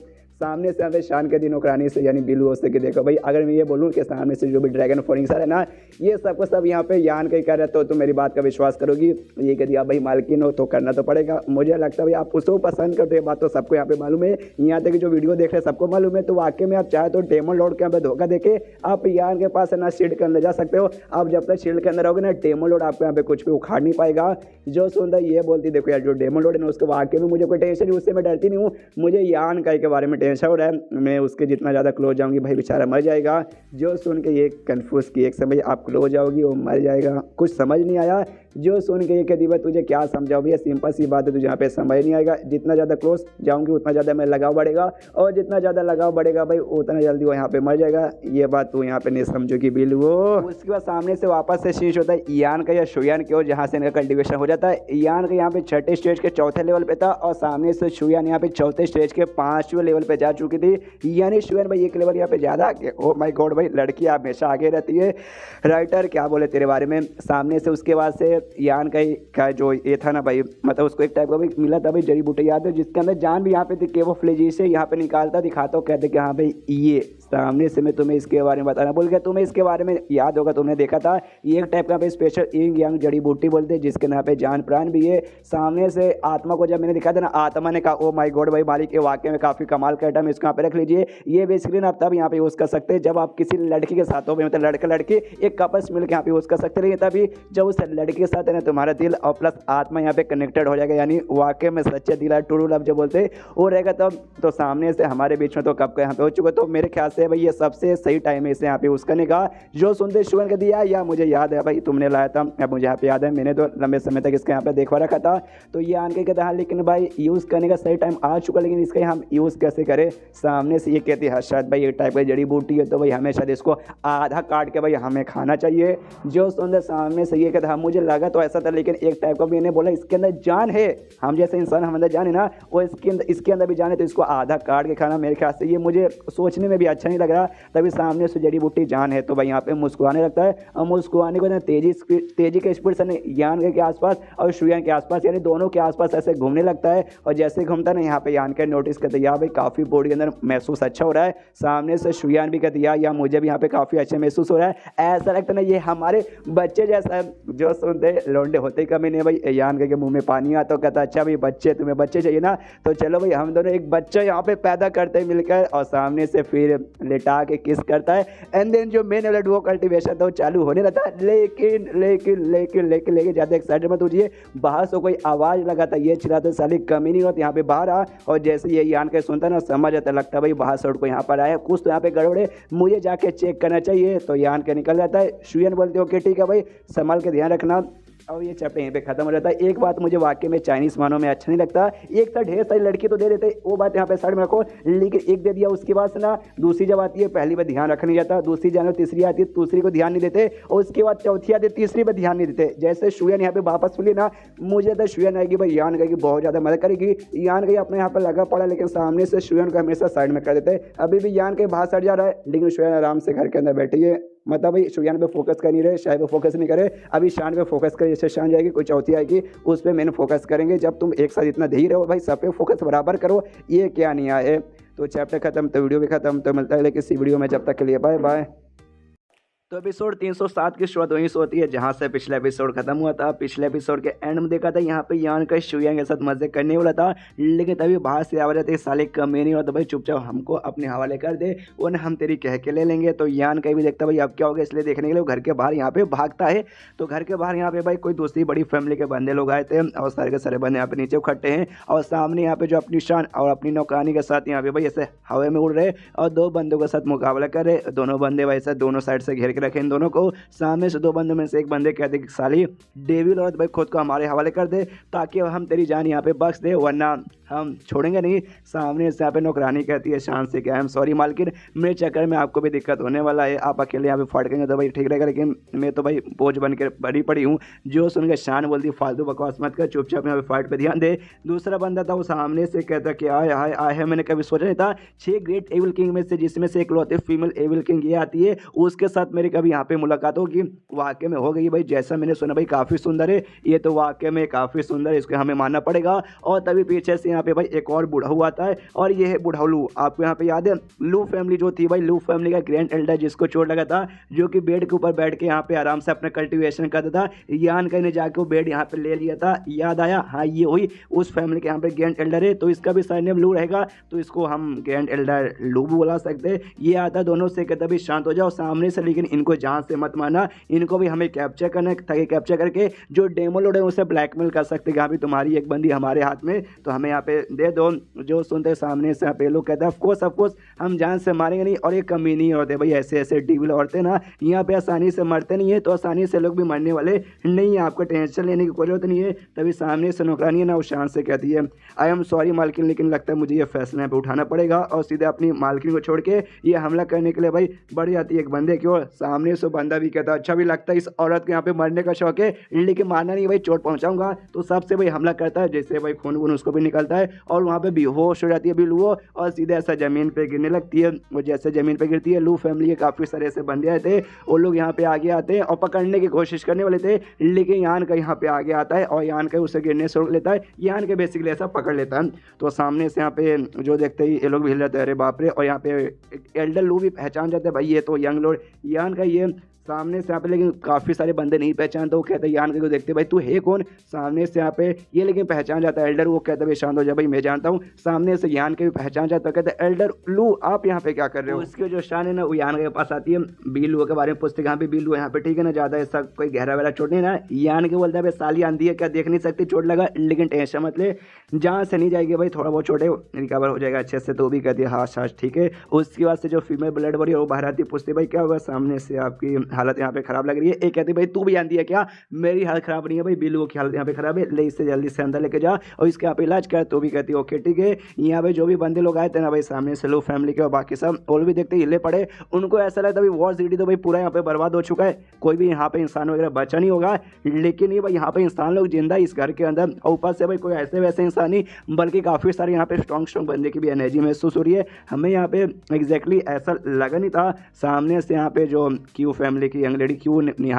सामने से यहाँ पे शान के दिनों करानी से यानी बिलू से कि देखो भाई अगर मैं ये बोलूँ कि सामने से जो भी ड्रैगन फोनिक्स है ना ये सबको सब यहाँ पे यान कहीं कर रहे तो मेरी बात का विश्वास करोगी। ये कह दिया भाई मालकिन हो तो करना तो पड़ेगा। मुझे लगता है भाई आप उसको पसंद करते हो, बात तो सबको यहाँ पे मालूम है। यहाँ तक जो वीडियो देख रहे हैं सबको मालूम है। तो वाकई में आप चाहे तो डेमन लॉर्ड के यहाँ पे धोखा देके आप यान के पास है ना शील्ड के अंदर जा सकते हो। आप जब तक शील्ड के अंदर रहोगे ना डेमन लॉर्ड आपको यहाँ पे कुछ भी उखाड़ नहीं पाएगा। जो सुंदर ये बोलती देखो यार जो डेमन लॉर्ड है ना उसको वाकई में मुझे कोई टेंशन नहीं, उससे मैं डरती नहीं हूँ। मुझे यान का के बारे में टेंशन हो रहा है, मैं उसके जितना ज़्यादा क्लोज जाऊंगी भाई बेचारा मर जाएगा। जो सुन के ये कन्फ्यूज़ की एक समय आप क्लोज जाओगी वो मर जाएगा, कुछ समझ नहीं आया। जो सुन के ये कहती भाई तुझे क्या समझाओ भैया सिंपल सी बात है, तुझे यहाँ पे समझ नहीं आएगा। जितना ज़्यादा क्लोज जाऊंगी उतना ज़्यादा मैं लगाव बढ़ेगा और जितना ज़्यादा लगाव बढ़ेगा भाई उतना जल्दी वो यहाँ पे मर जाएगा। ये बात तू यहाँ पे नहीं समझोगी बिल्लू। उसके बाद सामने से वापस से शीश होता है यान का या शुयान की ओर जहाँ से इनका कल्टिवेशन हो जाता है। यान का यहाँ पे 6ठे स्टेज के 4थे लेवल पे था और सामने से शुयान यहाँ पे 4थे स्टेज के 5वें लेवल पे जा चुकी थी। यानी शुयान भाई एक लेवल यहाँ पे ज़्यादा आगे। ओ माय गॉड भाई लड़की हमेशा आगे रहती है। राइटर क्या बोले तेरे बारे में। सामने से उसके बाद से यान का जो ये था ना भाई मतलब उसको एक टाइप का भी मिला था भाई जड़ी बूटी याद है जिसके अंदर जान भी यहाँ पे थी केओफ्लेजिस से यहाँ पे निकालता दिखाता कहते कि हाँ भाई ये सामने से मैं तुम्हें इसके बारे में बताना बोल गया। तुम्हें इसके बारे में याद होगा तुमने देखा था ये एक टाइप का स्पेशल इंग यांग जड़ी बूटी बोलते हैं जिसके यहाँ पे जान प्राण भी है। सामने से आत्मा को जब मैंने दिखा था ना आत्मा ने कहा ओ माय गॉड भाई मालिक के वाकई में काफ़ी कमाल का आइटम इसको यहाँ पे रख लीजिए। ये बेसिकली आप तब यहाँ पे यूज़ कर सकते हैं जब आप किसी लड़की के साथ हो मतलब लड़का लड़की एक कपल्स मिलकर यहाँ पे यूज़ कर सकते हैं। तभी जब उस लड़की के साथ है ना तुम्हारा दिल और प्लस आत्मा यहाँ पे कनेक्टेड हो जाएगा यानी वाकई में सच्चे दिल है ट्रू लव जो बोलते वो रहेगा तब। तो सामने से हमारे बीच में तो कब का यहाँ पे हो चुका। तो मेरे ख्याल से भाई ये सबसे सही टाइम है इसे यहाँ पे यूज़ करने का। जो सुनते शुवन का दिया या मुझे याद है भाई तुमने लाया था अब मुझे यहाँ पे याद है मैंने तो लंबे समय तक इसका यहाँ पे देखवा रखा था। तो ये आन के कहता है लेकिन भाई यूज़ करने का सही टाइम आ चुका लेकिन इसका हम यूज़ कैसे करें। सामने से ये कहती है शायद भाई एक टाइप की जड़ी बूटी है तो भाई हमें शायद इसको आधा काट के भाई हमें खाना चाहिए। जो सुनते सामने से ये कहता है मुझे लगा तो ऐसा था लेकिन एक टाइप का भी मैंने बोला इसके अंदर जान है, हम जैसे इंसान हम अंदर जान है ना वो इसके अंदर भी जान है तो इसको आधा काट के खाना मेरे ख्याल से ये मुझे सोचने में भी अच्छा नहीं लग रहा। तभी सामने से जड़ी बूटी जान है तो भाई यहाँ पे मुस्कुराने लगता है और मुस्कुराने को तेजी के स्पीड से यान के आसपास और शुयान के आसपास यानी दोनों के आसपास ऐसे घूमने लगता है। और जैसे घूमता ना यहाँ पे यान के नोटिस करते यार भाई काफ़ी बॉडी के अंदर महसूस अच्छा हो रहा है। सामने से शुयान भी कहते या मुझे भी यहाँ पे काफ़ी अच्छा महसूस हो रहा है। ऐसा लगता ना ये हमारे बच्चे जैसा है। जो सुनते लौंडे होते ही कमी नहीं भाई यान के मुंह में पानी आता तो कहता अच्छा भाई बच्चे तुम्हें बच्चे चाहिए ना तो चलो भाई हम दोनों एक बच्चा यहाँ पे पैदा करते मिलकर। और सामने से फिर लेटा के किस करता है एंड देन जो मेन वाला डुओ कल्टीवेशन था वो चालू होने रहता है। लेकिन लेकिन लेकिन लेकिन लेकिन ज़्यादा एक्साइटेड मत होइए, बाहर से कोई आवाज़ लगाता ये चिल्लाता साली कमी नहीं होती, यहाँ पे बाहर आ। और जैसे ये यान के सुनता ना समझ आता, लगता है भाई बाहर से उठ को यहाँ पर आया, कुछ तो यहाँ पे गड़बड़ है, मुझे जाके चेक करना चाहिए। तो यान के निकल जाता है। शुयन बोलते हो कि ठीक है भाई संभाल के ध्यान रखना। और ये चैप्टर यहीं पे खत्म हो जाता है। एक बात मुझे वाकई में चाइनीज़ मानों में अच्छा नहीं लगता, एक तो ढेर सारी लड़की तो दे देते, वो बात यहाँ पे साइड में रखो, लेकिन एक दे दिया उसके बाद से ना दूसरी जब आती है पहली बार ध्यान रखा नहीं जाता, दूसरी जानो तीसरी आती है दूसरी को ध्यान नहीं देते, और उसके बाद चौथी आती है तीसरी पर ध्यान नहीं देते। जैसे शुयन यहाँ पे वापस खुली ना, मुझे तो शुयन आएगी भाई यान कहेगी बहुत ज़्यादा मदद करेगी, यान कहीं अपने यहाँ पर लगा पड़ा, लेकिन सामने से शुयन को हमेशा साइड में कर देते हैं। अभी भी यान के बाहर सट जा रहा है, लेकिन शुयन आराम से घर के अंदर बैठी है, मतलब भाई शुयान पे फोकस कर नहीं रहे, शायद पे फोकस नहीं करे, अभी शान पे फोकस करे। जैसे शान जाएगी कोई चौथी आएगी उस पर मैंने फोकस करेंगे। जब तुम एक साथ इतना धीरे हो भाई सब पे फोकस बराबर करो, ये क्या नहीं आए। तो चैप्टर खत्म तो वीडियो भी खत्म, तो मिलता है किसी वीडियो में, जब तक के लिए बाय बाय। तो एपिसोड 307 की शुरुआत वहीं से होती है जहां से पिछला एपिसोड खत्म हुआ था। पिछले एपिसोड के एंड में देखा था यहाँ पे यान का शुयांग के साथ मजे करने वाला था, लेकिन तभी बाहर से आवाज आती है साले कमी नहीं होता भाई चुपचाप हमको अपने हवाले कर दे वरना हम तेरी कह के ले लेंगे। तो यान का भी देखता भाई अब क्या होगा, इसलिए देखने के लिए वो घर के बाहर यहाँ पे भागता है। तो घर के बाहर यहाँ पे भाई कोई दूसरी बड़ी फैमिली के बंदे लोग आए थे और सारे के सारे बंदे यहाँ पे नीचे इकट्ठे हैं, और सामने यहाँ पे जो अपनी शान और अपनी नौकरानी के साथ यहाँ पे भाई ऐसे हवा में उड़ रहे और दो बंदों के साथ मुकाबला कर रहे। दोनों बंदे वैसे दोनों साइड से घेर के रखे इन दोनों को। सामने से दो बंदों में से एक बंदे कहते कि साली डेविल औरत भाई खुद को हमारे हवाले कर दे ताकि हम तेरी जान यहाँ पे बख्श दे वरना हम छोड़ेंगे नहीं। सामने से यहाँ पे नौकरानी कहती है शान से कि आई एम सॉरी मालकिन, मेरे चक्कर में आपको भी दिक्कत होने वाला है, आप अकेले यहाँ पे फटकेंगे तो भाई ठीक रहेगा, लेकिन मैं तो भाई बोझ बन के बड़ी पड़ी हूँ। जो सुन के शान बोलती फालतू बकवास मत कर, चुपचाप यहाँ पे फाइट पे ध्यान दे। दूसरा बंदा था वो सामने से कहता कि आए हाय आए है, मैंने कभी सोचा नहीं था 6 ग्रेट एविल किंग में से जिसमें से एक लौते फीमेल एविल किंग ये आती है, उसके साथ मेरी कभी यहाँ पे मुलाकात होगी। वाकई में हो गई भाई, जैसा मैंने सुना भाई काफ़ी सुंदर है, ये तो वाकई में काफ़ी सुंदर है, इसको हमें मानना पड़ेगा। और तभी पीछे से यहाँ पे भाई एक और बूढ़ा हुआ आता है और ये है बूढ़ा लू। आपको यहाँ पे याद है लू फैमिली जो थी भाई, लू फैमिली का ग्रैंड एल्डर जिसको चोट लगा था, जो कि बेड के ऊपर बैठ के यहाँ पे आराम से अपना कल्टीवेशन करता था, यान कहीं ने जाके वो बेड यहाँ पे ले लिया था, याद आया। हाँ ये हुई उस फैमिली के यहाँ पे ग्रैंड एल्डर है, तो इसका भी सरनेम लू रहेगा, तो इसको हम ग्रैंड एल्डर लू भी बुला सकते हैं। ये आता दोनों से कहता भी शांत हो जाओ सामने से, लेकिन इनको जान से मत मारना, इनको भी हमें कैप्चर करना है ताकि कैप्चर करके जो डेमो लोड है उसे ब्लैकमेल कर सकते हैं कि हाँ भी तुम्हारी एक बंदी हमारे हाथ में तो हमें यहाँ पे दे दो। जो सुनते सामने से यहाँ पे लोग कहते हैं ऑफकोर्स हम जान से मारेंगे नहीं, और ये कमी नहीं होते भाई, ऐसे ऐसे डीविल औरतें ना यहाँ पे आसानी से मरते नहीं है, तो आसानी से लोग भी मरने वाले नहीं है, आपको टेंशन लेने की कोई जरूरत नहीं है। तभी सामने से नौकरानी है ना वो शान से कहती है आई एम सॉरी मालकिन, लेकिन लगता है मुझे ये फैसला यहाँ पे उठाना पड़ेगा, और सीधे अपनी मालकिन को छोड़ के ये हमला करने के लिए भाई बढ़ जाती है एक बंदे की ओर। सामने से बंदा भी कहता अच्छा भी लगता है इस औरत को यहाँ पे मरने का शौक है, लेकिन मारना नहीं भाई चोट पहुंचाऊंगा, तो सबसे भाई हमला करता है, जैसे भाई खून वून उसको भी निकलता है और वहाँ पे बेहोश हो जाती है बिल्लू और सीधे ऐसा जमीन पे गिरने लगती है। वो जैसे जमीन पे गिरती है, लू फैमिली के काफ़ी सारे ऐसे बंदे आए थे, वो लोग यहाँ पे आगे आते हैं और पकड़ने की कोशिश करने वाले थे, लेकिन यान का यहाँ पे आगे आता है और यान का उसे गिरने से रोक लेता है, यान के बेसिकली ऐसा पकड़ लेता है। तो सामने से यहाँ पे जो देखते ही ये लोग भी हिल जाते हैं, अरे बाप रे, और यहाँ पे एल्डर लू भी पहचान जाते हैं भाई ये तो यंग लॉर्ड यान का ये सामने से यहाँ पे, लेकिन काफ़ी सारे बंदे नहीं पहचानते, वो कहते हैं यान को देखते भाई तू है कौन, सामने से यहाँ पे ये लेकिन पहचान जाता है एल्डर, वो कहता है शांत हो जा भाई मैं जानता हूँ। सामने से यान के भी पहचान जाता है, कहते हैं एल्डर लू आप यहाँ पे क्या कर रहे हो। उसके जो शान है ना वो यान के पास आती है, बिल्लू के बारे में पूछते यहाँ पे बिल्लू यहाँ पे ठीक है ना, ज़्यादा ऐसा कोई गहरा वहरा चोट नहीं ना। यान के बोलता है भाई साली आंधी है क्या देख नहीं सकती चोट लगा, लेकिन टेंशन मत ले जहाँ से नहीं जाएगी भाई, थोड़ा बहुत चोट है रिकवर हो जाएगा अच्छे से। तो भी कहती है हाँ हाँ ठीक है। उसके बाद से जो फीमेल ब्लड बड़ी है वो बाहर आती है, पूछती भाई क्या हुआ, सामने से आपकी हालत यहाँ पे खराब लग रही है। एक कहती भाई तू भी आंधी है क्या, मेरी हालत खराब नहीं है भाई, बिल्लू की हालत यहाँ पे खराब है, ले इससे जल्दी से अंदर लेके जा और इसके यहाँ पे इलाज कर। तो भी कहती है ओके ठीक है। यहाँ पे जो भी बंदे लोग आए थे ना भाई सामने से लो फैमिली के और बाकी सब और भी देखते हिले पड़े, उनको ऐसा लगता भाई वॉर सिटी तो भाई पूरा यहाँ पे बर्बाद हो चुका है, कोई भी यहाँ पे इंसान वगैरह बचा नहीं होगा, लेकिन ये भाई यहाँ पे इंसान लोग जिंदा इस घर के अंदर, और ऊपर से भाई कोई ऐसे वैसे इंसान नहीं बल्कि काफ़ी सारे यहाँ पे स्ट्रॉन्ग बंदे की भी एनर्जी महसूस हो रही है। हमें यहाँ पे एग्जैक्टली ऐसा लगा नहीं था। सामने से यहाँ पे जो क्यू फैमिली फैमिली की यंग लेडी,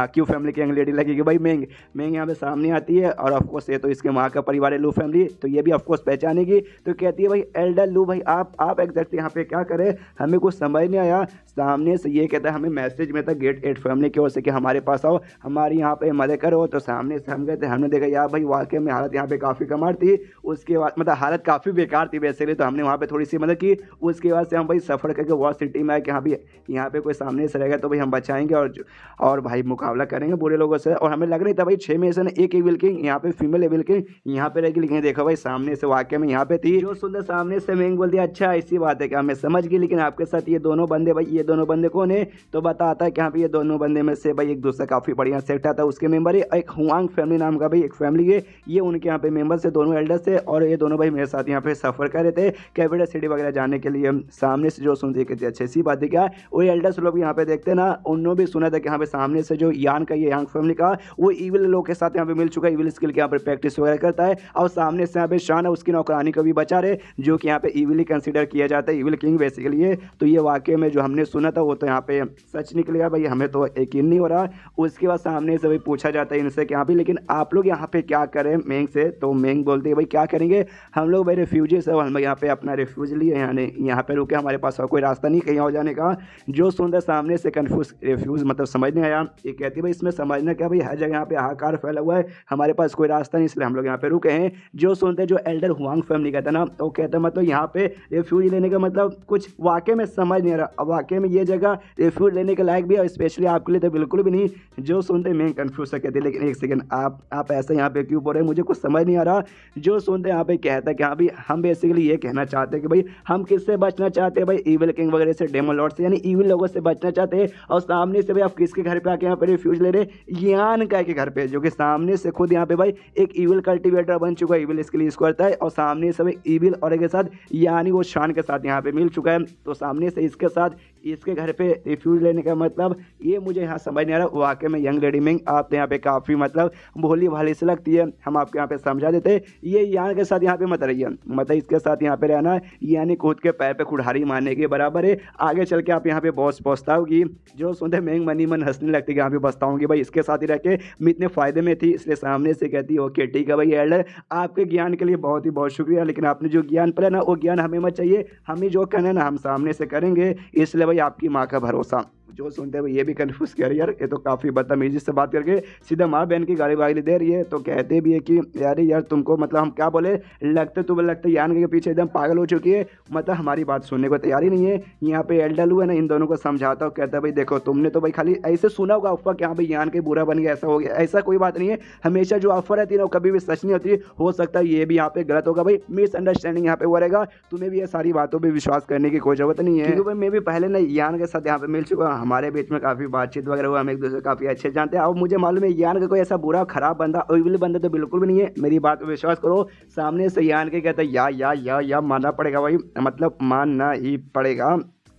क्यों फैमिली की यंग लेडी लगेगी भाई, मेंग यहाँ पे सामने आती है। और ऑफकोर्स ये तो इसके माँ का परिवार है लू फैमिली, तो ये भी ऑफकोर्स पहचानेगी। तो कहती है भाई एल्डर लू भाई आप एग्जैक्टली यहाँ पे क्या करें, हमें कुछ समझ नहीं आया। सामने से ये कहता है हमें मैसेज में था गेट 8 फैमिली की ओर से कि हमारे पास आओ, हमारी यहाँ पे मदद करो। तो सामने से हम गए थे, हमने देखा यार भाई वाकई में हालत यहाँ पे काफ़ी कमाल थी। उसके बाद मतलब हालत काफ़ी बेकार थी बेसिकली, तो हमने वहाँ पे थोड़ी सी मदद की। उसके बाद से हम भाई सफ़र करके वॉर सिटी में आए कि हाँ भाई यहाँ पे कोई सामने से रहेगा तो भाई हम बचाएंगे और भाई मुकाबला करेंगे बुरे लोगों से। और हमें लग रही था भाई 6 में से एक एविल किंग यहाँ पे फीमेल एविल किंग यहाँ पे रहेगी, लेकिन देखो भाई सामने से वाकई में यहाँ पे थी। जो सुंदर सामने से मेंग बोल दिया अच्छा ऐसी बात है क्या, मैं समझ गई, लेकिन आपके साथ ये दोनों बंदे भाई ये दोनों बंदे कौन है। तो बताता है कि यहाँ पे ये दोनों बंदे में से भाई एक दूसरा काफ़ी बढ़िया सेट आता है, उसके मेंबर है एक हुआंग फैमिली नाम का भाई एक फैमिली है, ये उनके यहाँ पे मेंबर्स है, दोनों एल्डर्स है। और ये दोनों भाई मेरे साथ यहाँ पे सफ़र कर रहे थे कैपिटल सिटी वगैरह जाने के लिए। सामने से जो सुनते कहते अच्छी सी बात है क्या, वही एल्डर्स लोग यहाँ पे देखते ना, उन्होंने भी सुना था कि यहाँ पे सामने से जो यान का ये यांग फैमिली का वो ईविल लोग के साथ यहाँ पे मिल चुका है, ईविल स्किल के यहाँ पे प्रैक्टिस वगैरह करता है। और सामने से यहाँ पे शान है उसकी नौकरानी को भी बचा रहे, जो कि यहाँ पे ईविल कंसिडर किया जाता है, ईविल किंग बेसिकली है। तो ये वाकई में जो हमने सुना था वो तो यहाँ पे सच निकलेगा भाई, हमें तो यकीन नहीं हो रहा। उसके बाद सामने से भाई पूछा जाता है इनसे कि यहाँ पे लेकिन आप लोग यहाँ पे क्या करें मेंग से। तो मेंग बोलते हैं भाई क्या करेंगे, हम लोग भाई रेफ्यूजी से हम यहाँ पे अपना रेफ्यूज लिए यहाँ पे रुके, हमारे पास और कोई रास्ता नहीं कहीं और जाने का। जो सुंदर सामने से कन्फ्यूज रेफ्यूज मतलब समझ नहीं आया, ये कहती है भाई इसमें समझना क्या भाई, हर जगह यहाँ पे हाहाकार फैला हुआ है, हमारे पास कोई रास्ता नहीं, इसलिए हम लोग यहाँ पे रुके हैं। जो सुनते जो एल्डर हुआंग फैमिली कहता ना, वो कहता मतलब यहाँ पे रेफ्यूज लेने का मतलब कुछ वाकई में समझ नहीं आ रहा, वाकई में ये जगह रेफ्यूज लेने के लायक भी है, स्पेशली आपके लिए तो बिल्कुल भी नहीं। जो सुनते मैं कन्फ्यूज कहते लेकिन एक सेकंड आप ऐसा यहाँ पे क्यों बोल रहे हैं, मुझे कुछ समझ नहीं आ रहा। जो सुनते यहाँ पे कहता है कि हाँ भाई हम बेसिकली ये कहना चाहते हैं कि भाई हम किससे बचना चाहते हैं भाई, ईविल किंग वगैरह से, डेमन लॉर्ड से, यानी ईविल लोगों से बचना चाहते हैं। और सामने से भाई आप किसके घर पे आके यहाँ पे रिफ्यूज ले रहे, यान का के घर पे, जो कि सामने से खुद यहाँ पे भाई एक ईविल कल्टिवेटर बन चुका है, ईविल इसके लिए इसको करता है। और सामने से भाई ईविल और के साथ यानी वो शान के साथ यहाँ पे मिल चुका है। तो सामने से इसके साथ इसके घर पे रिफ्यूज लेने का मतलब ये मुझे यहाँ समझ नहीं आ रहा। वाकई में यंग लेडी मिंग आप यहाँ पे काफ़ी मतलब भोली भाली से लगती है, हम आपको यहाँ पे समझा देते हैं। ये यान के साथ यहाँ पे मत रहिए, मतलब इसके साथ यहाँ पे रहना यानी खुद के पैर पे कुल्हाड़ी मारने के बराबर है। आगे चल के आप यहाँ पे बहुत पछताओगी। जो सुनते मेंग मनी मन हंसने लगती है कि यहाँ पे पछताऊंगी भाई, इसके साथ ही रह के मैं इतने फ़ायदे में थी। इसलिए सामने से कहती है ओके ठीक है भाई एल्डर, आपके ज्ञान के लिए बहुत ही बहुत शुक्रिया, लेकिन आपने जो ज्ञान पाया ना वो ज्ञान हमें मत चाहिए, हमें जो कहना है ना हम सामने से करेंगे, इसलिए भाई आपकी माँ का भरोसा। जो सुनते हैं ये भी कंफ्यूज कर यार, ये तो काफ़ी बदतमीजी से बात करके सीधा माँ बहन की गाड़ी वाली दे रही है। तो कहते भी है कि यार तुमको मतलब हम क्या बोले, लगते यान के पीछे एकदम पागल हो चुकी है, मतलब हमारी बात सुनने को तैयारी नहीं है। यहाँ पे एल्डर हुआ है ना, इन दोनों को समझाता हूँ, कहता है भाई देखो तुमने तो भाई खाली ऐसे सुना होगा अफवाह कि हाँ भाई यान के बुरा बन गया, ऐसा हो गया, ऐसा कोई बात नहीं है। हमेशा जो अफवाह रहती है ना कभी भी सच नहीं होती, हो सकता है ये भी यहाँ पे गलत होगा भाई, मिसअंडरस्टैंडिंग यहाँ पे हुआ रहेगा। तुम्हें भी ये सारी बातों पर विश्वास करने की कोई जरूरत नहीं है, क्योंकि भाई मैं भी पहले ना यान के साथ यहाँ पे मिल चुका, हमारे बीच में काफ़ी बातचीत वगैरह हुआ, हम एक दूसरे काफ़ी अच्छे जानते हैं। अब मुझे मालूम है यान का कोई ऐसा बुरा खराब बंदा ओविल बंदा तो बिल्कुल भी नहीं है, मेरी बात पर विश्वास करो। सामने से यान के कहता है या मानना पड़ेगा भाई, मतलब मानना ही पड़ेगा।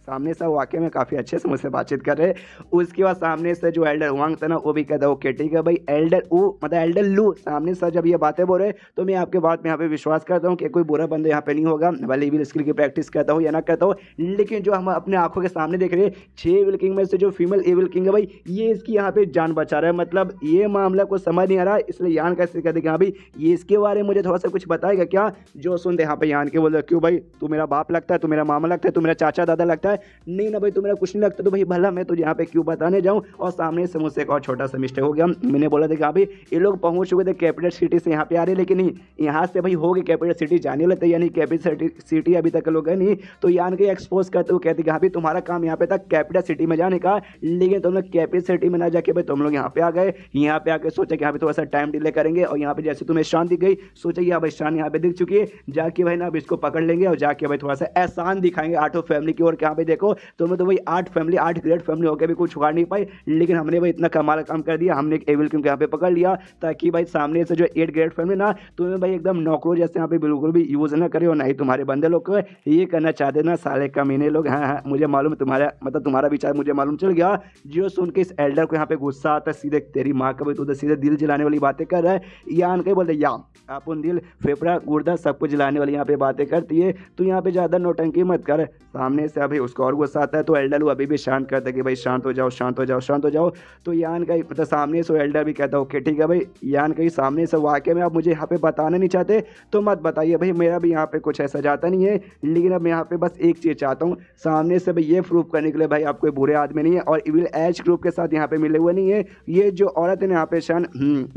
सामने से वाकई में काफ़ी अच्छे से मुझसे बातचीत कर रहे। उसके बाद सामने से जो एल्डर हुआंग था ना वो भी कहता है ओके ठीक है भाई एल्डर मतलब एल्डर लू सामने से जब ये बातें बोल रहे तो मैं आपके बात में यहाँ पे विश्वास करता हूँ कि कोई बुरा बंदा यहाँ पे नहीं होगा, भले ईविल स्किल की प्रैक्टिस करता हूँ या ना करता हूँ। लेकिन जो हम अपने आंखों के सामने देख रहे हैं 6 ईविल किंग में से जो फीमेल ईविल किंग है भाई ये इसकी यहाँ पे जान बचा रहा है, मतलब ये मामला को समझ नहीं आ रहा है। इसलिए यान कैसे कहते हाँ भाई ये इसके बारे में मुझे थोड़ा सा कुछ बताएगा क्या। जो सुनते यहाँ पे यान के बोल रहे क्यों भाई तू मेरा बाप लगता है, तू मेरा मामा लगता है, तू मेरा चाचा दादा लगता है, नहीं ना भाई तू मेरा कुछ नहीं लगता, तो भाई भला मैं तुझे यहाँ पे क्यों बताने जाऊँ। और सामने से मुझसे एक और छोटा सा मिस्टेक हो गया, मैंने बोला था कि हाँ भाई ये लोग पहुँच चुके थे कैपिटल सिटी से यहाँ पे आ रहे, लेकिन नहीं यहाँ से भाई हो गए कैपिटल सिटी जाने वाले थे, यानी कैपिटल सिटी अभी तक लोग गए नहीं। तो यान के एक्सपोज करते हुए कहते कि हाँ भाई तुम्हारा काम यहाँ पे था कैपिटल सिटी में जाने का, लेकिन तुम लोग कैपिटल सिटी में ना जाके भाई तुम लोग यहाँ पे आ गए। यहाँ पे आके सोचा कि यहाँ पे थोड़ा सा टाइम डिले करेंगे, और यहाँ पे जैसे तुम्हें शान दिख गई सोचा कि भाई शान यहाँ पे दिख चुकी है, जाके भाई ना अब इसको पकड़ लेंगे और जाके भाई थोड़ा सा एहसान दिखाएंगे आठों फैमिली की ओर। यहाँ पे देखो तुम्हें तो भाई 8 फैमिली 8 ग्रेट फैमिली होकर भी कुछ छुड़ा नहीं पाई, लेकिन हमने भाई इतना कमाल काम कर दिया, हमने एक एविल किंग यहाँ पे पकड़ लिया ताकि भाई सामने से जो 8 ग्रेट फैमिली ना तुम्हें भाई एकदम नौकरों जैसे यहाँ पे बिल्कुल भी यूज ना करे, और ना ही तुम्हारे बंदे लोग को ये करना चाहते ना साले कमीने लोग। हाँ मुझे मालूम तुम्हारा मतलब तुम्हारा विचार मुझे मालूम चल गया। जो सुन के इस एल्डर को यहाँ पे गुस्सा आता है, सीधे तेरी माँ का भाई तू तो सीधे दिल जलाने वाली बातें कर रहा है। यान के बोलते या आप उन दिल फेफड़ा गुर्दा सब कुछ जलाने वाली यहाँ पे बातें करती है, तो यहाँ पे ज़्यादा नौटंकी मत कर। सामने से अभी उसको और गुस्सा आता है। तो एल्डर अभी भी शांत करता है कि भाई शांत हो जाओ, शांत हो जाओ, शांत हो जाओ। तो यान का मतलब सामने से एल्डर भी कहता है ओके ठीक है भाई, यान कहीं सामने से वाकई में आप मुझे यहाँ पे बताना नहीं चाहते तो मत बताइए भाई, मेरा भी यहाँ पे कुछ ऐसा जाता नहीं है, लेकिन अब मैं यहाँ पे बस एक चीज़ चाहता हूँ सामने से भाई ये प्रूव करने के लिए भाई आप कोई बुरे आदमी नहीं है और इविल एज ग्रुप के साथ यहाँ पे मिले हुए नहीं है। ये जो औरत है ना यहाँ पे शन,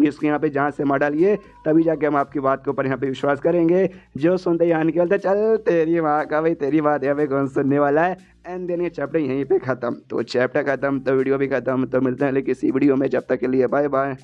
इसको यहाँ पे जान से मार डालिए, तभी जाके हम आपकी बात के ऊपर यहाँ पे विश्वास करेंगे। जो सुनते यान के बोलते चल तेरी माँ का भाई, तेरी बात यहाँ पे कौन सुनने वाला है। एंड देन ये चैप्टर यहीं पे ख़त्म। तो चैप्टर ख़त्म तो वीडियो भी ख़त्म। तो मिलते हैं लेकिन किसी वीडियो में, जब तक के लिए बाय बाय।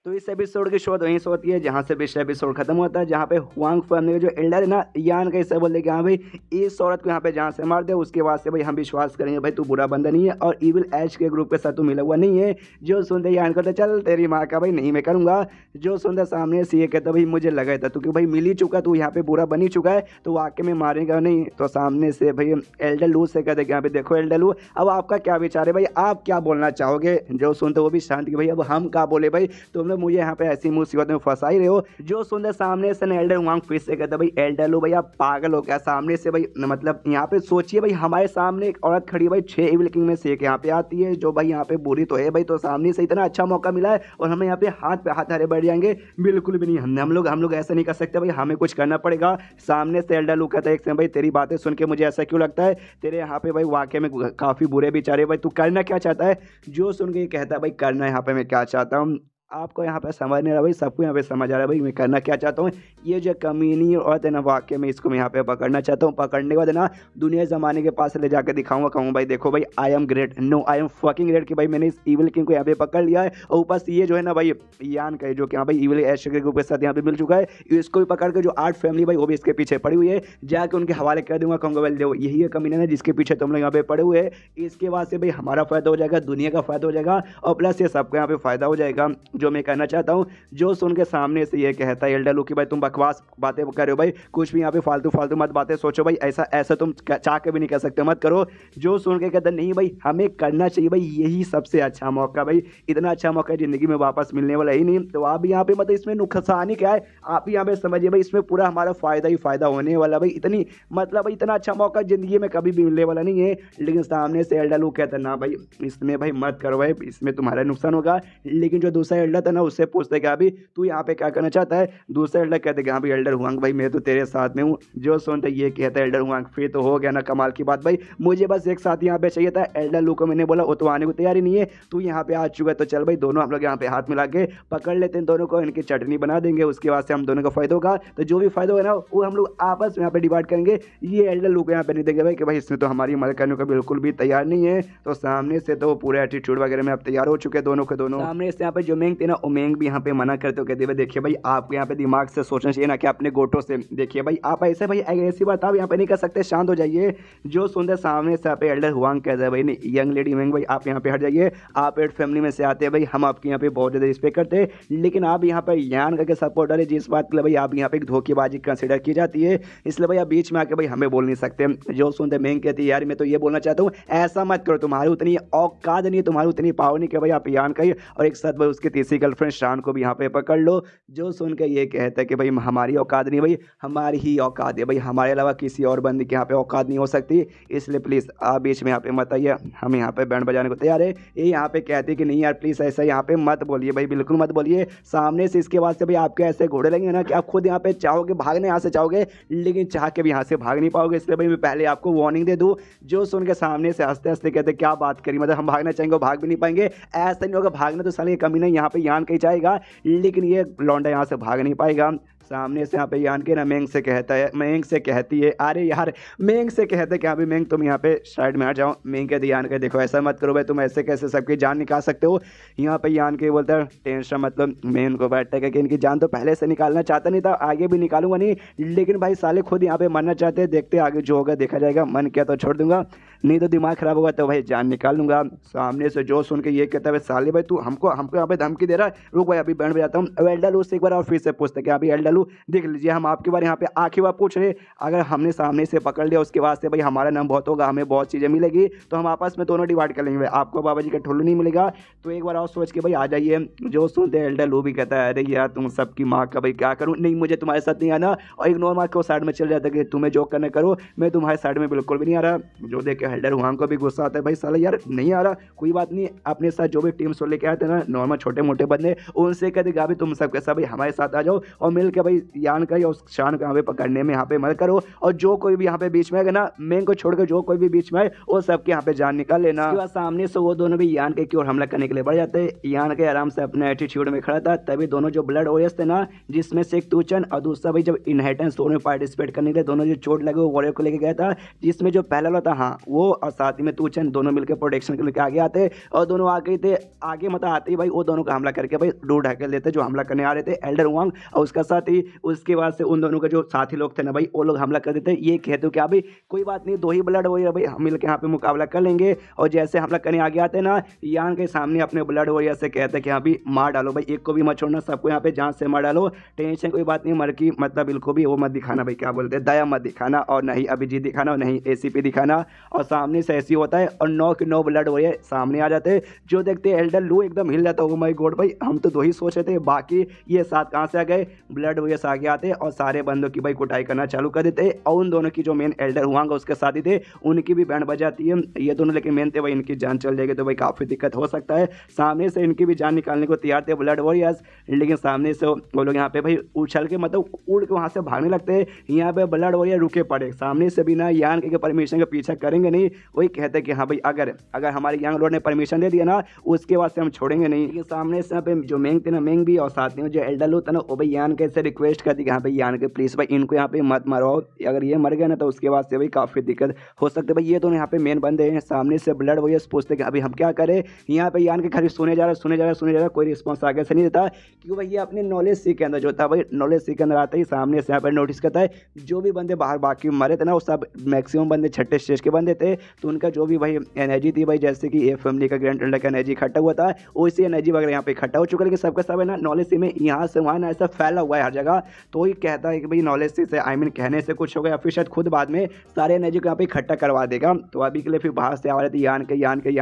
तो इस एपिसोड की शोध वहीं से होती है जहाँ से पिछला एपिसोड खत्म होता है, जहाँ पे हुआंग फैमिली जो एल्डर है ना यान का हिस्सा बोलते कि हाँ भाई इस औरत को यहाँ पे जहाँ से मार दे, उसके बाद से भाई हम विश्वास करेंगे भाई तू बुरा बंदा नहीं है और इविल एच के ग्रुप के साथ तू मिला हुआ नहीं है। जो सुनते यान कहते चल तेरी माँ का भाई नहीं मैं करूँगा। जो सुनते सामने से ये कहता भाई मुझे लगा था तू भाई मिल ही चुका, तू यहाँ पे बुरा बन ही चुका है तो वाकई में मारेगा नहीं। तो सामने से भाई एल्डर लू से कहते कि यहाँ पे देखो एल्डर लू अब आपका क्या विचार है भाई, आप क्या बोलना चाहोगे। जो सुनते वो भी शांत कि भाई अब हम क्या बोले भाई, तुम लोग मुझे यहाँ पे ऐसी मुसीबत में फंसा ही रहे हो। जो सुनते सामने से एल्डर हुआंग फिर से कहता भाई एल्डर लो भाई आप पागल हो क्या, सामने से भाई मतलब यहाँ पे सोचिए भाई हमारे सामने एक औरत खड़ी भाई 6 इविल किंग में से एक यहाँ पे आती है जो भाई यहाँ पे बुरी तो है भाई, तो सामने से इतना अच्छा मौका मिला है और हमें यहाँ पे हाथ हरे बढ़ जाएंगे, बिल्कुल भी नहीं। हम लोग ऐसा नहीं कर सकते भाई, हमें कुछ करना पड़ेगा। सामने से एल्डर लू कहता है एक से भाई तेरी बातें सुन के मुझे ऐसा क्यों लगता है तेरे यहाँ पे भाई वाकई में काफ़ी बुरे बेचारे भाई, तू करना क्या चाहता है। जो सुन के कहता है भाई करना यहाँ पे मैं क्या चाहता हूँ आपको यहाँ पे समझ नहीं रहा भाई, सबको यहाँ पे समझ आ रहा है भाई मैं करना क्या चाहता हूँ। ये जो कमीनी औरत है ना वाकई में इसको मैं यहाँ पे पकड़ना चाहता हूँ। पकड़ने के बाद ना दुनिया ज़माने के पास ले जाकर दिखाऊंगा, कहूँगा भाई देखो भाई I am great, no I am fucking great कि भाई मैंने इस इविल किंग को यहाँ पे पकड़ लिया है। और ऊपर से ये जो है ना भाई यान का जो कि यहाँ भाई इविल एश के ग्रुप के साथ यहाँ पे मिल चुका है, इसको भी पकड़ के जो 8 फैमिली भाई वो भी इसके पीछे पड़ी हुई है, जाके उनके हवाले कर दूंगा, कहूँगा भाई देखो यही है कमीना है जिसके पीछे तुम लोग यहाँ पे पड़े हुए हैं। इसके बाद से भाई हमारा फायदा हो जाएगा, दुनिया का फायदा हो जाएगा और प्लस ये सबको यहाँ पे फायदा हो जाएगा जो मैं कहना चाहता हूँ। जो सुन के सामने से ये कहता है एल्डर लू कि भाई तुम बकवास बातें कर रहे हो भाई, कुछ भी यहाँ पे फालतू मत बातें सोचो भाई, ऐसा तुम चाह के भी नहीं कह सकते, मत करो। जो सुन के कहता नहीं भाई हमें करना चाहिए भाई, यही सबसे अच्छा मौका भाई, इतना अच्छा मौका जिंदगी में वापस मिलने वाला ही नहीं। तो आप यहाँ पे मतलब इसमें नुकसान क्या है आप यहाँ पे समझिए भाई, इसमें पूरा हमारा फायदा ही फायदा होने वाला भाई, इतनी मतलब भाई इतना अच्छा मौका जिंदगी में कभी भी मिलने वाला नहीं है। लेकिन सामने से एल्डर लू कहता ना भाई इसमें भाई मत करो भाई, इसमें तुम्हारा नुकसान होगा। लेकिन जो दूसरा एल्डर था ना उससे पूछते कि अभी तू यहाँ पे क्या करना चाहता है। दूसरा एल्डर कहते कि हाँ भाई एल्डर हुआंग भाई मैं तो तेरे साथ में हूँ। जो सुनते ये कहता है एल्डर हुआंग फिर तो हो गया ना कमाल की बात भाई, मुझे बस एक साथ यहाँ पे चाहिए था। एल्डर लू को मैंने बोला वो तो आने को तैयारी नहीं है, तू यहाँ पे आ चुका है तो चल भाई दोनों हम लोग यहाँ पे हाथ मिला के पकड़ लेते हैं दोनों को, इनकी चटनी बना देंगे, उसके बाद से हम दोनों का फायदा होगा। तो जो भी फायदा होगा ना वो हम लोग आपस में यहाँ पे डिवाइड करेंगे। ये एल्डर लू को यहाँ पे नहीं देंगे भाई कि भाई इसमें तो हमारी मदद करने को बिल्कुल भी तैयार नहीं है। तो सामने से तो पूरे एटीट्यूड वगैरह में अब तैयार हो चुके हैं दोनों के दोनों। सामने से यहाँ पे जो मेंग थे ना उमेंग भी यहाँ पे मना करते हो, कहते हुए देखिए भाई आपको यहाँ पे दिमाग से सोचना चाहिए ना कि अपने गोटों से। देखिए भाई आप ऐसे भाई ऐसी बात आप यहाँ पे नहीं कर सकते, शांत हो जाइए। जो सुनते सामने से आप एल्डर हुआंग कहते हैं भाई नहीं यंग लेडी मेंग भाई आप यहाँ पे हट जाइए, आप एड फैमिली में से आते हैं भाई, हम आपके यहाँ पे बहुत ज़्यादा रिस्पेक्ट करते हैं, लेकिन आप यहाँ पर यान करके सपोर्टर है जिस बात के लिए भाई आप यहाँ पे एक धोखेबाजी कंसिडर की जाती है, इसलिए भाई आप बीच में आके भाई हमें बोल नहीं सकते। जो सुनते मेंग कहती है यार मैं तो ये बोलना चाहता हूँ ऐसा मत करो, तुम्हारी उतनी औकात नहीं, तुम्हारी उतनी पावर नहीं कि भाई आप यान का ही और एक साथ भाई उसकी तीसरी गर्लफ्रेंड शान को भी यहाँ पे पकड़ लो। जो सुन के ये कहता है कि भाई हमारी औकात नहीं भाई, हमारी ही औकात है भाई, हमारे अलावा किसी और बंदे की यहाँ पे औकात नहीं हो सकती, इसलिए प्लीज़ आप बीच में यहाँ पे मत आइए, हम यहाँ पे बैंड बजाने को तैयार है। ये यहाँ पे कहती कि नहीं यार प्लीज़ ऐसा यहाँ पे मत बोलिए भाई, बिल्कुल मत बोलिए। सामने से इसके बाद से भाई आपके ऐसे घोड़े लगेंगे ना कि आप खुद यहाँ पे चाहोगे भागने यहाँ से चाहोगे, लेकिन चाह के भी यहाँ से भाग नहीं पाओगे, इसलिए भाई मैं पहले आपको वार्निंग दे दूँ। जो सुन के सामने से हंसते हंसते कहते क्या बात करी, मतलब हम भागना चाहेंगे भाग भी नहीं पाएंगे, ऐसा नहीं होगा, भागना तो साले कमी नहीं यहाँ पे यान कहीं जाएगा, लेकिन ये लौंडा यहाँ से भाग नहीं पाएगा। सामने से यहाँ पे यान के ना मेंग से कहता है, मेंग से कहती है अरे यार मेंग से कहते कि अभी मेंग तुम यहाँ पे साइड में आ जाओ। मेंग कहती यान के देखो ऐसा मत करो भाई, तुम ऐसे कैसे सबकी जान निकाल सकते हो। यहाँ पे यान के बोलता है टेंशन मतलब मेंग को बैठता है कि इनकी जान तो पहले से निकालना चाहता नहीं था, आगे भी निकालूंगा नहीं, लेकिन भाई साले खुद यहाँ पे मरना चाहते हैं, देखते आगे जो होगा देखा जाएगा, मन किया तो छोड़ दूंगा, नहीं तो दिमाग खराब होगा तो भाई जान निकाल लूंगा। सामने से जो सुन के ये कहता है साले भाई तू हमको यहाँ पे धमकी दे रहा है, रुक भाई अभी बैंड बजाता हूँ। एल्डर उससे एक बार और फिर से पूछता है कि अभी एल्डर एल्डर देख लीजिए, हम आपके बारे यहाँ पे आखिरी बार पूछ रहे, अगर हमने सामने से पकड़ लिया उसके बाद से भाई हमारा नाम बहुत होगा, हमें बहुत चीज़ें मिलेगी, तो हम आपस में दोनों डिवाइड कर लेंगे भाई, आपको बाबा जी का ठुल्लू नहीं मिलेगा। तो एक बार और सोच के भाई आ जाइए। जो सुनते एल्डर लू भी कहता है, अरे यार तुम सबकी माँ का भाई क्या करूँ, नहीं मुझे तुम्हारे साथ नहीं आना, और इग्नोर मार के वो साइड में चल जाता है कि तुम्हें जो करना करो, मैं तुम्हारे साइड में बिल्कुल भी नहीं आ रहा। जो देख के एल्डर हुआंग को भी गुस्सा आता है, भाई साला यार नहीं आ रहा, कोई बात नहीं, अपने साथ जो भी टीम सो लेके आए थे ना नॉर्मल छोटे मोटे बंदे, उनसे कह देगा भाई तुम सबके सब भाई हमारे साथ आ जाओ और मिल के भाई यान का या शान का यहाँ पे पकड़ने में यहाँ पे मदद करो, और जो कोई भी यहाँ पे बीच में आएगा ना, मेन को छोड़कर जो कोई भी बीच में आए वो सबके यहाँ पे जान निकाल लेना। उसके बाद सामने से वो दोनों भी यान के की ओर हमला करने के लिए बढ़ जाते हैं। यान के आराम से अपने एटीट्यूड में खड़ा था, तभी दोनों जो ब्लड वॉरियर्स थे ना, जिसमें से एक तूचन और दूसरा भाई जब इनहेरिटेंस में पार्टिसिपेट करने के लिए दोनों जो चोट लगे वो वॉरियर को लेके गया था, जिसमें जो पहला वाला था हाँ वो और साथ ही में तूचन दोनों मिलकर प्रोटेक्शन के लिए आगे आते, और दोनों आगे थे, आगे मतलब आते ही भाई वो दोनों का हमला करके भाई दूर ढकेल देते जो हमला करने आ रहे थे एल्डर हुआंग और उसका साथी। उसके बाद से उन दोनों का जो साथी लोग थे ना भाई वो लोग हमला कर देते, ये कहते हो क्या भाई कोई बात नहीं, दो ही ब्लड वॉरियर भाई हम मिलकर यहाँ पे मुकाबला कर लेंगे। और जैसे हमला करने आगे आते ना, यान के सामने अपने ब्लड वॉरियर से कहते हैं कि हाँ भी मार डालो भाई, एक को भी मत छोड़ना, सबको यहाँ पे जान से मार डालो, टेंशन कोई बात नहीं, मर की मतलब बिल्कुल भी वो मत दिखाना भाई, क्या बोलते हैं दया मत दिखाना, और नहीं अभिजीत दिखाना और नहीं एसीपी दिखाना। और सामने से ऐसी होता है और 9 के 9 ब्लड वॉरियर सामने आ जाते हैं। जो देखते हैं एल्डर लू एकदम हिल जाता है, माय गॉड भाई हम तो दो ही सोच रहे थे, बाकी ये साथ कहाँ से आ गए। ब्लड वॉरियर्स आगे आते और सारे बंदों की भाई कुटाई करना चालू कर देते, और उन दोनों की जो मेन एल्डर हुआंगा उसके साथी थे उनकी भी बैंड बजाती है। ये दोनों लेकिन मेन थे भाई, इनकी जान चल जाएगी तो भाई काफ़ी दिक्कत हो सकता है। सामने से इनकी भी जान निकालने को तैयार थे ब्लड वॉरियर्स, लेकिन सामने से वो लोग यहाँ पे भाई उछल के मतलब उड़ के वहाँ से भागने लगते हैं। यहाँ पे ब्लड वॉरियर रुके पड़े, सामने से बिना यान के परमिशन का पीछा करेंगे नहीं। वही कहते हैं कि हाँ भाई अगर हमारे यंग लॉर्ड ने परमिशन दे दिया ना उसके बाद से हम छोड़ेंगे नहीं। लेकिन सामने से यहाँ पे जो मेंग थे ना, मेंग भी और साथ में जो एल्डर लू था ना, वो भाई यान के से रिक्वेस्ट करती कि हाँ भाई यान के प्लीज़ भाई इनको यहाँ पे मत मारो, अगर ये मर गए ना तो उसके बाद से भाई काफ़ी दिक्कत हो सकती है। भाई ये दोनों यहाँ पे मेन बंदे हैं। सामने से ब्लड वॉरियर्स पूछते कि अभी हम क्या करें, यहाँ पे यान के खाली सुने जा रहा कोई रिस्पॉन्स आगे से नहीं देता, क्योंकि भाई ये अपने नॉलेज सी के अंदर जो था भाई, नॉलेज सी के अंदर आता ही सामने से यहाँ पर नोटिस करता है जो भी बंदे बाहर बाकी मरे थे ना वो सब मैक्सिमम बंदे छठे स्टेज के बंदे थे, तो उनका जो भी भाई एनर्जी थी भाई, जैसे कि ये फैमिली का ग्रैंड एल्डर का एनर्जी इकट्ठा हुआ था वैसी एनर्जी वगैरह यहाँ पे इकट्ठा हो चुका है। लेकिन सबका सब है ना नॉलेज सी में यहाँ से वहाँ ना ऐसा फैला हुआ है हर जगह, तो ही कहता है कि भाई नॉलेज सी से आई मीन कहने से कुछ होगा या फिर शायद खुद बाद में सारे एनर्जी को यहाँ पे इकट्ठा करवा देगा। तो अभी के लिए फिर बाहर से आ रहे थे यान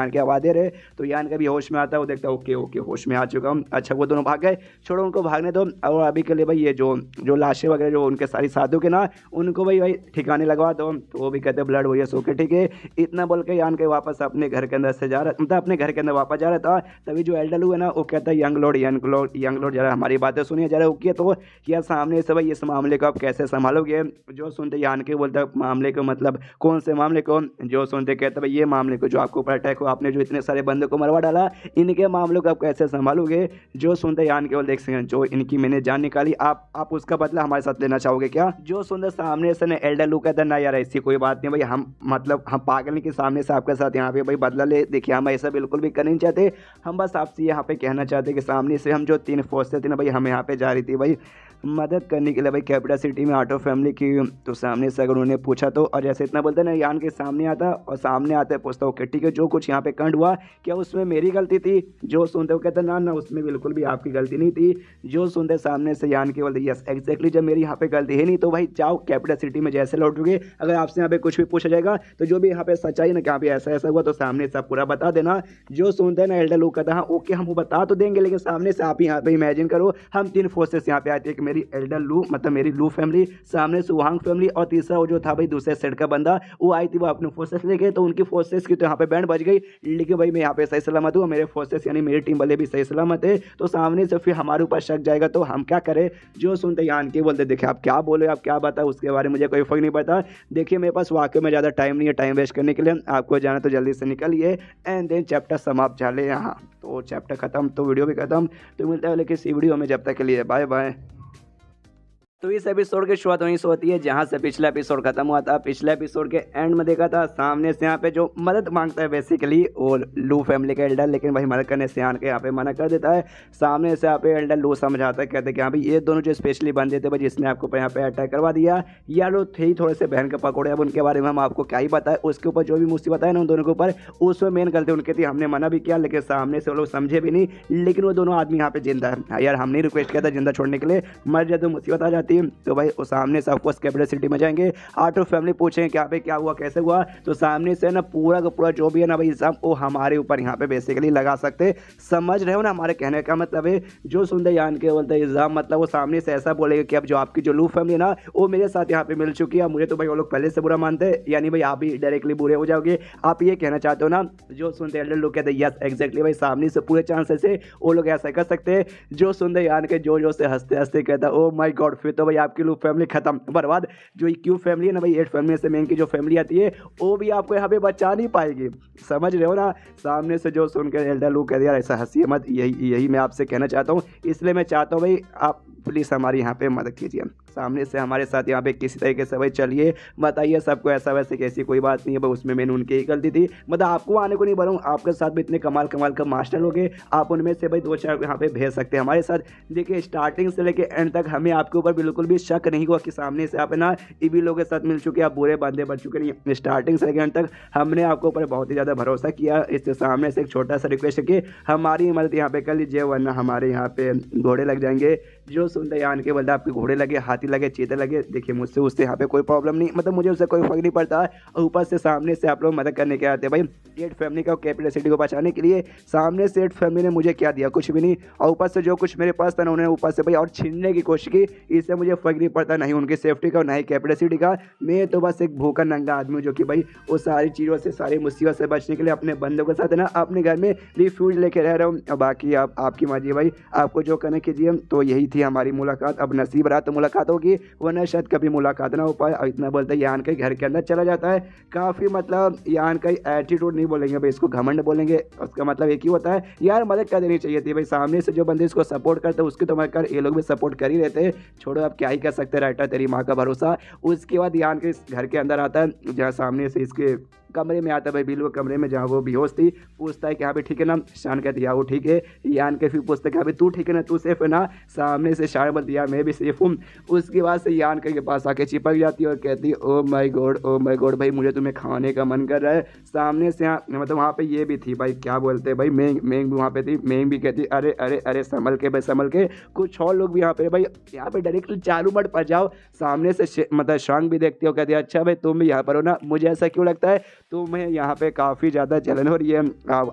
के आवाज़ दे रहे, तो यान का भी होश में आता है, वो देखता है ओके होश में आ चुका हूँ, अच्छा वो दोनों भाग गए, छोड़ो उनको भागने दो। और अभी के लिए भाई ये जो लाशें वगैरह जो उनके सारी साधु के ना उनको भाई ठिकाने लगवा दो, तो वो भी कहते हैं ब्लड वॉरियर्स ओके ठीक है। इतना बोल के यान के वापस अपने घर के अंदर से जा रहा, मतलब अपने घर के अंदर वापस जा रहा था, तभी जो एल्डर है ना वो कहता है यंग लॉर्ड जरा हमारी बातें सुनिए जरा, ओके तो यार सामने से भाई इस मामले को आप कैसे संभालोगे। जो सुनते यान के बोलता है मामले को मतलब कौन से मामले को, जो सुनते कहते भाई ये मामले को जो आपके ऊपर अटैक हो, आपने जो इतने सारे बंदों को मरवा डाला, इनके मामलों को आप कैसे संभालोगे। जो सुनते यान केवल देख सकें जो इनकी मैंने जान निकाली, आप उसका बदला हमारे साथ लेना चाहोगे क्या। जो सुनते सामने से एल्डर लू कहता ना यार ऐसी कोई बात नहीं भाई, हम मतलब हम पागल नहीं कि सामने से आपके साथ यहाँ पे भाई बदला ले, देखिए हम ऐसा बिल्कुल भी कर नहीं चाहते, हम बस आपसे यहाँ पे कहना चाहते कि सामने से हम जो 3 फोर्सेस थी ना भाई हम यहाँ पे जा रही थी भाई मदद करने के लिए भाई कैपिटल सिटी में आटो फैमिली की। तो सामने से अगर उन्होंने पूछा तो, और जैसे इतना बोलते ना यान के सामने आता और सामने आते पूछता ओके ठीक है जो कुछ यहाँ पे कांड हुआ क्या उसमें मेरी गलती थी। जो सुनते वो कहते ना उसमें बिल्कुल भी आपकी गलती नहीं थी। जो सुनते सामने से यान के बोलते यस एग्जैक्टली जब मेरी यहाँ पे गलती है नहीं तो भाई जाओ कैपिटल सिटी में जैसे लौटोगे, अगर आपसे यहाँ पे कुछ भी पूछा जाएगा तो जो भी यहाँ पे सच्चाई ना कि यहाँ पे ऐसा ऐसा हुआ तो सामने से पूरा बता देना। जो सुनते हैं ना एल्डर लोग कहता हाँ ओके हम वो बता तो देंगे, लेकिन सामने से आप यहाँ पे इमेजिन करो हम 3 फोर्सेस यहाँ पे आती है कि मेरी एल्डर लू मतलब मेरी लू फैमिली, सामने से वहांग फैमिली, और तीसरा वो जो था भाई दूसरे साइड का बंदा वो आई थी वो अपने फोर्सेस लेके, तो उनकी फोर्सेस की तो यहाँ पे बैंड बज गई। लेकिन भाई मैं यहाँ पे सही सलामत हूँ, मेरे फोर्सेस यानी मेरी टीम वाले भी सही सलामत है, तो सामने से फिर हमारे ऊपर शक जाएगा तो हम क्या करें। जो सुनते यान के बोलते देखिए आप क्या बोले आप क्या बताओ उसके बारे में मुझे कोई फर्क नहीं पड़ता। देखिए मेरे पास वाकई में ज़्यादा टाइम नहीं है टाइम वेस्ट करने के लिए, आपको जाना तो जल्दी से निकलिए एंड देन चैप्टर समाप्त झाले यहाँ। तो चैप्टर खत्म तो वीडियो भी खत्म, तो मिलता है किसी वीडियो में, जब तक के लिए बाय बाय। तो इस एपिसोड की शुरुआत वहीं से होती है जहां से पिछला एपिसोड खत्म हुआ था। पिछले एपिसोड के एंड में देखा था सामने से यहाँ पे जो मदद मांगता है बेसिकली और लू फैमिली का एल्डर, लेकिन भाई मदद करने से के यहाँ पे मना कर देता है। सामने से यहाँ पे एल्डर लू समझाता है, कहते हैं कि हाँ भाई ये दोनों जो स्पेशली बंदे थे भाई जिसने आपको यहाँ पे अटैक करवा दिया, या लोग थे ही थोड़े से बहन के पकौड़े, अब उनके बारे में हम आपको क्या ही बताए। उसके ऊपर जो भी मुसीबत है ना उन दोनों के ऊपर, उसमें मेन गलती उनकी थी। हमने मना भी किया लेकिन सामने से वो लोग समझे भी नहीं, लेकिन वो दोनों आदमी यहाँ पे जिंदा है। यार हमने रिक्वेस्ट किया था जिंदा छोड़ने के लिए, मर जाए तो मुसीबत आ जाती है। तो भाई सामने से ऑफकोर्स कैपिटल सिटी में जाएंगे, आठों फैमिली पूछेंगे क्या पे क्या हुआ कैसे हुआ, तो सामने से ना पूरा का पूरा जो भी है ना भाई इल्जाम वो हमारे ऊपर यहाँ पे बेसिकली लगा सकते। समझ रहे हो ना हमारे कहने का मतलब है। जो सुंदर यान के बोलते हैं इल्जाम, मतलब वो सामने से ऐसा बोलेगा कि अब जो आपकी जो लू फैमिली है ना वो मेरे साथ यहाँ पे मिल चुकी है, मुझे तो भाई वो लोग पहले से बुरा मानते हैं, यानी भाई आप भी डायरेक्टली बुरे हो जाओगे। आप ये कहना चाहते हो ना, जो सुनते एल्डर लोग कहते हैं यस एग्जैक्टली भाई सामने से पूरे चांसेस है वो लोग ऐसा कर सकते हैं। जो सुंदर यान के जो से हंसते हंसते कहता है ओ माय गॉड फिर तो भाई आपकी लू फैमिली खत्म बर्बाद। जो क्यू फैमिली है ना भाई 8 फैमिली से मेन की जो फैमिली आती है वो भी आपको यहाँ पे बचा नहीं पाएगी। समझ रहे हो ना। सामने से जो सुनकर एल्डर लू कह दिया ऐसा हंसी मत, यही मैं आपसे कहना चाहता हूँ। इसलिए मैं चाहता हूँ भाई आप प्लीज़ हमारी यहाँ पे मदद कीजिए, सामने से हमारे साथ यहाँ पे किसी तरीके से भाई चलिए बताइए सबको, ऐसा वैसे कैसी कोई बात नहीं है भाई, उसमें मैंने उनकी ही गलती थी। मतलब आपको आने को नहीं बोलूँ, आपके साथ भी इतने कमाल का मास्टर लोग हैं, आप उनमें से भाई 2-4 यहाँ पे भेज सकते हैं हमारे साथ। देखिए स्टार्टिंग से लेकर एंड तक हमें आपके ऊपर बिल्कुल भी शक नहीं हुआ कि सामने से आप ना ईवी लोगों के साथ मिल चुके, आप बुरे बंदे बन चुके नहीं। स्टार्टिंग से लेकर एंड तक हमने आपके ऊपर बहुत ही ज़्यादा भरोसा किया। इससे सामने से एक छोटा सा रिक्वेस्ट है कि हमारी मदद यहाँ पे कर लीजिए, वरना हमारे यहाँ पे घोड़े लग जाएंगे। जो सुनते यान के बल्दा आपके घोड़े लगे, हाथी लगे, चीते लगे, देखिए मुझसे उससे यहाँ पे कोई प्रॉब्लम नहीं, मतलब मुझे उससे कोई फर्क नहीं पड़ता। और ऊपर से सामने से आप लोग मदद करने के आते हैं भाई 8 फैमिली का कैपिटल सिटी को बचाने के लिए। सामने से 8 फैमिली ने मुझे क्या दिया, कुछ भी नहीं। और ऊपर से जो कुछ मेरे पास था ना उन्होंने ऊपर से भाई और छीनने की कोशिश की। इससे मुझे फर्क नहीं पड़ता, नहीं उनकी सेफ्टी का, ना ही कैपिटल सिटी का। मैं तो बस एक भूखा नंगा आदमी हूँ जो कि भाई वो सारी चीज़ों से, सारी मुसीबत से बचने के लिए अपने बंदों के साथ है ना अपने घर में रिफ्यूज लेके रह रहा हूँ। और बाकी आपकी मर्जी भाई, आपको जो करना कीजिए। तो यही थी हमारी मुलाकात। अब नसीब रहा तो मुलाकात होगी, वरना शायद कभी मुलाकात ना हो पाए। और इतना बोलते हैं यान के घर के अंदर चला जाता है। काफ़ी मतलब यान का एटीट्यूड नहीं बोलेंगे भाई, इसको घमंड बोलेंगे। उसका मतलब एक ही होता है यार मदद कर देनी चाहिए थी भाई। सामने से जो बंदे इसको सपोर्ट करते हैं उसके तो मैं कर, ये लोग भी सपोर्ट कर ही रहते हैं। छोड़ो अब क्या ही कर सकते हैं, राइटर तेरी माँ का भरोसा। उसके बाद यान के घर के अंदर आता है, जहाँ सामने से इसके कमरे में आता है भाई, बिल्लू के कमरे में जहाँ वो बेहोश थी। पूछता है कि हाँ भाई ठीक है ना, शान कहती है वो ठीक है। यान के फिर पूछता है कि हाँ भाई तू ठीक है ना, तू सेफ है ना। सामने से शान बोलती है मैं भी सेफ हूँ। उसके बाद से यान के पास आके चिपक जाती है और कहती है ओ माय गॉड भाई मुझे तुम्हें खाने का मन कर रहा है। सामने से मतलब वहाँ पे ये भी थी भाई, क्या बोलते हैं भाई, मेंग भी वहाँ पे थी। मेंग भी कहती अरे अरे अरे संभल के भाई संभल के। कुछ और लोग भी यहाँ पे भाई, यहाँ पे डायरेक्टली चालू मत पड़ जाओ। सामने से मतलब शांग भी देखती हो, कहती है अच्छा भाई तुम भी यहाँ पर हो ना, मुझे ऐसा क्यों लगता है तुम्हें यहाँ पे काफ़ी ज़्यादा जलन हो रही है।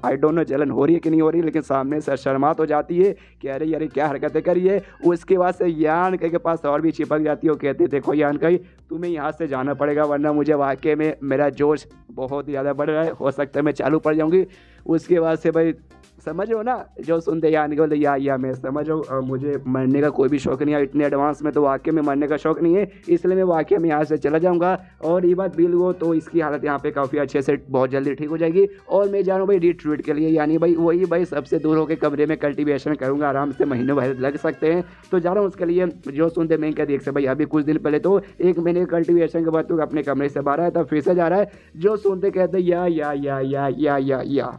आई डोंट नो जलन हो रही है कि नहीं हो रही, लेकिन सामने से शर्मात हो जाती है कि अरे यार क्या हरकतें करी है। उसके बाद से यान के पास और भी चिपक जाती है और कहती है देखो यान कही तुम्हें यहाँ से जाना पड़ेगा, वरना मुझे वाकई में मेरा जोश बहुत ही ज़्यादा बढ़ रहा है, हो सकता है मैं चालू पड़ जाऊँगी। उसके बाद से भाई समझ रहे हो ना, जो सुनते यान के बोले या मैं समझ रहा हूँ, मुझे मरने का कोई भी शौक नहीं है इतने एडवांस में, तो वाकई में मरने का शौक नहीं है, इसलिए मैं वाकई में यहाँ से चला जाऊँगा। और ये बात बिल हो तो इसकी हालत यहाँ पे काफ़ी अच्छे से बहुत जल्दी ठीक हो जाएगी। और मैं जा रहा हूँ भाई रिट्रीट के लिए, यानी भाई वही भाई सबसे दूर होकर कमरे में कल्टिवेशन करूँगा, आराम से महीनों भर लग सकते हैं। तो जा रहा हूँ उसके लिए। जो सुनते मैं क्या देख सकते भाई, अभी कुछ दिन पहले तो 1 महीने कल्टिवेशन के बाद तो अपने कमरे से बाहर आया था, फिर से जा रहा है। जो सुनते कहते या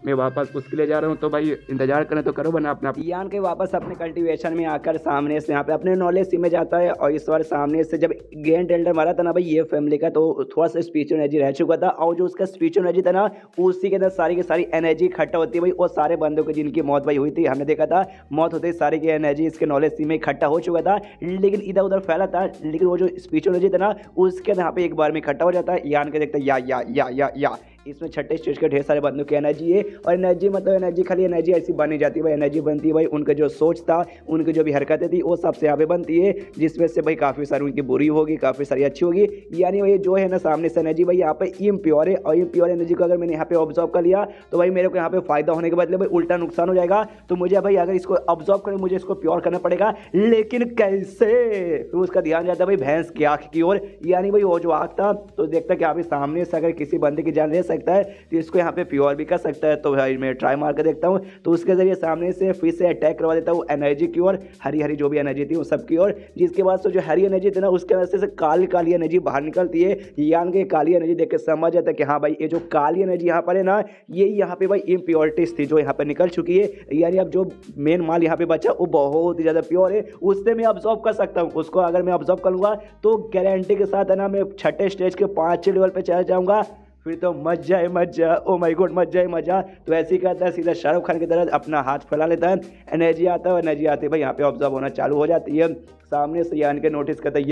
मैं वापस उसके लिए जा रहा हूँ। तो भाई इंतजार करें तो करो, बना अपना यान के वापस अपने कल्टीवेशन में आकर सामने से यहाँ पे अपने नॉलेज सी में जाता है। और इस बार सामने से जब गेंट एल्डर मारा था ना भाई ये फैमिली का, तो थोड़ा सा स्पिरिचुअल एनर्जी रह चुका था। और जो उसका स्पिरिचुअल एनर्जी था ना उसी के अंदर सारी की सारी एनर्जी इकट्ठा होती है भाई। और सारे बंदों की जिनकी मौत भाई हुई थी, हमने देखा था मौत होते ही सारी की एनर्जी इसके नॉलेज सी में इकट्ठा हो चुका था, लेकिन इधर उधर फैला था। लेकिन वो जो स्पिरिचुअल एनर्जी था ना उसके यहाँ पे एक बार में इकट्ठा हो जाता है। यान के देखता है या इसमें छठे स्टेज के ढेर सारे बंदों की एनर्जी है। और एनर्जी मतलब एनर्जी खाली एनर्जी ऐसी बनी जाती है भाई, एनर्जी बनती है भाई उनका जो सोच था, उनकी जो भी हरकतें थी वो सबसे यहाँ पे बनती है, जिसमें से भाई काफ़ी सारी उनकी बुरी होगी, काफ़ी सारी अच्छी होगी। यानी भाई जो है ना सामने से एनर्जी भाई यहाँ पे इम्प्योर है। और इम्प्योर एनर्जी को अगर मैंने यहाँ पे ऑब्जॉर्व कर लिया तो भाई मेरे को यहाँ पे फायदा होने के बदले भाई उल्टा नुकसान हो जाएगा। तो मुझे भाई अगर इसको ऑब्जॉर्व करें मुझे इसको प्योर करना पड़ेगा, लेकिन कैसे? तो उसका ध्यान जाता है भाई भैंस की आँख की ओर। यानी भाई वो जो आँख था तो देखता कि अभी सामने से अगर किसी बंदे की जान ले सकता है, तो इसको यहाँ पे प्योर भी कर सकता है। तो भाई मैं ट्राई मार कर देखता हूँ, तो उसके जरिए सामने से फिर से अटैक करवा देता हूँ एनर्जी की ओर, हरी हरी जो भी एनर्जी थी उस सब की ओर, जिसके बाद से जो हरी एनर्जी थी ना उसके वजह से काली काली एनर्जी बाहर निकलती है। यान के काली एनर्जी देख के समझ आता है कि हाँ भाई ये जो काली एनर्जी यहाँ पर है ना, ये यहाँ पे भाई इम्प्योरिटीज थी जो यहाँ पर निकल चुकी है, यानी अब जो मेन माल यहाँ पे बचा वो बहुत ही ज़्यादा प्योर है, उससे मैं ऑब्जॉर्व कर सकता हूँ। उसको अगर मैं ऑब्जॉर्व कर लूँगा तो गारंटी के साथ है ना मैं छठे स्टेज के 5 लेवल पे चला जाऊँगा, फिर तो मजा है मजा, ओ माय गॉड मजा है मजा। तो ऐसे ही करता है, सीधा शाहरुख खान की तरह अपना हाथ फैला लेता है, एनर्जी आता है, एनर्जी आती है भाई यहाँ पे ऑब्जर्व होना चालू हो जाती है। सामने से यान के नोटिस करता है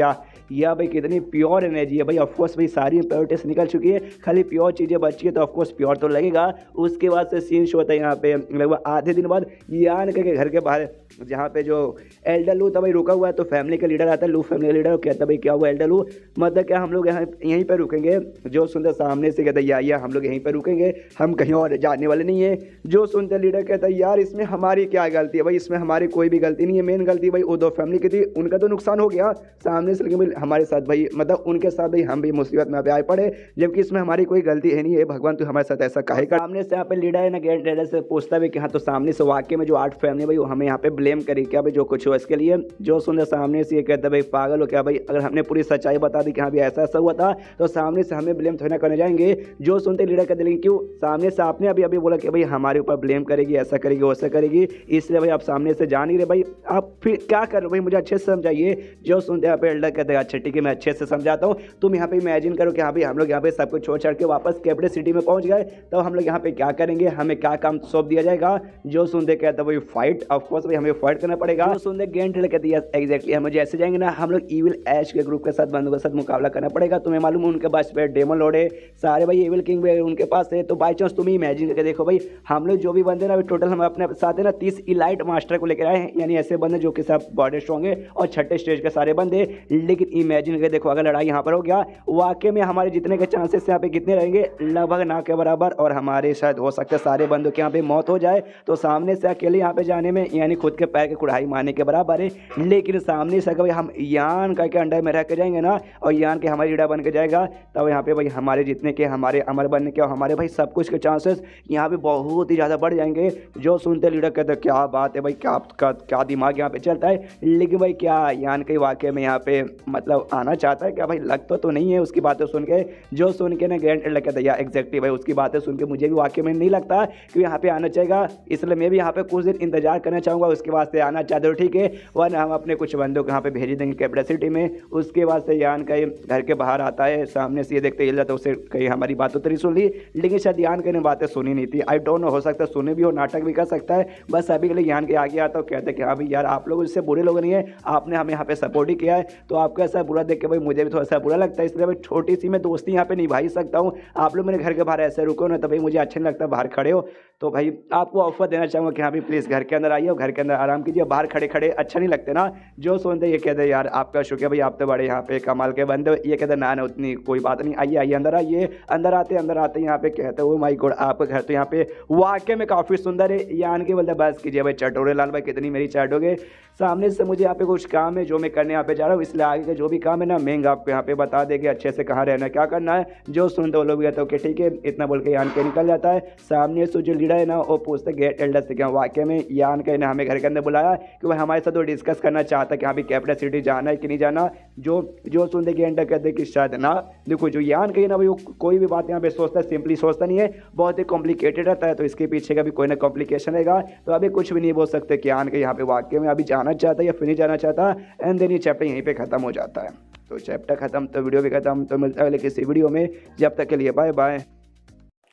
या भाई कितनी प्योर एनर्जी है भाई। ऑफकोर्स भाई सारी इम्प्योरिटीज निकल चुकी है, खाली प्योर चीज़ें बची है, तो ऑफकोर्स प्योर तो लगेगा। उसके बाद से सीन शो होता है यहाँ पे लगभग आधे दिन बाद यान के घर के बाहर, जहाँ पे जो एल्डर लू था भाई रुका हुआ है, तो फैमिली का लीडर आता है, लू फैमिली का लीडर कहता है भाई क्या हुआ एल्डर लू, मतलब क्या हम लोग यहाँ यहीं पर रुकेंगे। जो सुनते सामने से कहता है या हम लोग यहीं पर रुकेंगे, हम कहीं और जाने वाले नहीं है। जो सुनते लीडर कहता है यार इसमें हमारी क्या गलती है भाई, इसमें हमारी कोई भी गलती नहीं है, मेन गलती भाई वो दो फैमिली की थी, उनका तो नुकसान हो गया सामने से, लेकिन हमारे साथ भाई मतलब उनके साथ भाई हम भी मुसीबत में आए पड़े, जबकि इसमें हमारी कोई गलती है नहीं है, भगवान तू हमारे साथ ऐसा काहे कर। सामने से यहाँ पे लीडर है ना ग्रैंड लीडर से पूछता है कि हाँ तो सामने से वाकई में जो 8 फैमिली भाई वो हमें यहाँ पे ब्लेम करी क्या भाई जो कुछ हो इसके लिए। जो सुनते सामने से ये कहता है भाई पागल हो क्या भाई, अगर हमने पूरी सच्चाई बता दी कि हाँ भाई ऐसा ऐसा हुआ था तो सामने से हमें ब्लेम थोड़ा करने जाएंगे। जो सुनते लीडर कहते लेकिन क्यों, सामने से आपने अभी अभी बोला कि भाई हमारे ऊपर ब्लेम करेगी, ऐसा करेगी वैसा करेगी, इसलिए भाई आप सामने से जान ही रहे भाई, आप फिर क्या कर रहे हो भाई, मुझे अच्छे से समझाइए। जो सुनते यहाँ पे एल्डर कहते हैं अच्छा ठीक है मैं अच्छे से समझाता हूँ, तुम यहाँ पे इमेजिन करो कि हाँ भाई हम लोग यहाँ पे सब कुछ छोड़ छाड़ के वापस कैपिटल सिटी में पहुंच गए, तो हम लोग यहाँ पे क्या करेंगे, हमें क्या काम सौंप दिया जाएगा। जो सुनते कहते हैं भाई फाइट, ऑफकोर्स भाई हमें फाइट करना पड़ेगा। जो सुनते ग्रैंड लीडर कहती है एग्जैक्टली हम जैसे जाएंगे ना हम लोग इविल ऐश के ग्रुप के साथ बंदों के साथ मुकाबला करना पड़ेगा। तुम्हें मालूम है उनके पास डेमन लॉर्ड है, सारे भाई एविल किंग भी उनके पास है, तो बाई चांस तुम ही इमेजिन करके देखो भाई हम लोग जो भी बंदे ना टोटल हम अपने साथ है ना 30 इलाइट मास्टर को लेकर आए हैं, यानी ऐसे बंदे जो कि सब बॉडी स्ट्रॉन्ग है और छठे स्टेज के सारे बंदे। लेकिन इमेजिन करके देखो अगर लड़ाई यहाँ पर हो गया वाकई में हमारे जितने के चांसेस यहाँ पे कितने रहेंगे, लगभग ना के बराबर, और हमारे शायद हो सकता है सारे बंदों के यहाँ पे मौत हो जाए। तो सामने से अकेले यहाँ पे जाने में यानी खुद के पैर के कुढ़ाई मारने के बराबर है। लेकिन सामने से अगर हम यान का के अंडर में रह के जाएंगे ना और यान के हमारी लीडर बन के जाएगा, तब यहाँ पे भाई हमारे जितने के हमारे अमर बनने के और हमारे भाई सब कुछ के चांसेस यहाँ पे बहुत ही ज़्यादा बढ़ जाएंगे। जो सुनते लीडर कहते हैं क्या बात है भाई, क्या दिमाग यहाँ पे चलता है। लेकिन भाई क्या यान के वाकई में यहाँ पे मतलब आना चाहता है क्या भाई, लगता तो नहीं है उसकी बातें सुन के। जो सुन के ना ग्रैंड लीडर कहता है एग्जैक्टली भाई उसकी बातें सुन के मुझे भी वाकई में नहीं लगता कि यहाँ पे आना चाहेगा, इसलिए मैं भी यहाँ पे कुछ दिन इंतजार करना चाहूँगा, उसके बाद से आना चाहते हो ठीक है, वरना हम अपने कुछ बंदों को यहाँ पे भेज देंगे कैपिटल सिटी में। उसके बाद से यान का घर के बाहर आता है, सामने से ये देखते हिल जाता है, उसे कहीं हमारी बात तो नहीं सुन ली, लेकिन शायद यान के ने बातें सुनी नहीं थी, आई डोंट नो, हो सकता है सुने भी हो, नाटक भी कर सकता है। बस अभी के लिए यान के आगे आता है, कहते हैं कि हाँ भाई यार आप लोग इससे बुरे लोग नहीं है, आपने हमें यहाँ पे सपोर्ट ही किया है, तो आपको ऐसा बुरा देख के भाई मुझे भी थोड़ा सा बुरा लगता है, इसलिए भाई छोटी सी मैं दोस्ती यहाँ पे निभा ही सकता हूँ। आप लोग मेरे घर के बाहर ऐसे रुको ना तो भाई मुझे अच्छा नहीं लगता, बाहर खड़े हो तो भाई आपको ऑफर देना चाहूँगा कि हाँ भाई प्लीज़ घर के अंदर आइए और घर के अंदर आराम कीजिए, बाहर खड़े खड़े अच्छा नहीं लगते ना। जो सुनते ये कहते यार आपका शुक्रिया भाई, आप तो बड़े यहाँ पे कमाल के बंदे, ये कहते ना उतनी कोई बात नहीं, आइए आइए अंदर आइए। अंदर आते यहाँ पे कहते हो माई गॉड आपका घर तो यहाँ पे वाकई में काफ़ी सुंदर है। यान के बोलते बस कीजिए भाई चटोरे लाल भाई कितनी मेरी चैट हो गए, सामने से मुझे यहाँ पे कुछ काम है जो मैं करने यहाँ पे जा रहा हूँ, इसलिए आगे का जो भी काम है ना मैं आपको यहाँ पे बता देंगे अच्छे से कहाँ रहना क्या करना है। जो सुनते वो लोग कहते हो कि ठीक है, इतना बोल के यान के निकल जाता है। सामने से जो लीडर है ना वो पूछते गेट एल्डर से क्या वाकई में यान के ने हमें घर के अंदर बुलाया कि वह हमारे साथ वो डिस्कस करना चाहता है कि हाँ भी कैपिटल सिटी जाना है कि नहीं जाना। जो सुनते कि एंडर कहते कि शायद ना, देखो जो यान कही ना भाई वो कोई भी बात यहाँ पे सोचता है, सिंपली सोचता नहीं है, बहुत ही कॉम्प्लिकेटेड रहता है, तो इसके पीछे का भी कोई ना कॉम्प्लिकेशन रहेगा। तो अभी कुछ भी नहीं बोल सकते कि यान के यहाँ पे वाकई में अभी जाना चाहता है या फिर नहीं जाना चाहता, एंड देन ये चैप्टर यहीं पे खत्म हो जाता है। तो चैप्टर खत्म तो वीडियो भी खत्म, तो मिलता है अगले किसी वीडियो में, जब तक के लिए बाय बाय।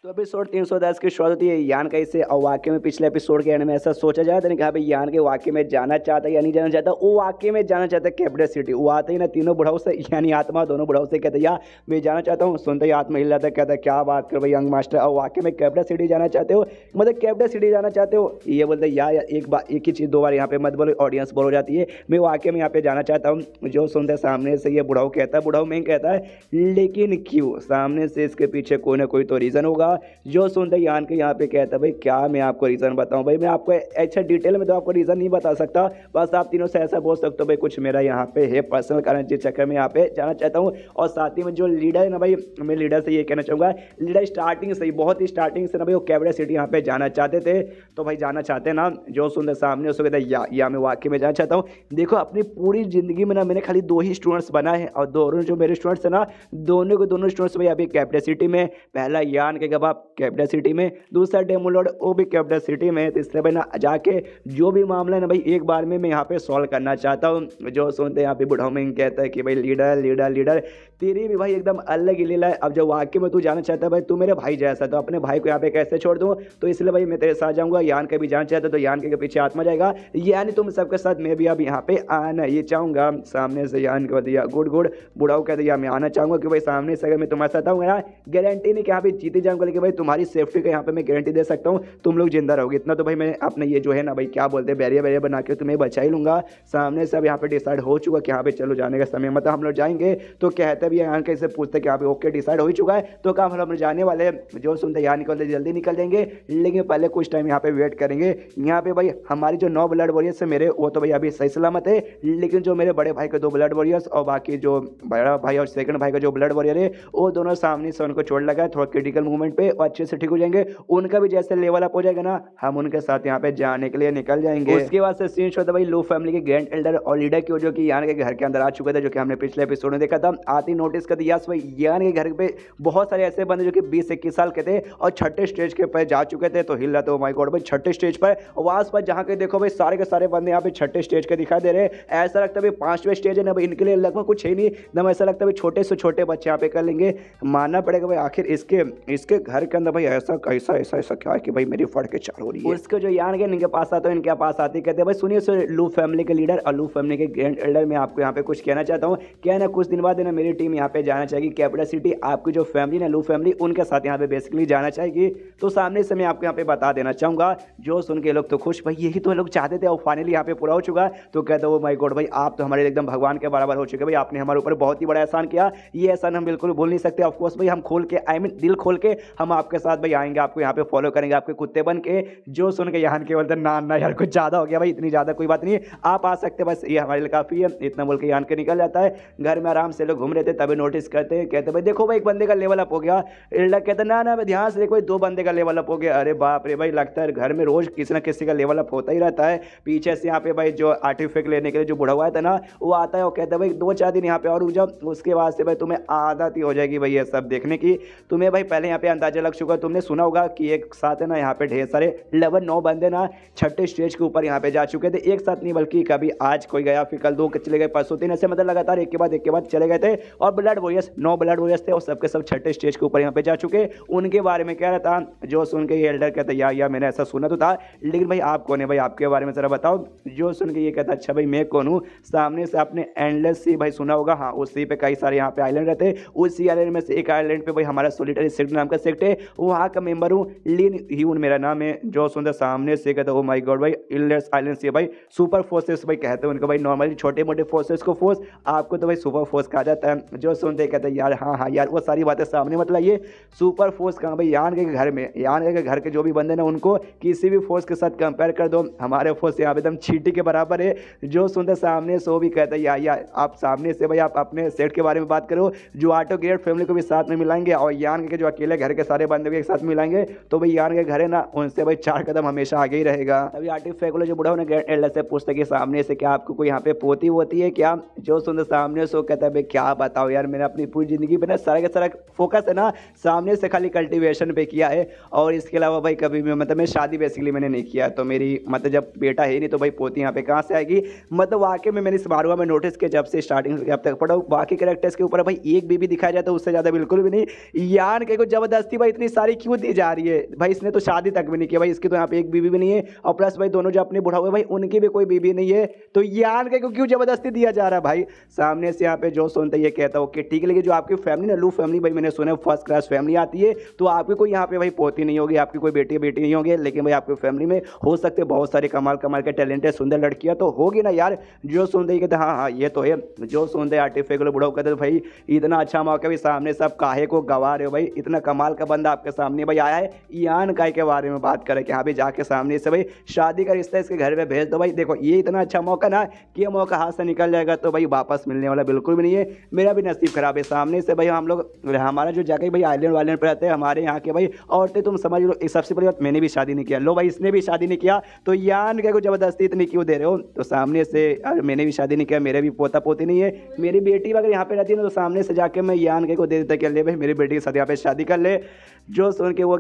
तो एपिसोड 310 की शुरुआत होती है यान का इससे, और वाकई में पिछले एपिसोड के एंड में ऐसा सोचा जाए था कि हाँ भाई यान के वाकई में जाना चाहता है या नहीं जाना चाहता, वो वाकई में जाना चाहता है कैपिटल सिटी। वो आते ही ना तीनों बुढ़ाओं से यानी आत्मा दोनों बुढ़ाओं से कहते या मैं जाना चाहता हूँ, सुनते ही आत्मा हिल जाता है, कहता है क्या बात कर भाई यंग मास्टर, और वाकई में कैपिटल सिटी जाना चाहते हो, मतलब कैपिटल सिटी जाना चाहते हो, ये बोलते या एक ही चीज़ दो बार यहाँ पे मत बोलो, ऑडियंस बोल हो जाती है, मैं वाकई में यहाँ पे जाना चाहता हूँ। जो सुनते सामने से ये बुढ़ाऊ कहता है, बुढ़ाऊ में कहता है लेकिन क्यों, सामने से इसके पीछे कोई ना कोई तो रीज़न होगा। था। जो सुनते यान के यहाँ पे कहता है भाई क्या मैं आपको रीज़न बताऊँ भाई, मैं आपको अच्छा डिटेल में तो आपको रीज़न नहीं बता सकता, बस आप तीनों से ऐसा बोल सकते हो भाई कुछ मेरा यहाँ पे है पर्सनल कारण जिस चक्कर में यहाँ पे जाना चाहता हूँ। और साथ ही में जो लीडर है ना भाई, मैं लीडर से ये कहना चाहूँगा, लीडर स्टार्टिंग से ही बहुत ही स्टार्टिंग से ना भाई वो कैपिटल सिटी यहाँ पे जाना चाहते थे। तो भाई जाना चाहते ना, जो सुनते सामने उसको कहते या मैं वाकई में जाना चाहता हूँ। देखो अपनी पूरी ज़िंदगी में ना मैंने खाली 2 ही स्टूडेंट्स बनाए हैं, और दोनों जो मेरे स्टूडेंट्स हैं ना, दोनों स्टूडेंट्स भाई अभी कैपिटल सिटी में। पहला यान के गवाह कैपिटल सिटी में, दूसरा डेमोलॉर्ड वो भी कैपिटल सिटी में। तो इसलिए भाई ना जाके जो भी मामला है ना भाई एक बार में मैं यहाँ पे सॉल्व करना चाहता हूँ। जो सुनते यहाँ पे बुढ़ाऊ में कहता है कि भाई लीडर लीडर लीडर तेरी भी भाई एकदम अलग ही लीला है। अब जो वाकई में तू जाना चाहता है भाई, तू मेरे भाई जैसा, तो अपने भाई को यहाँ पे कैसे छोड़ दूँ, तो इसलिए भाई मैं तेरे साथ जाऊँगा। यान के भी जाना चाहता तो यान के पीछे आत्मा जाएगा, यानी तुम सबके साथ मैं भी अब यहाँ पे आना ये चाहूँगा। सामने से यान को दिया गुड गुड, बुढ़ाऊ कह दिया मैं आना चाहूँगा कि भाई सामने से अगर मैं तुम्हारे साथ आऊँगा ना, गारंटी नहीं कि यहाँ पे जीते जाऊँगा, लेकिन भाई तुम्हारी सेफ्टी का यहाँ पे मैं गारंटी दे सकता हूँ, तुम लोग जिंदा रहोगे। इतना तो भाई मैं अपने ये जो है ना भाई क्या बोलते हैं बैरियर बना के तुम्हें बचा ही लूँगा। सामने से अब यहाँ पे डिसाइड हो चुका कि यहाँ पे चलो जाने का समय मतलब हम लोग जाएंगे। तो कहते भी यहाँ कैसे पूछते कि यहाँ पे ओके डिसाइड हो ही चुका है, तो काम हम लोग जाने वाले हैं। जो सुनते यहाँ निकलते जल्दी निकल जाएंगे, लेकिन पहले कुछ टाइम यहाँ पे वेट करेंगे। यहाँ पे भाई हमारी जो 9 ब्लड वॉरियर्स है मेरे, वो तो भाई अभी सही सलामत है, लेकिन जो मेरे बड़े भाई के 2 ब्लड वॉरियर्स और बाकी जो बड़ा भाई और सेकंड भाई का जो ब्लड वॉरियर है, वो दोनों सामने से उनको चोट लगा है थोड़ा क्रिटिकल मूवमेंट पे, और अच्छे से ठीक हो जाएंगे। उनका भी जैसे लेवल अप हो जाएगा ना, हम उनके साथ यहाँ पे जाने के लिए निकल जाएंगे। उसके बाद से सीन होता है भाई लू फैमिली के ग्रैंड एल्डर और लीडर की, जो कि यान के घर के अंदर आ चुके थे, जो कि हमने पिछले एपिसोड में देखा था। आती नोटिस कर दिया भाई यान के घर पे बहुत सारे ऐसे बंदे जो कि 20-21 साल के थे और छठे स्टेज के पर जा चुके थे। तो हिल रहा था माय गॉड भाई छठे स्टेज पर, और आसपास जहाँ के देखो भाई सारे के सारे बंदे यहाँ पे छठे स्टेज के दिखाई दे रहे हैं। ऐसा लगता है भाई 5वें स्टेज है ना भाई, इनके लिए लगभग कुछ है नहीं, एकदम ऐसा लगता है भाई छोटे से छोटे बच्चे यहाँ पे कर लेंगे। मानना पड़ेगा भाई आखिर इसके घर के अंदर भाई ऐसा क्या है कि भाई मेरी फट के चार हो रही है। उसके जो यान के इनके पास आता है, इनके पास आते कहते हैं भाई सुनिए लू फैमिली के लीडर और लू फैमिली के ग्रैंड एल्डर, मैं आपको यहाँ पे कुछ कहना चाहता हूँ। क्या है ना कुछ दिन बाद है ना मेरी टीम यहाँ पे जाना चाहेगी कैपिटल सिटी, आपकी जो फैमिली ना लू फैमिली उनके साथ यहाँ पे बेसिकली जाना चाहेगी। तो सामने से मैं आपको यहाँ पे बता देना चाहूँगा। जो सुन के लोग तो खुश, भाई यही तो लोग चाहते थे और फाइनली यहाँ पे पूरा हो चुका। तो कहते हो माय गॉड भाई आप तो हमारे एकदम भगवान के बराबर हो चुके भाई, आपने हमारे ऊपर बहुत ही बड़ा एहसान किया, ये एहसान हम बिल्कुल भूल नहीं सकते। ऑफकोर्स भाई हम खोल के दिल खोल के हम आपके साथ भाई आएंगे, आपको यहाँ पे फॉलो करेंगे आपके कुत्ते बन के। जो सुन के यहाँ के बोलते ना यार कुछ ज़्यादा हो गया भाई, इतनी ज़्यादा कोई बात नहीं, आप आ सकते बस ये हमारे लिए काफ़ी है। इतना बोल के यहाँ के निकल जाता है। घर में आराम से लोग घूम रहे थे तभी नोटिस करते हैं, कहते भाई देखो भाई एक बंदे का लेवल अप हो गया। कहते ना ध्यान से देखो 2 बंदे का लेवल अप हो गया। अरे बाप रे भाई, लगता है घर में रोज किसी ना किसी का लेवल अप होता ही रहता है। पीछे से यहाँ पे भाई जो आर्टिफैक्ट लेने के लिए जो बुढ़ा हुआ था ना, वो आता है और कहता है भाई 2-4 दिन यहाँ पे और रुक जाओ, उसके बाद से भाई तुम्हें आदत ही हो जाएगी भाई ये सब देखने की। तुम्हें भाई पहले यहाँ पे अंदाजा लग चुका, तुमने सुना होगा कि एक साथ है ना यहाँ पे ढेर सारे 9 बंदे ना छठे स्टेज के ऊपर यहाँ पे जा चुके थे। एक साथ नहीं बल्कि कभी आज कोई गया, फिर कल 2 चले गए, परसों 3, ऐसे मतलब लगातार एक के बाद चले गए थे। और ब्लड वॉरियर्स 9 ब्लड वॉरियर्स थे और सबके सब छठे स्टेज के ऊपर यहाँ पे जा चुके। उनके बारे में कह रहा था, जो सुन के ये एल्डर कहता यार मैंने ऐसा सुना तो था, लेकिन भाई आप कौन है भाई, आपके बारे में जरा बताओ। जो सुन के ये कहता अच्छा भाई मैं कौन हूँ। सामने से आपने एंडलेस सी भाई सुना होगा, हाँ उसी पे कई सारे यहाँ पे आइलैंड रहते हैं। उसी आइलैंड में से एक आइलैंड पे भाई हमारा सोलिटरी सेक्ट नाम का सेक्ट है, वहाँ का मेंबर हूँ, लिन ह्यून मेरा नाम है। जो सुनते सामने से कहता ओ माय गॉड भाई इलनेस आइलैंड से भाई सुपर फोर्सेस भाई कहते हैं उनको भाई, नॉर्मली छोटे मोटे फोर्सेस को फोर्स, आपको तो भाई सुपर फोर्स कहा जाता है। जो सुनते कहते हैं यार हाँ यार वो सारी बातें सामने मतलब ये सुपर फोर्स कहाँ भाई, यान के घर में, यान के घर के जो भी बंदे ना उनको किसी भी फोर्स के साथ कंपेयर कर दो, हमारे फोर्स यहाँ पे एकदम चींटी के बराबर है। जो सुनते सामने से वो भी कहता है यार आप सामने से भाई आप अपने सेट के बारे में बात करो, जो ऑटो ग्रेड फैमिली को भी साथ में मिलाएंगे और यान के जो अकेले घर के सारे बंदे भी एक साथ मिलाएंगे, तो भाई यान के घर है ना उनसे भाई 4 कदम हमेशा आगे ही रहेगा। अभी आर्टिफैक्ट जो बुढ़ा ने एल्डर से पूछते कि सामने से क्या आपको कोई यहाँ पे पोती होती है क्या। जो सुनते सामने से वो कहता है भाई क्या बताओ यार, मैंने अपनी पूरी जिंदगी में ना सारा का सारा फोकस है ना सामने से खाली कल्टीवेशन पे किया है, और इसके अलावा भाई कभी भी मतलब मैं शादी बेसिकली मैंने नहीं किया। तो मेरी मतलब जब बेटा है नहीं तो भाई पोती यहाँ पे कहाँ से आएगी। मतलब वाकई में मैंने इस बार में नोटिस किया जब से स्टार्टिंग से अब तक पढ़ा, बाकी कैरेक्टर्स के ऊपर भाई एक बीबी दिखाया जाता है, उससे ज़्यादा बिल्कुल भी नहीं। यान के को जबरदस्ती भाई इतनी सारी क्यों दी जा रही है भाई, इसने तो शादी तक भी नहीं किया भाई, इसकी तो यहाँ पे एक बीबी भी नहीं है, और प्लस भाई दोनों जो अपने बुढ़ा हुए भाई उनकी भी कोई बीबी नहीं है। तो यान के को क्यों जबरदस्ती दिया जा रहा है भाई। सामने से यहाँ पे जो सुनता है ये कहता है ओके ठीक है, लेकिन जो आपकी फैमिली ना लू फैमिली भाई मैंने सुना फर्स्ट क्लास फैमिली आती है, तो आपकी कोई यहाँ पे भाई पोती नहीं होगी, आपकी कोई बेटी नहीं होगी, लेकिन भाई आपकी फैमिली में हो सकते बहुत सारे कमाल के टैलेंटेड सुंदर लड़कियां तो होगी ना यार। जो सुनते ही कहते हाँ ये तो है। जो सुनते आर्टिफिकल बुढ़ाऊ कहते भाई इतना अच्छा मौका भी सामने सब काहे को गवा रहे हो भाई, इतना कमाल का बंदा आपके सामने भाई आया है, यान काय के बारे में बात करें कि हाँ भाई जाके सामने से भाई शादी का रिश्ता इसके घर पे भेज दो। भाई देखो ये इतना अच्छा मौका ना कि ये मौका हाथ से निकल जाएगा तो भाई वापस मिलने वाला बिल्कुल भी नहीं है। मेरा भी नसीब खराब है, सामने से भाई हम लोग हमारा जो जाके भाई आइलैंड वाइलैंड पर रहते हैं हमारे यहाँ के भाई औरतें, तुम समझ लो सबसे बड़ी बात मैंने भी शादी नहीं किया, लो भाई इसने भी शादी नहीं किया, तो यान क्या को जबरदस्ती इतनी क्यों दे रहे हो। तो सामने से मैंने भी शादी नहीं किया, मेरे भी पोता पोती नहीं है, मेरी बेटी अगर यहाँ पे रहती है ना तो सामने से जाके मैं यान के को दे देता कि ले भाई मेरी बेटी के साथ यहाँ पे शादी कर ले। जो सुन के वो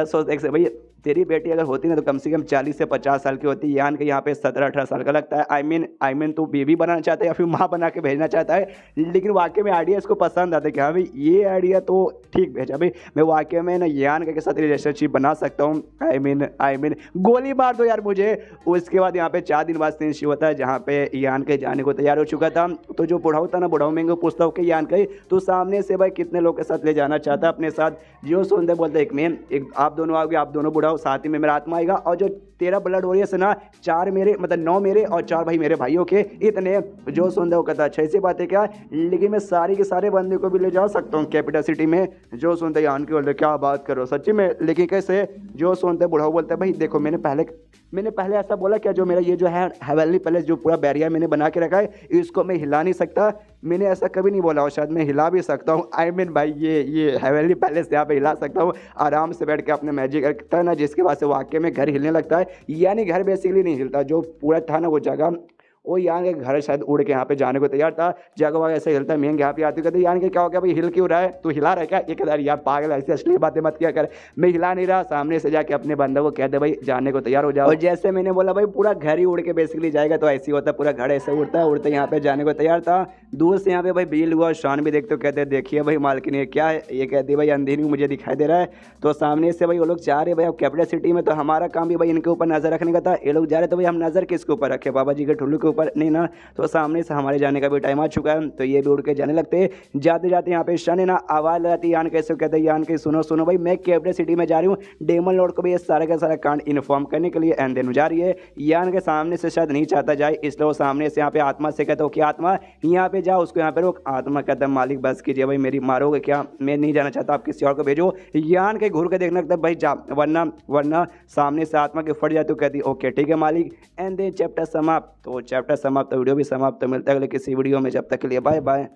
सोचते भाई तेरी बेटी अगर होती ना तो कम से कम 40 से 50 साल की होती, यान के यहाँ पे 17-18 साल का लगता है। आई मीन तू बेबी बनाना चाहता है या फिर माँ बना के भेजना चाहता है, लेकिन वाकई में आइडिया इसको पसंद आता है कि हाँ भाई ये आइडिया तो ठीक भेजा भाई, मैं वाकई में ना यान के साथ रिलेशनशिप बना सकता हूँ। आई मीन गोली मार दो यार मुझे। उसके बाद यहाँ पे 4 दिन बाद सीन शुरू होता है जहाँ पे यान के जाने को तैयार हो चुका था। तो जो बुढ़ाऊ था ना, बुढ़ाऊ में पूछता हूँ कि यान के तो सामने से भाई कितने लोग के साथ ले जाना चाहता है अपने साथ। जो सुनते बोलते एक आप दोनों आओगे, आप दोनों बुढ़ाओ, साथ ही में मेरा आत्मा आएगा, और जो तेरा ब्लड हो रही है से ना 4 मेरे मतलब 9 मेरे और 4 भाई मेरे भाइयों के इतने। जो सुनते हो कहता अच्छा ऐसी बात है क्या, लेकिन मैं सारी के सारे बंदे को भी ले जा सकता हूँ कैपिटल सिटी में। जो सुनते यान के बोलते क्या बात करो सच्ची में, लेकिन कैसे। जो सुनते बुढ़ाओ बोलते भाई देखो मैंने पहले ऐसा बोला क्या, जो मेरा ये जो है हवेली पैलेस जो पूरा बैरियर मैंने बना के रखा है इसको मैं हिला नहीं सकता, मैंने ऐसा कभी नहीं बोला, और शायद मैं हिला भी सकता हूँ। आई मीन भाई ये हवेली पैलेस यहाँ पे हिला सकता हूँ आराम से बैठ के अपने मैजिक करता है ना, जिसके बाद से वाकई में घर हिलने लगता है। यानी घर बेसिकली नहीं हिलता, जो पूरा था ना वो जगह वो यान के घर शायद उड़ के यहाँ पे जाने को तैयार था, जगह वगैरह ऐसे हिलता है। मेंग यहाँ पे आती कहते यान के क्या हो गया भाई हिल क्यों रहा है, तू हिला रहा है क्या। ये कहता यार पागल ऐसी असली बातें मत किया कर, मैं हिला नहीं रहा। सामने से जाके अपने बंदे को कहते भाई जाने को तैयार हो जाओ। और जैसे मैंने बोला भाई पूरा घर ही उड़ के बेसिकली जाएगा, तो ऐसे ही होता है, पूरा घर ऐसे उड़ता है, उड़ते यहाँ पे जाने को तैयार था। दूर से यहाँ पे भाई बिल हुआ शान भी देखते हो, कहते देखिए भाई मालकिन ये क्या है, ये कहती भाई अंधेरी मुझे दिखाई दे रहा है। तो सामने से भाई वो लोग जा रहे भाई अब कैपिटल सिटी में, तो हमारा काम भी भाई इनके ऊपर नजर रखने का था। ये लोग जा रहे तो भाई हम नजर किसके ऊपर रखे, बाबा जी के ठुल्लू के ऊपर नहीं ना। तो सामने से हमारे जाने का भी टाइम आ चुका है, तो ये भी उड़ के जाने लगते। जाते जाते यहाँ पे शन है ना आवाज़ लगाती यान कैसे कहते हैं यान के सुनो भाई मैं कैपिटल सिटी में जा रही हूँ डेमन लॉर्ड को भी ये सारा का सारा कांड इन्फॉर्म करने के लिए। एंड देन जा रही है यान के सामने से शायद नहीं चाहता जाए, इसलिए वो सामने से यहाँ पे आत्मा से कहता हो कि आत्मा यहाँ पे जाओ, उसको यहाँ पे रोक। आत्मा कहता है मालिक बस कीजिए भाई, मेरी मारोगे क्या, मैं नहीं जाना चाहता, आप किसी और को भेजो। यान के घूर के देखना लगता है भाई जा, वरना सामने से आत्मा के फट जाए। तो कहती ओके ठीक है मालिक। एंड देन चैप्टर समाप्त। तो चैप्टर समाप्त, वीडियो भी समाप्त। तो मिलता है अगले किसी वीडियो में, जब तक के लिए बाय बाय।